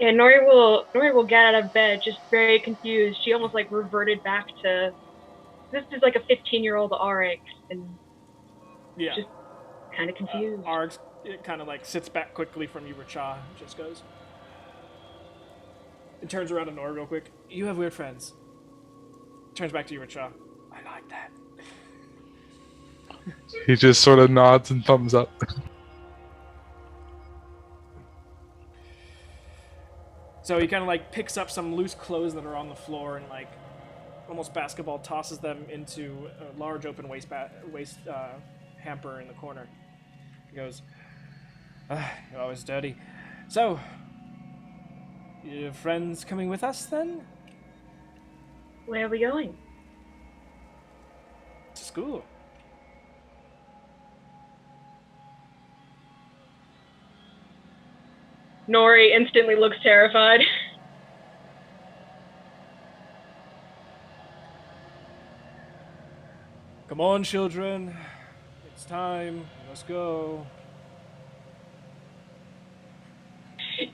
Yeah, Nori will get out of bed just very confused. She almost like reverted back to this is like a 15-year-old Arx and Yeah. just kind of confused. Arx kind of like sits back quickly from you, Racha, and just goes. And turns around to Nora real quick. You have weird friends. Turns back to you, Racha. I like that. He just sort of nods and thumbs up. So he kind of like picks up some loose clothes that are on the floor and like almost basketball tosses them into a large open waste hamper in the corner. He goes, "You're always dirty. So, your friends coming with us then? Where are we going? To school." Nori instantly looks terrified. Come on, children. It's time. Let's go.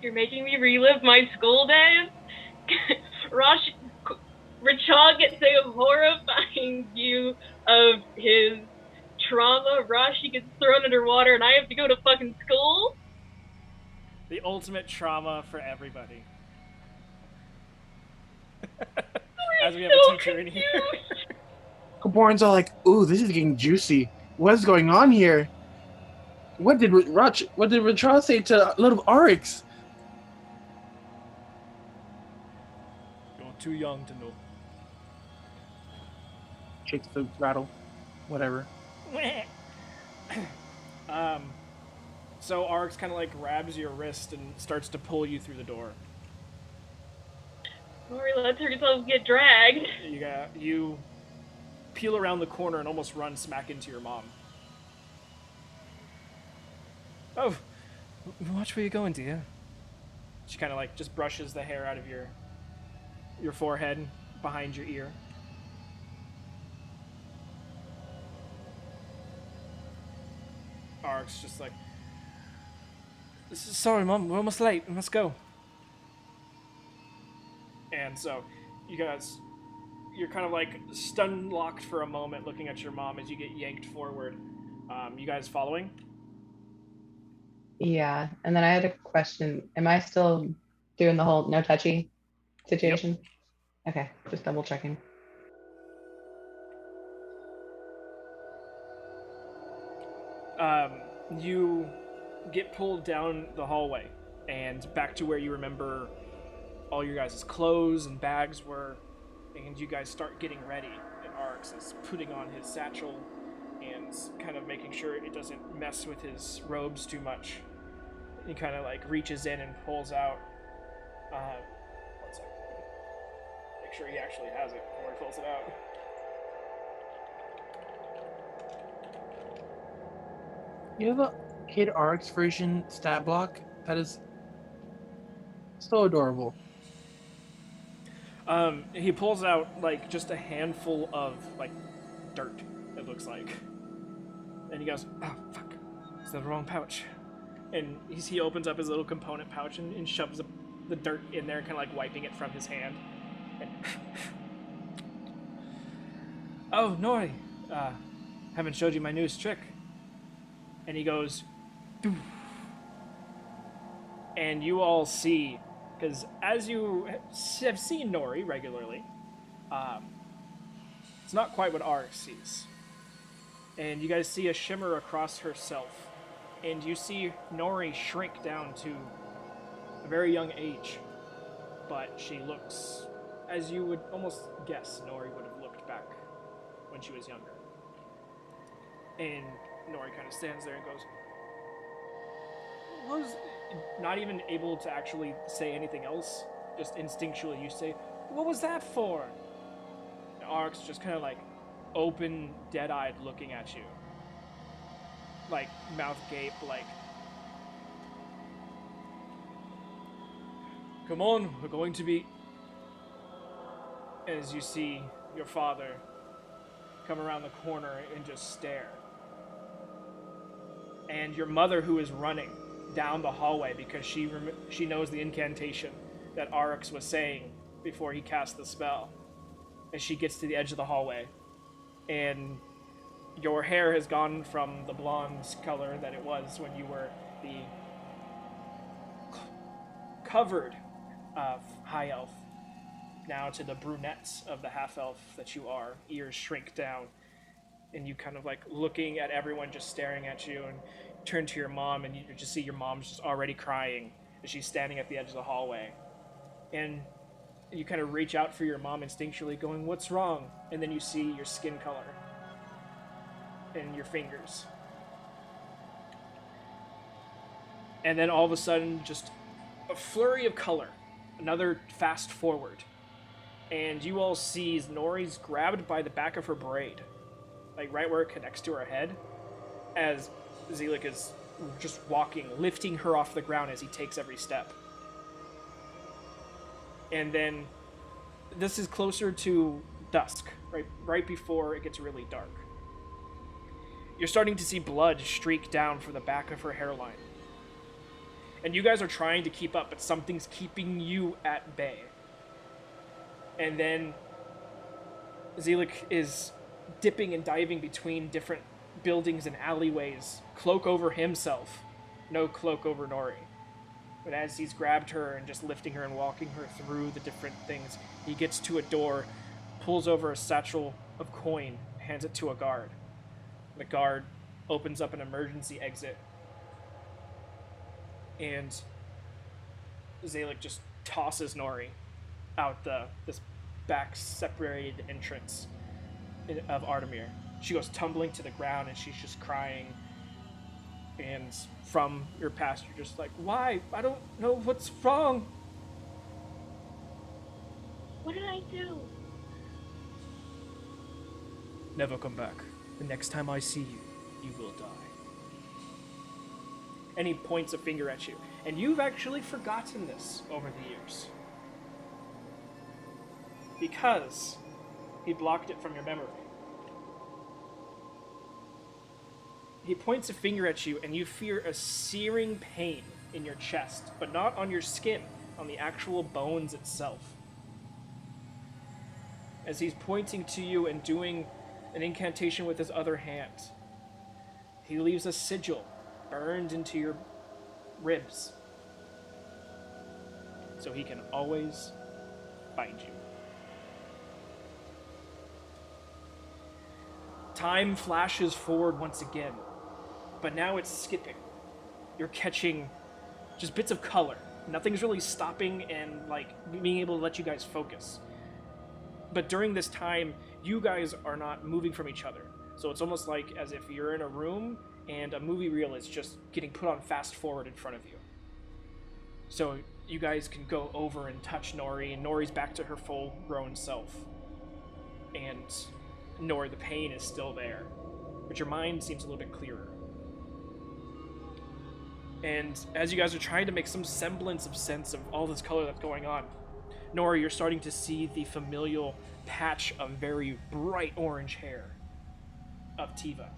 You're making me relive my school days? Rachel gets a horrifying view of his trauma, Rashi gets thrown underwater and I have to go to fucking school? The ultimate trauma for everybody. As we have a teacher in here. Borns are like, ooh, this is getting juicy. What's going on here? What did Rachar say to little Oryx? You're too young to know. Shakes the rattle. Whatever. So Arx kind of like grabs your wrist and starts to pull you through the door. Rory lets herself get dragged. You peel around the corner and almost run smack into your mom. Oh, watch where you're going, dear. She kind of like just brushes the hair out of your forehead behind your ear. Arx just like, sorry, Mom, we're almost late. We must go. And so, you guys, you're kind of like stun-locked for a moment looking at your mom as you get yanked forward. You guys following? Yeah, and then I had a question. Am I still doing the whole no touchy situation? Yep. Okay, just double checking. You get pulled down the hallway and back to where you remember all your guys' clothes and bags were, and you guys start getting ready, and Arx is putting on his satchel and kind of making sure it doesn't mess with his robes too much. He kind of like reaches in and pulls out one second. Make sure he actually has it before he pulls it out. You have a Kid Arx version stat block that is so adorable. He pulls out like just a handful of like dirt, it looks like. And he goes, oh fuck, it's the wrong pouch. And he opens up his little component pouch and shoves the dirt in there, kind of like wiping it from his hand. And oh, Nori, haven't showed you my newest trick. And he goes, doof. And you all see, because as you have seen Nori regularly, it's not quite what Arx sees. And you guys see a shimmer across herself, and you see Nori shrink down to a very young age, but she looks, as you would almost guess Nori would have looked back when she was younger. And Nori kind of stands there and goes, was not even able to actually say anything else, just instinctually you say, what was that for? And Arx just kind of like open, dead-eyed looking at you. Like, mouth gape, like, come on, we're going to be... As you see your father come around the corner and just stare. And your mother, who is running down the hallway because she knows the incantation that Arx was saying before he cast the spell. As she gets to the edge of the hallway, and your hair has gone from the blonde color that it was when you were the covered high elf, now to the brunettes of the half elf that you are. Ears shrink down, and you kind of like looking at everyone just staring at you, and turn to your mom, and you just see your mom's just already crying as she's standing at the edge of the hallway. And you kind of reach out for your mom instinctually, going, what's wrong? And then you see your skin color and your fingers. And then all of a sudden, just a flurry of color. Another fast forward. And you all see Nori's grabbed by the back of her braid, like right where it connects to her head, as Zelik is just walking, lifting her off the ground as he takes every step. And then this is closer to dusk, right before it gets really dark. You're starting to see blood streak down from the back of her hairline. And you guys are trying to keep up, but something's keeping you at bay. And then Zelik is dipping and diving between different buildings and alleyways, cloak over himself, no cloak over Nori. But as he's grabbed her and just lifting her and walking her through the different things, he gets to a door, pulls over a satchel of coin, hands it to a guard. The guard opens up an emergency exit, and Zalek just tosses Nori out this back separated entrance of Artemir. She goes tumbling to the ground and she's just crying. And from your past, you're just like, why? I don't know what's wrong. What did I do? Never come back. The next time I see you, you will die. And he points a finger at you. And you've actually forgotten this over the years. Because he blocked it from your memory. He points a finger at you, and you feel a searing pain in your chest, but not on your skin, on the actual bones itself. As he's pointing to you and doing an incantation with his other hand, he leaves a sigil burned into your ribs, so he can always find you. Time flashes forward once again, but now it's skipping. You're catching just bits of color. Nothing's really stopping and like being able to let you guys focus. But during this time, you guys are not moving from each other. So it's almost like as if you're in a room and a movie reel is just getting put on fast forward in front of you. So you guys can go over and touch Nori, and Nori's back to her full-grown self. And Nori, the pain is still there, but your mind seems a little bit clearer. And as you guys are trying to make some semblance of sense of all this color that's going on, Nori, you're starting to see the familial patch of very bright orange hair of Tiva.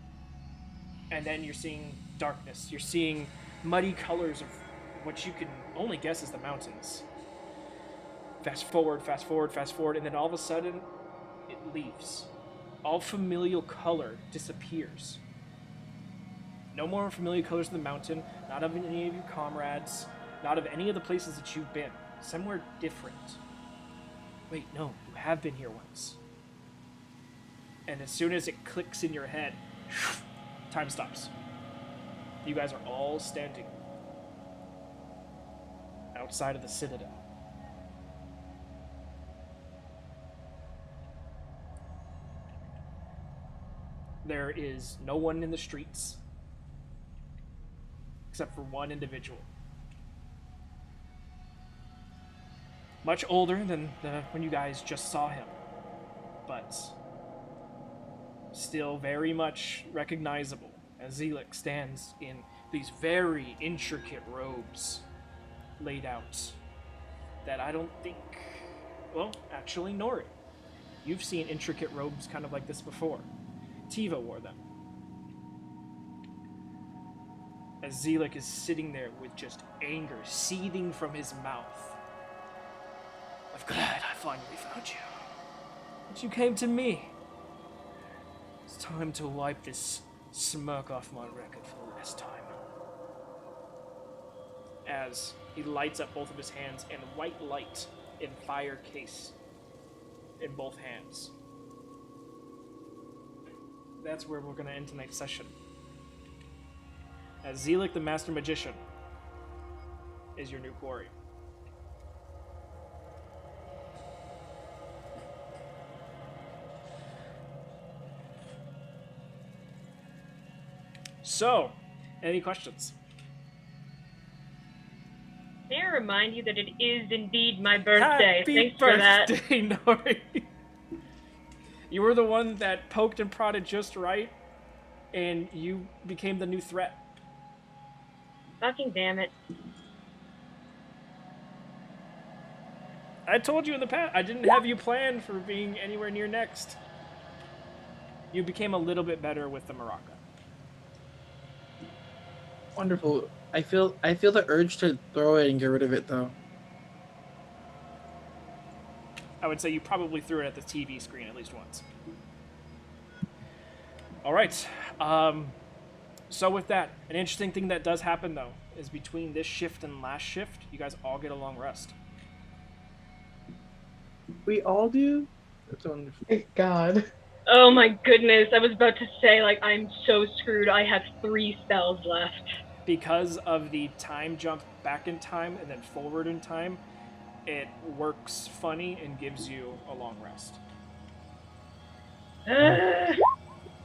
And then you're seeing darkness. You're seeing muddy colors of what you can only guess is the mountains. Fast forward, and then all of a sudden, it leaves. All familial color disappears. No more familiar colors of the mountain, not of any of your comrades, not of any of the places that you've been. Somewhere different. Wait, no, you have been here once. And as soon as it clicks in your head, time stops. You guys are all standing outside of the Citadel. There is no one in the streets except for one individual. Much older than when you guys just saw him, but still very much recognizable as Zalek stands in these very intricate robes laid out that I don't think, well, actually, Nori, you've seen intricate robes kind of like this before. Tiva wore them. As Zalek is sitting there with just anger seething from his mouth. I'm glad I finally found you. But you came to me. It's time to wipe this smirk off my record for the last time. As he lights up both of his hands and white light in fire case in both hands. That's where we're going to end tonight's session. As Zalek the Master Magician is your new quarry. So, any questions? May I remind you that it is indeed my birthday. Happy Thanks for that. birthday, Nori. You were the one that poked and prodded just right, and you became the new threat. Fucking damn it. I told you in the past, I didn't have you planned for being anywhere near next. You became a little bit better with the maraca. Wonderful. I feel the urge to throw it and get rid of it though. I would say you probably threw it at the TV screen at least once. All right. So with that, an interesting thing that does happen though is between this shift and last shift, you guys all get a long rest. We all do? That's wonderful. Thank God. Oh my goodness, I was about to say, like, I'm so screwed. I have 3 spells left. Because of the time jump back in time and then forward in time, it works funny and gives you a long rest.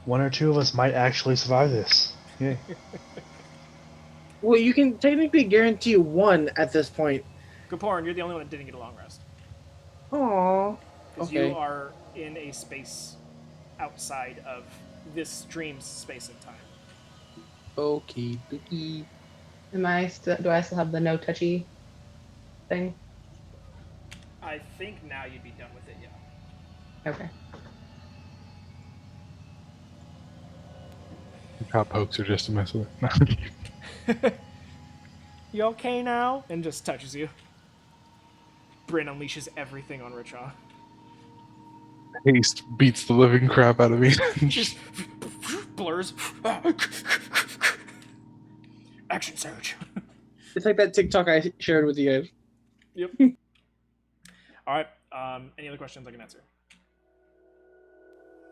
One or two of us might actually survive this. Yeah. Well, you can technically guarantee one at this point. Kaporan, you're the only one that didn't get a long rest. Aww. Because Okay. you are in a space outside of this dream's space and time. Okay, dookie. Do I still have the no touchy thing? I think now you'd be done with it, yeah. Okay. Top pokes are just a mess with it. You okay now? And just touches you. Bryn unleashes everything on Richaw. Haste beats the living crap out of me. Just blurs. Action surge. It's like that TikTok I shared with you guys. Yep. All right. Any other questions I can answer?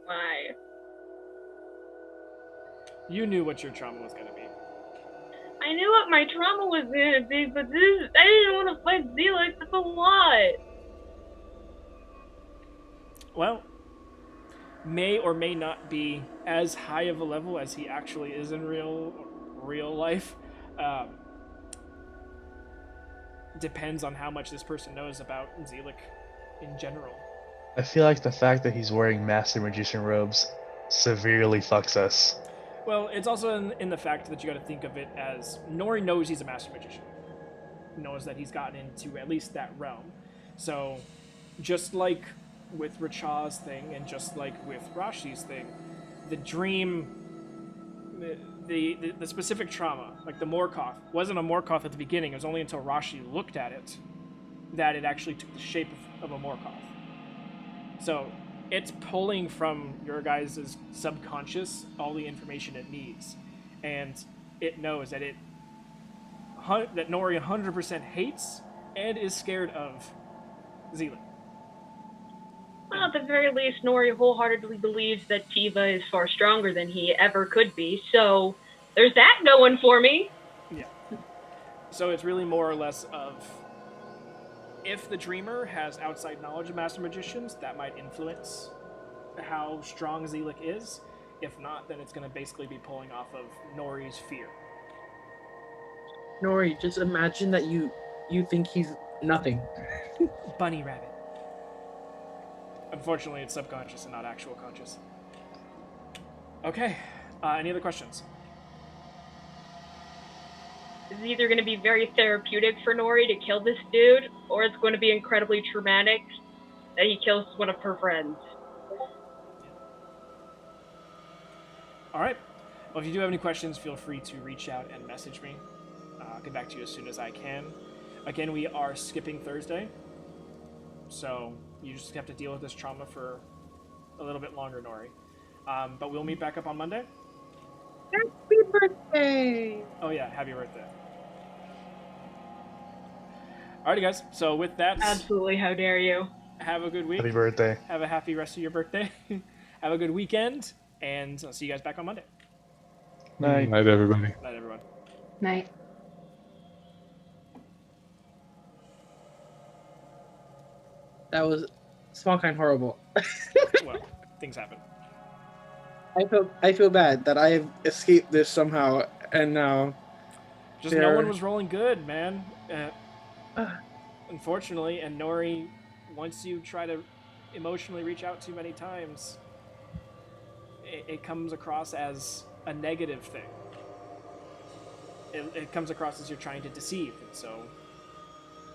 Why? You knew what your trauma was going to be. I knew what my trauma was gonna be, but I didn't want to fight Zelix. It's a lot. Well, may or may not be as high of a level as he actually is in real life. Depends on how much this person knows about Zelik in general. I feel like the fact that he's wearing Master Magician robes severely fucks us. Well, it's also in the fact that you got to think of it as Nori knows he's a master magician. Knows that he's gotten into at least that realm. So, just like with Rachaw's thing and just like with Rashi's thing, the dream, the specific trauma, like the Morkoth, wasn't a Morkoth at the beginning. It was only until Rashi looked at it that it actually took the shape of a Morkoth. So, it's pulling from your guys' subconscious all the information it needs, and it knows that that Nori 100% hates and is scared of Zealand. Well, at the very least, Nori wholeheartedly believes that Tiva is far stronger than he ever could be, so there's that going for me. Yeah. So it's really more or less of, if the Dreamer has outside knowledge of Master Magicians, that might influence how strong Zelik is. If not, then it's going to basically be pulling off of Nori's fear. Nori, just imagine that you think he's nothing. Bunny rabbit. Unfortunately, it's subconscious and not actual conscious. Okay. Any other questions? This is either going to be very therapeutic for Nori to kill this dude, or it's going to be incredibly traumatic that he kills one of her friends. All right. Well, if you do have any questions, feel free to reach out and message me. I'll get back to you as soon as I can. Again, we are skipping Thursday, so you just have to deal with this trauma for a little bit longer, Nori. But we'll meet back up on Monday. Happy birthday! Oh yeah, happy birthday. Alrighty, guys. So with that, Absolutely, how dare you. have a good week. Happy birthday. Have a happy rest of your birthday. Have a good weekend, and I'll see you guys back on Monday. Night. Night, everybody. Night, everyone. Night. That was small kind horrible. Well, things happen. I feel bad that I have escaped this somehow, and now Just no one was rolling good, man. Unfortunately, and Nori, once you try to emotionally reach out too many times, it comes across as a negative thing. It comes across as you're trying to deceive, and so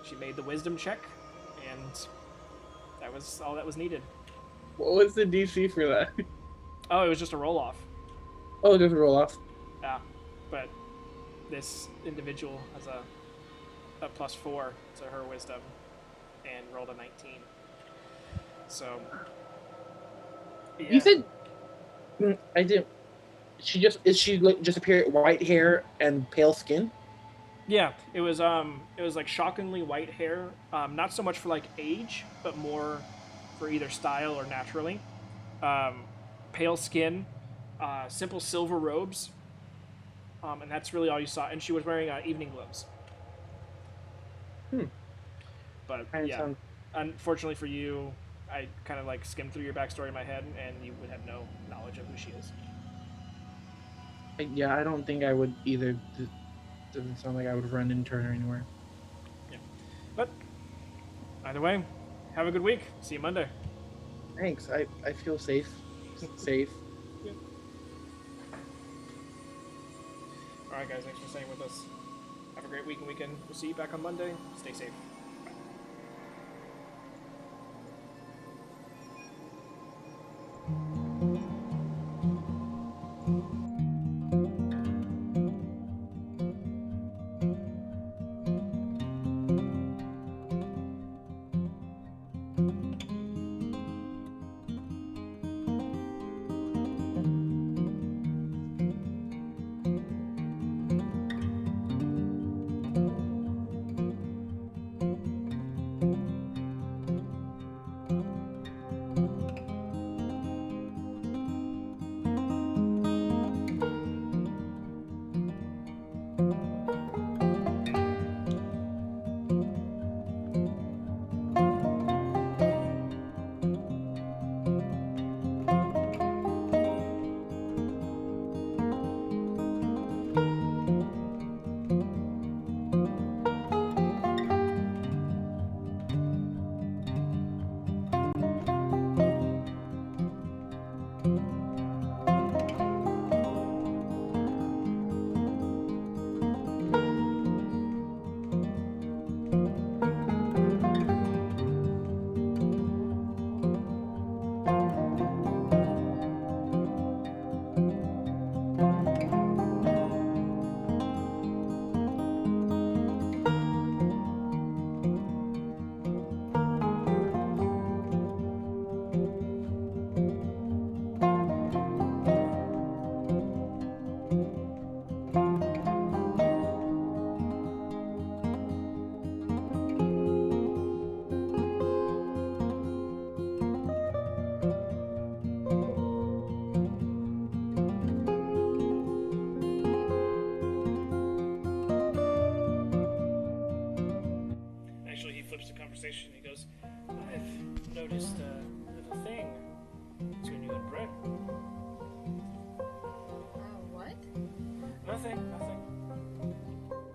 she made the wisdom check, and that was all that was needed. What was the DC for that? Oh, it was just a roll-off. Oh, just a roll off. Yeah, but this individual has a +4 to her wisdom and rolled a 19. So, yeah. You said I didn't. just appear white hair and pale skin? Yeah, it was like shockingly white hair. Not so much for like age, but more for either style or naturally. Pale skin, simple silver robes, and that's really all you saw. And she was wearing evening gloves. But Kinda yeah, sound- unfortunately for you, I kind of like skimmed through your backstory in my head, and you would have no knowledge of who she is. Yeah, I don't think I would either. It doesn't sound like I would run into her anywhere. Yeah, but either way, have a good week. See you Monday. Thanks. I feel safe. Safe. All right, guys. Thanks for staying with us. Have a great week and weekend. We'll see you back on Monday. Stay safe. Actually, he flips the conversation. He goes, "I've noticed a little thing between you and Brett." What? Nothing. Nothing.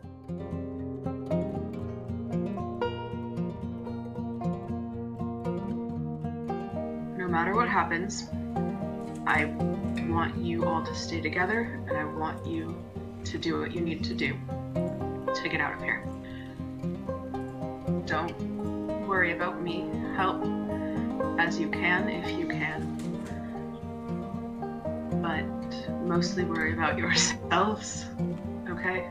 No matter what happens, I want you all to stay together, and I want you to do what you need to do to get out of here. Don't worry about me. Help as you can if you can. But mostly worry about yourselves, okay?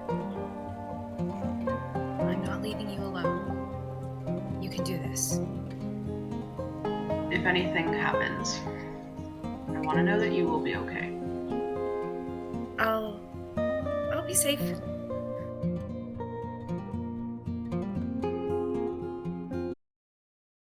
I'm not leaving you alone. You can do this. If anything happens, I want to know that you will be okay. I'll be safe.